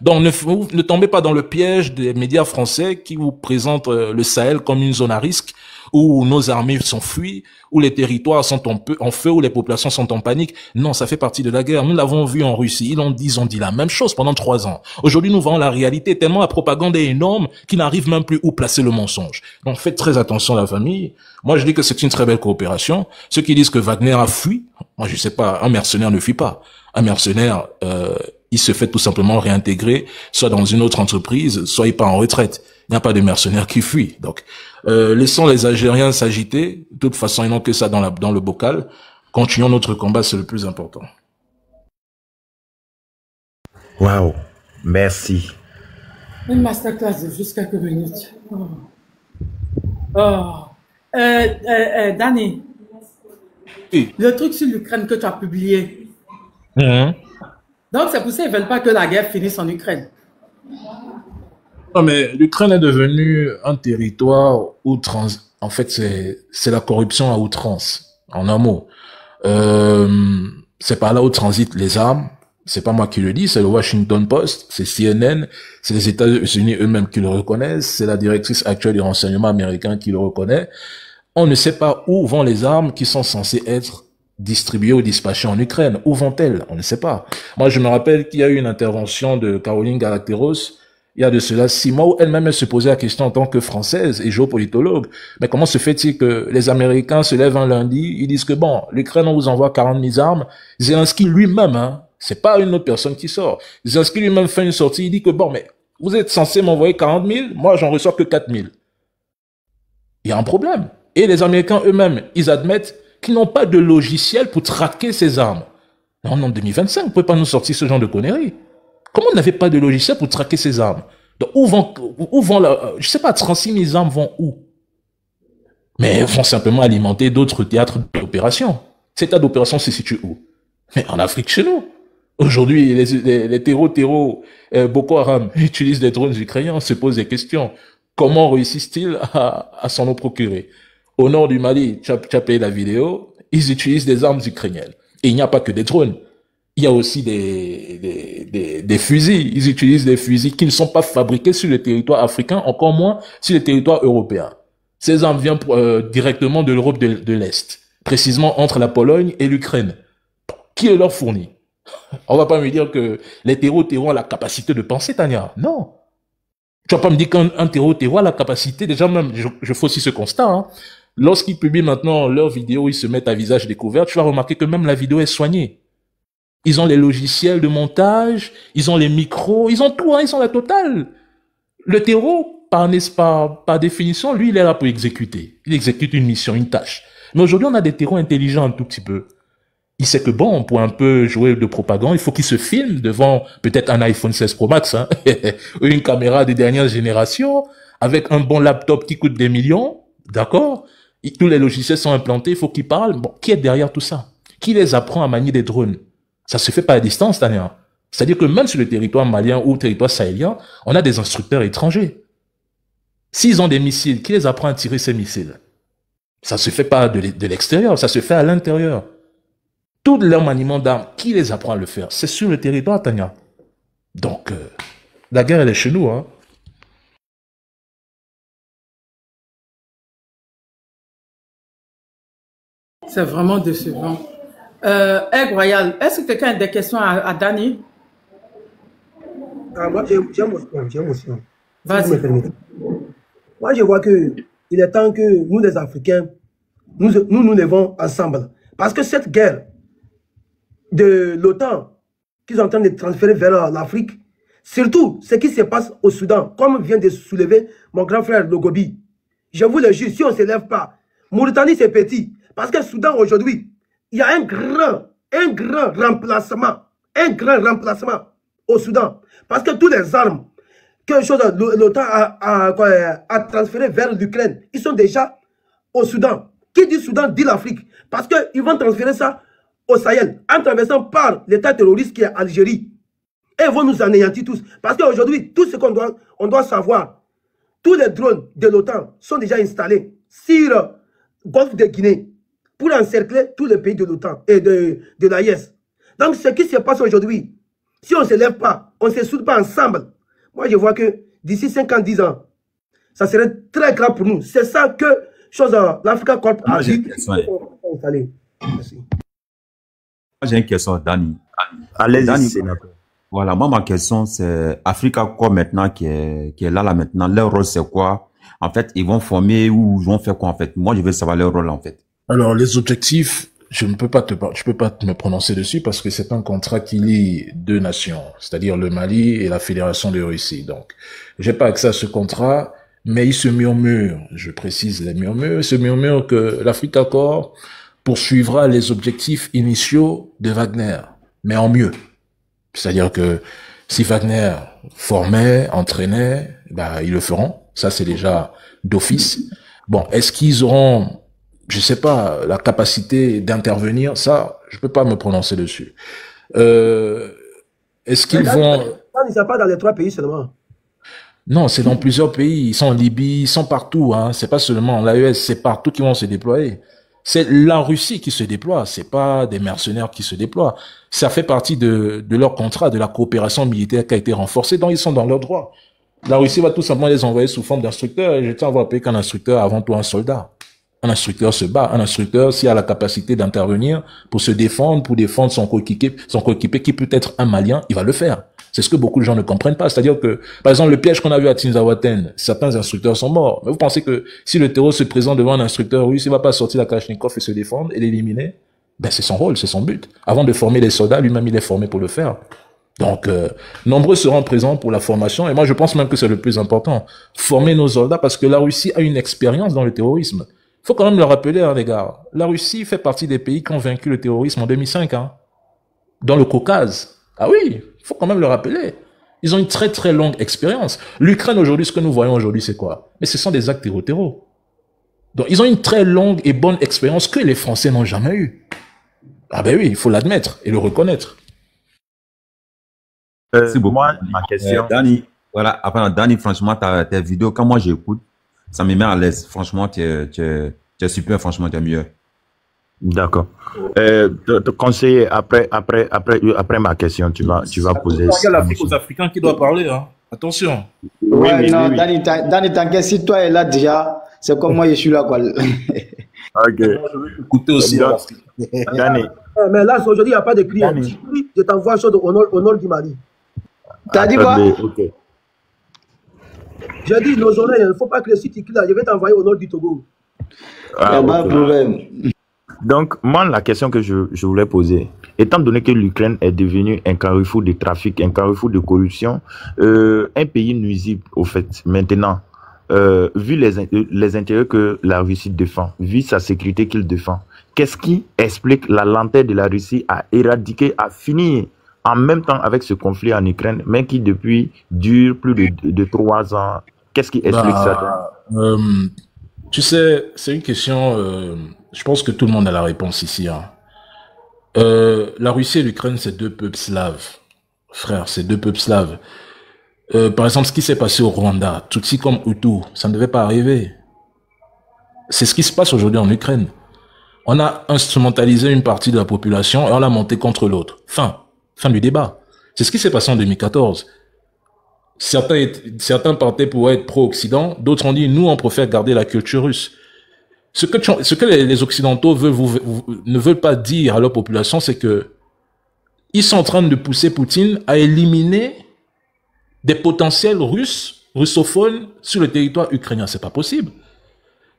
Donc, ne tombez pas dans le piège des médias français qui vous présentent le Sahel comme une zone à risque, où nos armées sont fuies, où les territoires sont en feu, où les populations sont en panique. Non, ça fait partie de la guerre. Nous l'avons vu en Russie. Ils ont dit la même chose pendant 3 ans. Aujourd'hui, nous voyons la réalité tellement la propagande est énorme qu'ils n'arrivent même plus où placer le mensonge. Donc, faites très attention, la famille. Moi, je dis que c'est une très belle coopération. Ceux qui disent que Wagner a fui, moi, je sais pas, un mercenaire ne fuit pas. Un mercenaire, il se fait tout simplement réintégrer, soit dans une autre entreprise, soit il part en retraite. Il n'y a pas de mercenaires qui fuient. Donc, laissons les Algériens s'agiter. De toute façon, ils n'ont que ça dans le bocal. Continuons notre combat, c'est le plus important. Waouh, merci. Une masterclass de juste quelques minutes. Danny, oui. Le truc sur l'Ukraine que tu as publié. Donc, c'est pour ça qu'ils ne veulent pas que la guerre finisse en Ukraine. Non, mais l'Ukraine est devenue un territoire où en fait, c'est la corruption à outrance, en un mot. C'est par là où transitent les armes. C'est pas moi qui le dis, c'est le Washington Post, c'est CNN, c'est les États-Unis eux-mêmes qui le reconnaissent, c'est la directrice actuelle du renseignement américain qui le reconnaît. On ne sait pas où vont les armes qui sont censées être distribuées ou dispatchées en Ukraine. Où vont-elles? On ne sait pas. Moi, je me rappelle qu'il y a eu une intervention de Caroline Galacteros il y a de cela 6 mois où elle-même se posait la question en tant que française et géopolitologue. Mais comment se fait-il que les Américains se lèvent un lundi, ils disent que bon, l'Ukraine, on vous envoie 40 000 armes. Zelensky lui-même, hein, c'est pas une autre personne qui sort. Zelensky lui-même fait une sortie, il dit que bon, mais vous êtes censé m'envoyer 40 000, moi j'en reçois que 4 000. Il y a un problème. Et les Américains eux-mêmes, ils admettent qu'ils n'ont pas de logiciel pour traquer ces armes. Là, on est en 2025, vous ne pouvez pas nous sortir ce genre de conneries. Comment on n'avait pas de logiciel pour traquer ces armes? Donc, où vont je sais pas, 36 000 armes vont où? Mais vont simplement alimenter d'autres théâtres d'opération. Ces tas d'opérations se situent où? Mais en Afrique, chez nous. Aujourd'hui, les terreaux, Boko Haram utilisent des drones ukrainiens, on se pose des questions. Comment réussissent-ils à s'en procurer? Au nord du Mali, tu as payé la vidéo, ils utilisent des armes ukrainiennes. Et il n'y a pas que des drones. Il y a aussi des fusils. Ils utilisent des fusils qui ne sont pas fabriqués sur le territoire africain, encore moins sur le territoire européen. Ces armes viennent directement de l'Europe de l'Est, précisément entre la Pologne et l'Ukraine. Qui les leur fournit? On va pas me dire que les terreaux ont la capacité de penser, Tania. Non. Tu vas pas me dire qu'un terreau a la capacité, déjà même, je fais aussi ce constat, hein. Lorsqu'ils publient maintenant leurs vidéos, ils se mettent à visage découvert, tu vas remarquer que même la vidéo est soignée. Ils ont les logiciels de montage, ils ont les micros, ils ont tout, hein, ils ont la totale. Le terreau, par définition, lui, il est là pour exécuter. Il exécute une mission, une tâche. Mais aujourd'hui, on a des terreaux intelligents un tout petit peu. Il sait que bon, pour un peu jouer de propagande, il faut qu'il se filme devant peut-être un iPhone 16 Pro Max, hein, ou une caméra de dernière génération, avec un bon laptop qui coûte des millions, d'accord? Tous les logiciels sont implantés, il faut qu'ils parlent. Bon, qui est derrière tout ça? Qui les apprend à manier des drones? Ça se fait pas à distance, Tania. C'est-à-dire que même sur le territoire malien ou le territoire sahélien, on a des instructeurs étrangers. S'ils ont des missiles, qui les apprend à tirer ces missiles? Ça se fait pas de l'extérieur, ça se fait à l'intérieur. Tout leur maniement d'armes, qui les apprend à le faire? C'est sur le territoire, Tania. Donc, la guerre, elle est chez nous, hein. C'est vraiment décevant. Aigle Royal, est-ce que quelqu'un a des questions à Dani? Moi, j'ai émotion. Vas-y. Moi, je vois que il est temps que nous, les Africains, nous levons ensemble. Parce que cette guerre de l'OTAN qu'ils sont en train de transférer vers l'Afrique, surtout ce qui se passe au Soudan, comme vient de soulever mon grand frère Logobi, je vous le jure, si on ne se lève pas, Mauritanie c'est petit, parce que le Soudan aujourd'hui, il y a un grand remplacement au Soudan. Parce que toutes les armes que l'OTAN a transférées vers l'Ukraine, ils sont déjà au Soudan. Qui dit Soudan dit l'Afrique. Parce qu'ils vont transférer ça au Sahel, en traversant par l'État terroriste qui est Algérie. Et ils vont nous anéantir tous. Parce qu'aujourd'hui, tout ce qu'on doit savoir, tous les drones de l'OTAN sont déjà installés sur le golfe de Guinée pour encercler tous les pays de l'OTAN et de l'AIS. Donc, ce qui se passe aujourd'hui, si on ne se lève pas, on ne se soude pas ensemble, moi, je vois que d'ici 5 ans, 10 ans, ça serait très grave pour nous. C'est ça que l'Africa Corp a dit. Merci. J'ai une question, Dani. Allez-y, sénateur. Voilà, moi, ma question, c'est Africa Corp maintenant qui est là maintenant. Leur rôle, c'est quoi? En fait, ils vont former ou ils vont faire quoi, en fait? Moi, je veux savoir leur rôle, en fait. Alors, les objectifs, je peux pas me prononcer dessus parce que c'est un contrat qui lie deux nations, c'est-à-dire le Mali et la Fédération de Russie. Donc, j'ai pas accès à ce contrat, mais il se murmure, je précise les murmures, il se murmure que l'Africa Corps poursuivra les objectifs initiaux de Wagner, mais en mieux. C'est-à-dire que si Wagner formait, entraînait, ils le feront. Ça, c'est déjà d'office. Bon, est-ce qu'ils auront, je sais pas, la capacité d'intervenir? Ça, je peux pas me prononcer dessus. Est-ce qu'ils vont... Ils ne sont pas dans les 3 pays seulement. Non, c'est dans plusieurs pays. Ils sont en Libye, ils sont partout, hein. C'est pas seulement en l'AES, c'est partout qu'ils vont se déployer. C'est la Russie qui se déploie, c'est pas des mercenaires qui se déploient. Ça fait partie de leur contrat, de la coopération militaire qui a été renforcée, donc ils sont dans leurs droits. La Russie va tout simplement les envoyer sous forme d'instructeurs, et je tiens à vous rappeler qu'un instructeur, avant tout un soldat. Un instructeur se bat, un instructeur, s'il a la capacité d'intervenir pour se défendre, pour défendre son coéquipier qui peut être un Malien, il va le faire. C'est ce que beaucoup de gens ne comprennent pas. C'est-à-dire que, par exemple, le piège qu'on a vu à Tinzawaten, certains instructeurs sont morts. Mais vous pensez que si le terreau se présente devant un instructeur russe, il va pas sortir la Kalachnikov et se défendre et l'éliminer? Ben, c'est son rôle, c'est son but. Avant de former les soldats, lui-même, il est formé pour le faire. Donc, nombreux seront présents pour la formation. Et moi, je pense même que c'est le plus important. Former nos soldats parce que la Russie a une expérience dans le terrorisme. Faut quand même le rappeler, hein, les gars. La Russie fait partie des pays qui ont vaincu le terrorisme en 2005, hein. Dans le Caucase. Ah oui, faut quand même le rappeler. Ils ont une très très longue expérience. L'Ukraine aujourd'hui, ce que nous voyons aujourd'hui, c'est quoi? Mais ce sont des actes terreau. Donc, ils ont une très longue et bonne expérience que les Français n'ont jamais eue. Ah ben oui, il faut l'admettre et le reconnaître. C'est beaucoup. Moi, ma question. Danny, voilà, après, Danny, franchement, tes vidéos, quand moi j'écoute, ça me met à l'aise. Franchement, tu es super, franchement, tu es mieux. D'accord. Te conseiller, après ma question, tu vas poser. Il y a l'Afrique aux Africains qui doit parler, hein. Attention. Ouais, non, Danny, t'inquiète, si toi est là déjà, c'est comme moi, je suis là, quoi. Ok. Je vais écouter aussi. Danny. Mais là, aujourd'hui, il n'y a pas de cri. Je t'envoie chose au nord du Mali. T'as dit quoi? Okay. J'ai dit, nos journées, il ne faut pas que le site là. Je vais t'envoyer au nord du Togo. Ah, pas de problème. Donc, moi, la question que je voulais poser, étant donné que l'Ukraine est devenue un carrefour de trafic, un carrefour de corruption, un pays nuisible, au fait, maintenant, vu les intérêts que la Russie défend, vu sa sécurité qu'il défend, qu'est-ce qui explique la lenteur de la Russie à éradiquer, à finir en même temps avec ce conflit en Ukraine, mais qui depuis dure plus de 3 ans? Qu'est-ce qui explique ça? Tu sais, c'est une question, je pense que tout le monde a la réponse ici, hein. La Russie et l'Ukraine, c'est deux peuples slaves. Frère, c'est deux peuples slaves. Par exemple, ce qui s'est passé au Rwanda, Tutsi comme Hutu, ça ne devait pas arriver. C'est ce qui se passe aujourd'hui en Ukraine. On a instrumentalisé une partie de la population et on l'a monté contre l'autre. Fin du débat. C'est ce qui s'est passé en 2014. Certains partaient pour être pro-Occident, d'autres ont dit, nous, on préfère garder la culture russe. Ce que les Occidentaux ne veulent pas dire à leur population, c'est que ils sont en train de pousser Poutine à éliminer des potentiels russes, russophones, sur le territoire ukrainien. C'est pas possible.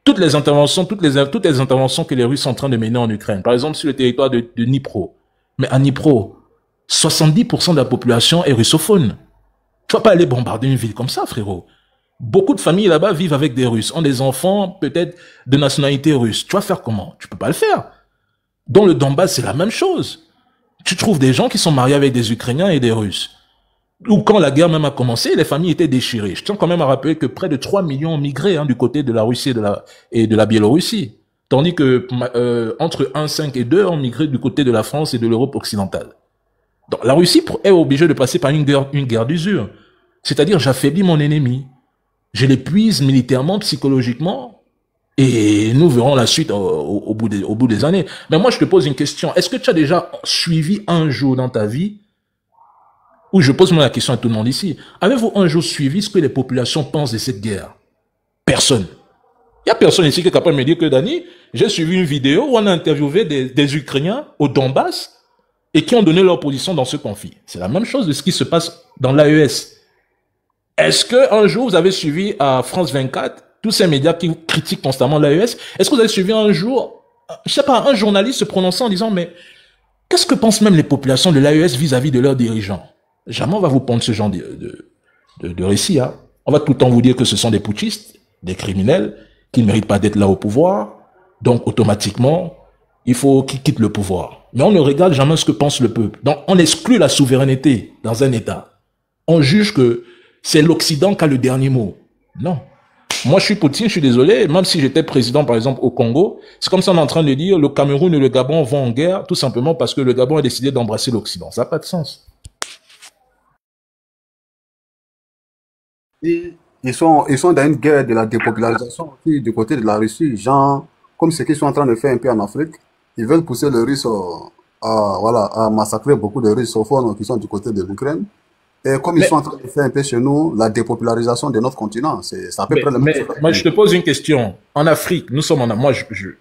Toutes les interventions que les Russes sont en train de mener en Ukraine, par exemple sur le territoire de Dnipro. Mais à Dnipro, 70% de la population est russophone. Tu vas pas aller bombarder une ville comme ça, frérot. Beaucoup de familles là-bas vivent avec des Russes, ont des enfants peut-être de nationalité russe. Tu vas faire comment? Tu peux pas le faire. Dans le Donbass, c'est la même chose. Tu trouves des gens qui sont mariés avec des Ukrainiens et des Russes. Ou quand la guerre même a commencé, les familles étaient déchirées. Je tiens quand même à rappeler que près de 3 millions ont migré, hein, du côté de la Russie et de la Biélorussie. Tandis que entre 1,5 et 2 ont migré du côté de la France et de l'Europe occidentale. Donc la Russie est obligée de passer par une guerre d'usure. C'est-à-dire, j'affaiblis mon ennemi. Je l'épuise militairement, psychologiquement, et nous verrons la suite au bout des années. Mais moi, je te pose une question. Est-ce que tu as déjà suivi un jour dans ta vie, ou je pose moi la question à tout le monde ici, avez-vous un jour suivi ce que les populations pensent de cette guerre? Personne. Il n'y a personne ici qui est capable de me dire que, Dani, j'ai suivi une vidéo où on a interviewé des Ukrainiens au Donbass et qui ont donné leur position dans ce conflit. C'est la même chose de ce qui se passe dans l'AES. Est-ce que un jour vous avez suivi à France 24 tous ces médias qui critiquent constamment l'AES? Est-ce que vous avez suivi un jour, je sais pas, un journaliste se prononçant en disant, mais qu'est-ce que pensent même les populations de l'AES vis-à-vis de leurs dirigeants? Jamais on va vous prendre ce genre de récit, hein. On va tout le temps vous dire que ce sont des putschistes, des criminels, qui ne méritent pas d'être là au pouvoir. Donc, automatiquement, il faut qu'ils quittent le pouvoir. Mais on ne regarde jamais ce que pense le peuple. Donc, on exclut la souveraineté dans un État. On juge que c'est l'Occident qui a le dernier mot. Non. Moi, je suis Poutine, je suis désolé. Même si j'étais président, par exemple, au Congo, c'est comme ça on est en train de dire le Cameroun et le Gabon vont en guerre, tout simplement parce que le Gabon a décidé d'embrasser l'Occident. Ça n'a pas de sens. Ils sont dans une guerre de la dépopularisation aussi du côté de la Russie. Genre, comme ce qu'ils sont en train de faire un peu en Afrique. Ils veulent pousser les Russes à massacrer beaucoup de russophones qui sont du côté de l'Ukraine. Et comme ils sont en train de faire un peu chez nous, la dépopularisation de notre continent, c'est à peu près le même chose. Moi, je te pose une question. En Afrique, nous sommes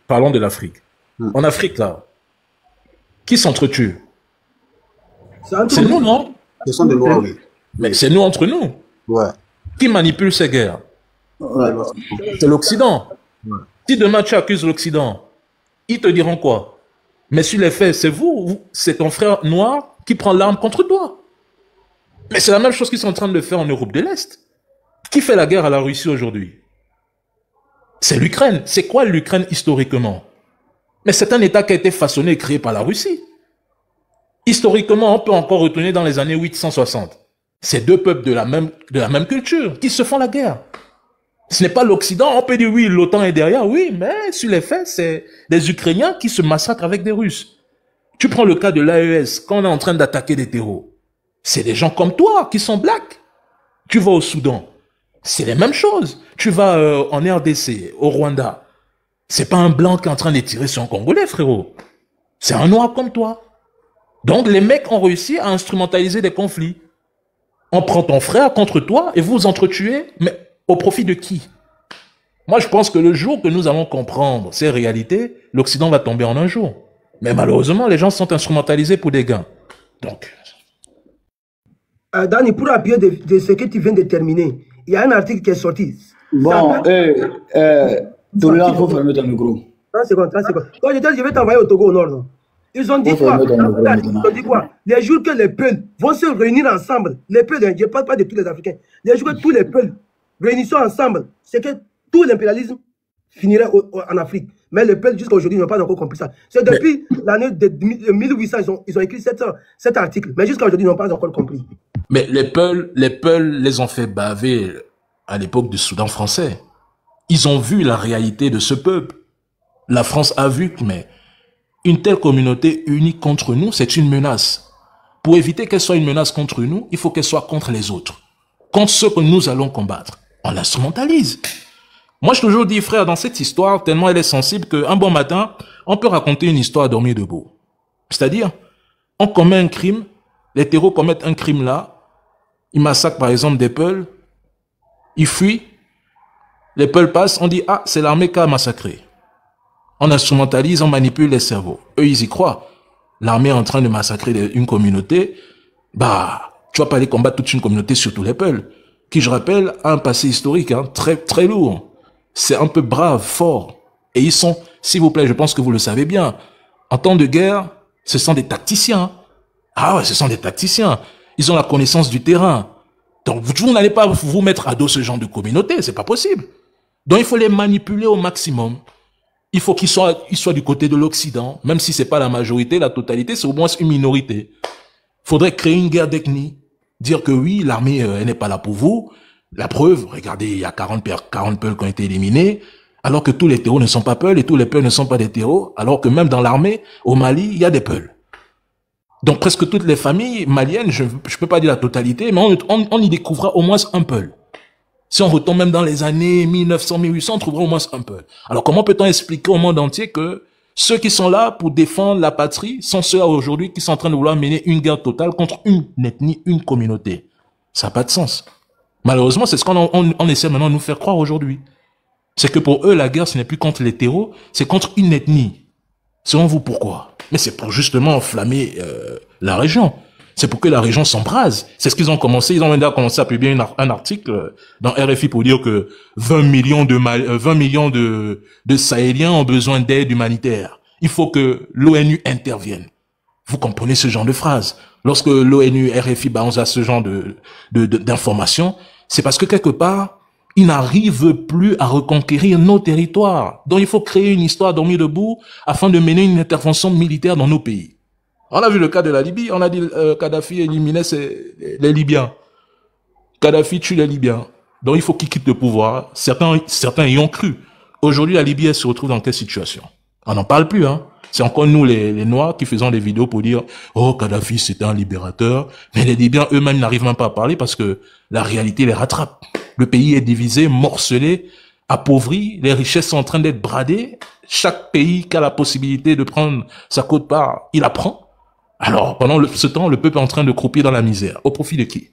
parlons de l'Afrique. En Afrique, là, qui s'entretue? C'est nous, non? Ce sont des Noirs, oui. Mais c'est nous entre nous. Ouais. Qui manipule ces guerres? C'est l'Occident. Ouais. Si demain tu accuses l'Occident, ils te diront quoi? Mais sur les faits, c'est c'est ton frère noir qui prend l'arme contre toi. Mais c'est la même chose qu'ils sont en train de faire en Europe de l'Est. Qui fait la guerre à la Russie aujourd'hui? C'est l'Ukraine. C'est quoi l'Ukraine historiquement? Mais c'est un État qui a été façonné et créé par la Russie. Historiquement, on peut encore retourner dans les années 860. C'est deux peuples de la même culture qui se font la guerre. Ce n'est pas l'Occident. On peut dire oui, l'OTAN est derrière, oui, mais sur les faits, c'est des Ukrainiens qui se massacrent avec des Russes. Tu prends le cas de l'AES, quand on est en train d'attaquer des terreaux. C'est des gens comme toi qui sont blacks. Tu vas au Soudan, c'est les mêmes choses. Tu vas en RDC, au Rwanda. C'est pas un blanc qui est en train de tirer sur un Congolais, frérot. C'est un noir comme toi. Donc les mecs ont réussi à instrumentaliser des conflits. On prend ton frère contre toi et vous vous entretuez, mais au profit de qui? Moi, je pense que le jour que nous allons comprendre ces réalités, l'Occident va tomber en un jour. Mais malheureusement, les gens sont instrumentalisés pour des gains. Donc... Danny, pour appuyer de ce que tu viens de terminer, il y a un article qui est sorti. Bon, Doria, il faut fermer ton micro. 30 secondes. Quand je vais t'envoyer au Togo au nord, non? Ils ont dit quoi? Ils ont dit quoi? Les jours que les peuples vont se réunir ensemble, les peuples, je ne parle pas de tous les Africains, les jours que tous les peuples réunissent ensemble, c'est que tout l'impérialisme finirait en Afrique. Mais les peuples, jusqu'à aujourd'hui, n'ont pas encore compris ça. C'est depuis l'année de 1800, ils ont écrit cet article. Mais jusqu'à aujourd'hui, ils n'ont pas encore compris. Mais les Peuls les ont fait baver à l'époque du Soudan français. Ils ont vu la réalité de ce peuple. La France a vu que une telle communauté unie contre nous, c'est une menace. Pour éviter qu'elle soit une menace contre nous, il faut qu'elle soit contre les autres. Contre ceux que nous allons combattre. On l'instrumentalise. Moi, je toujours dis, frère, dans cette histoire, tellement elle est sensible qu'un bon matin, on peut raconter une histoire à dormir debout. C'est-à-dire, on commet un crime, les terreaux commettent un crime là, ils massacrent par exemple des Peuls, ils fuient, les Peuls passent, on dit, ah, c'est l'armée qui a massacré. On instrumentalise, on manipule les cerveaux. Eux, ils y croient. L'armée est en train de massacrer une communauté, tu vas pas aller combattre toute une communauté, surtout les Peuls, qui, je rappelle, a un passé historique, très, très lourd. C'est un peu brave, fort. Et ils sont, s'il vous plaît, je pense que vous le savez bien, en temps de guerre, ce sont des tacticiens. Ah ouais, ce sont des tacticiens. Ils ont la connaissance du terrain. Donc, vous n'allez pas vous mettre à dos ce genre de communauté, c'est pas possible. Donc, il faut les manipuler au maximum. Il faut qu'ils soient du côté de l'Occident, même si c'est pas la majorité, la totalité, c'est au moins une minorité. Faudrait créer une guerre d'ethnie. Dire que oui, l'armée, elle n'est pas là pour vous. La preuve, regardez, il y a 40 Peuls qui ont été éliminés, alors que tous les terreaux ne sont pas Peuls et tous les Peuls ne sont pas des terreaux, alors que même dans l'armée, au Mali, il y a des Peuls. Donc presque toutes les familles maliennes, je peux pas dire la totalité, mais on y découvrira au moins un Peul. Si on retombe même dans les années 1900, 1800, on trouvera au moins un Peul. Alors comment peut-on expliquer au monde entier que ceux qui sont là pour défendre la patrie sont ceux aujourd'hui qui sont en train de vouloir mener une guerre totale contre une ethnie, une communauté? Ça n'a pas de sens. Malheureusement, c'est ce qu'on essaie maintenant de nous faire croire aujourd'hui. C'est que pour eux, la guerre, ce n'est plus contre les terreaux, c'est contre une ethnie. Selon vous, pourquoi? Mais c'est pour justement enflammer la région. C'est pour que la région s'embrase. C'est ce qu'ils ont commencé. Ils ont même commencé à publier un article dans RFI pour dire que 20 millions de Sahéliens ont besoin d'aide humanitaire. Il faut que l'ONU intervienne. Vous comprenez ce genre de phrase? Lorsque l'ONU, RFI balance à ce genre d'informations, c'est parce que quelque part, ils n'arrivent plus à reconquérir nos territoires. Donc il faut créer une histoire dormir debout afin de mener une intervention militaire dans nos pays. On a vu le cas de la Libye, on a dit Kadhafi éliminait les Libyens. Kadhafi tue les Libyens. Donc il faut qu'ils quittent le pouvoir. Certains y ont cru. Aujourd'hui, la Libye, elle se retrouve dans quelle situation? On n'en parle plus, hein. C'est encore nous, les Noirs, qui faisons des vidéos pour dire « Oh, Kadhafi, c'était un libérateur ». Mais les Libyens eux-mêmes n'arrivent même pas à parler parce que la réalité les rattrape. Le pays est divisé, morcelé, appauvri, les richesses sont en train d'être bradées. chaque pays qui a la possibilité de prendre sa quote-part, il la prend. Alors, pendant ce temps, le peuple est en train de croupir dans la misère. Au profit de qui?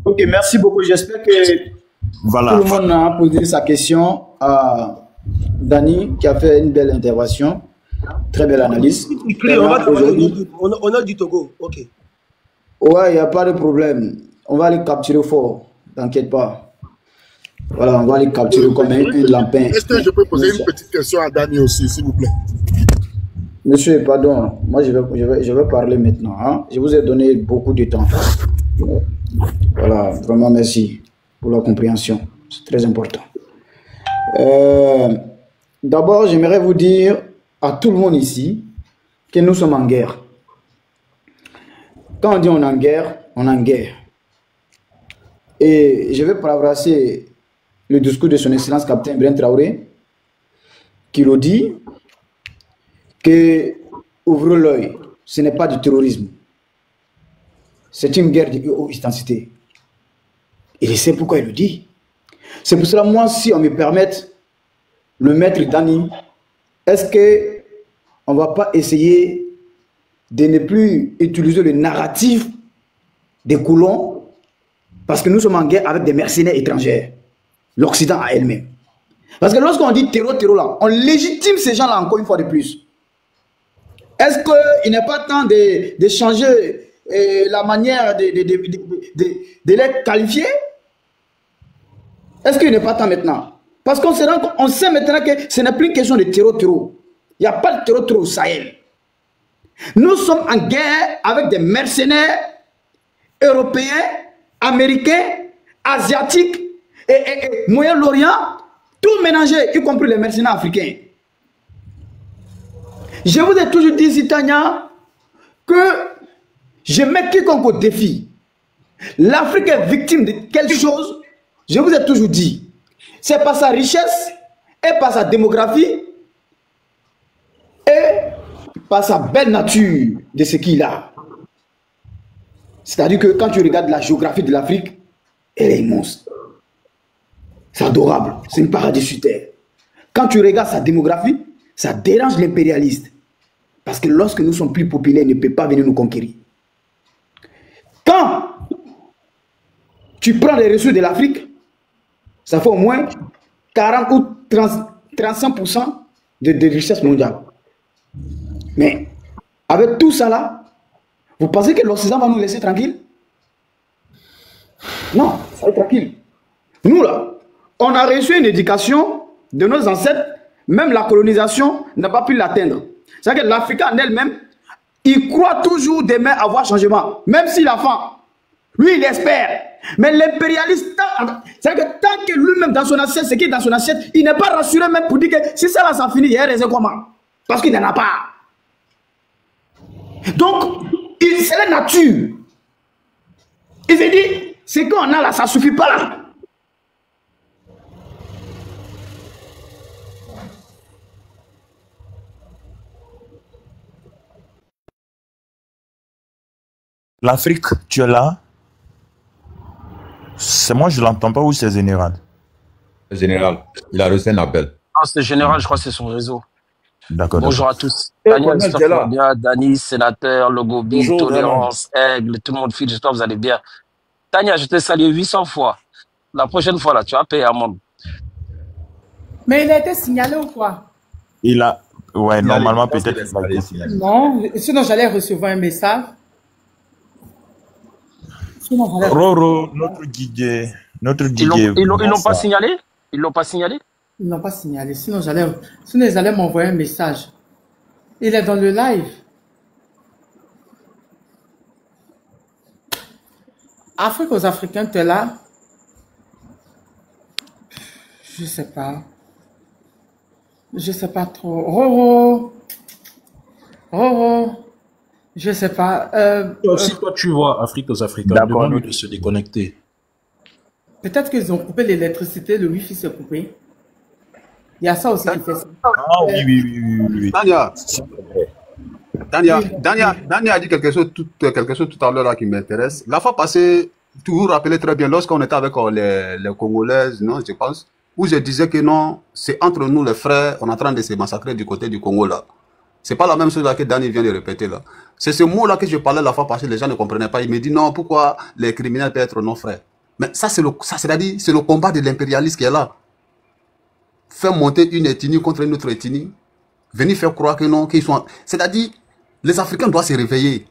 Ok, merci beaucoup. J'espère que voilà. Tout le monde a posé sa question à Dani, qui a fait une belle intervention. Très belle analyse. On a du Togo, ok. Ouais, il n'y a pas de problème. On va les capturer fort, t'inquiète pas. Voilà, on va les capturer comme un lampin. Est-ce que je peux poser une petite question à Dani aussi, s'il vous plaît? Monsieur, pardon, moi je vais parler maintenant. Hein? Je vous ai donné beaucoup de temps. Voilà, vraiment merci pour la compréhension. C'est très important. D'abord, j'aimerais vous dire à tout le monde ici que nous sommes en guerre. Quand on dit on est en guerre, on est en guerre. Et je vais paraphraser le discours de son Excellence Capitaine Ibrahim Traoré, qui le dit que ouvre l'œil, ce n'est pas du terrorisme. C'est une guerre de haute intensité. Et je sais pourquoi il le dit. C'est pour cela, moi, si on me permet, le maître Dani, est-ce qu'on ne va pas essayer de ne plus utiliser le narratif des colons, parce que nous sommes en guerre avec des mercenaires étrangers, l'Occident à elle-même. Parce que lorsqu'on dit terreau, là, on légitime ces gens-là encore une fois de plus. Est-ce qu'il n'est pas temps de changer la manière de les qualifier? Est-ce qu'il n'est pas temps maintenant? Parce qu'on sait maintenant que ce n'est plus une question de terreau. Il n'y a pas de terreau au Sahel. Nous sommes en guerre avec des mercenaires européens, américains, asiatiques et Moyen-Orient, tout mélangé, y compris les mercenaires africains. Je vous ai toujours dit, Zitania, que je mets quiconque au défi. L'Afrique est victime de quelque chose, je vous ai toujours dit. C'est par sa richesse et par sa démographie et par sa belle nature de ce qu'il a. C'est-à-dire que quand tu regardes la géographie de l'Afrique, elle est immense. C'est adorable, c'est une paradis sur terre. Quand tu regardes sa démographie, ça dérange l'impérialiste. Parce que lorsque nous sommes plus populaires, il ne peut pas venir nous conquérir. Quand tu prends les ressources de l'Afrique, ça fait au moins 40 ou 35% de richesse mondiale. Mais avec tout ça là, vous pensez que l'Occident va nous laisser tranquille? Non, ça va être tranquille. Nous là, on a reçu une éducation de nos ancêtres, même la colonisation n'a pas pu l'atteindre. C'est-à-dire que l'Africain en elle-même, il croit toujours demain avoir changement, même s'il a faim. Lui, il espère. Mais l'impérialiste, c'est-à-dire que tant que lui-même dans son assiette, ce qui est dans son assiette, il n'est pas rassuré même pour dire que si ça va s'en finir, il y a raison comment? Parce qu'il n'en a pas. Donc, c'est la nature. Il s'est dit, ce qu'on a là, ça ne suffit pas là. L'Afrique, tu es là? C'est moi, je ne l'entends pas, ou c'est Général? Général, il a reçu un appel. Ah, c'est Général, je crois que c'est son réseau. D'accord. Bonjour à tous. Daniel, j'espère que vous allez bien. Dani, sénateur, Logobi, Tolérance, Aigle, tout le monde file, j'espère que vous allez bien. Tania, je t'ai salué 800 fois. La prochaine fois, là, tu vas payer amende. Mais il a été signalé ou quoi? Il a... Ouais, normalement, peut-être qu'il a été signalé. Non, sinon j'allais recevoir un message. Roro, notre guide. Ils l'ont pas signalé? Ils l'ont pas signalé? Ils n'ont pas signalé. Sinon ils allaient m'envoyer un message. Il est dans le live. Afrique aux Africains, tu es là? Je sais pas. Je sais pas trop. Roro. Je sais pas. Si toi tu vois Afrique aux Africains, demande-lui de se déconnecter. Peut-être qu'ils ont coupé l'électricité, le wifi s'est coupé. Il y a ça aussi qui fait ça. Ah oui. Dania a dit quelque chose tout à l'heure là qui m'intéresse. La fois passée, Tu vous rappelez très bien, lorsqu'on était avec les Congolaises, non, je pense, où je disais que non, c'est entre nous les frères, on est en train de se massacrer du côté du Congo là. C'est pas la même chose là que Dani vient de répéter là. C'est ce mot là que je parlais la fois passée, les gens ne comprenaient pas. Ils me disent non, pourquoi les criminels peuvent être nos frères? Mais ça, c'est-à-dire, c'est le combat de l'impérialisme qui est là. Faire monter une ethnie contre une autre ethnie, venir faire croire que non, qu'ils sont... C'est-à-dire, les Africains doivent se réveiller.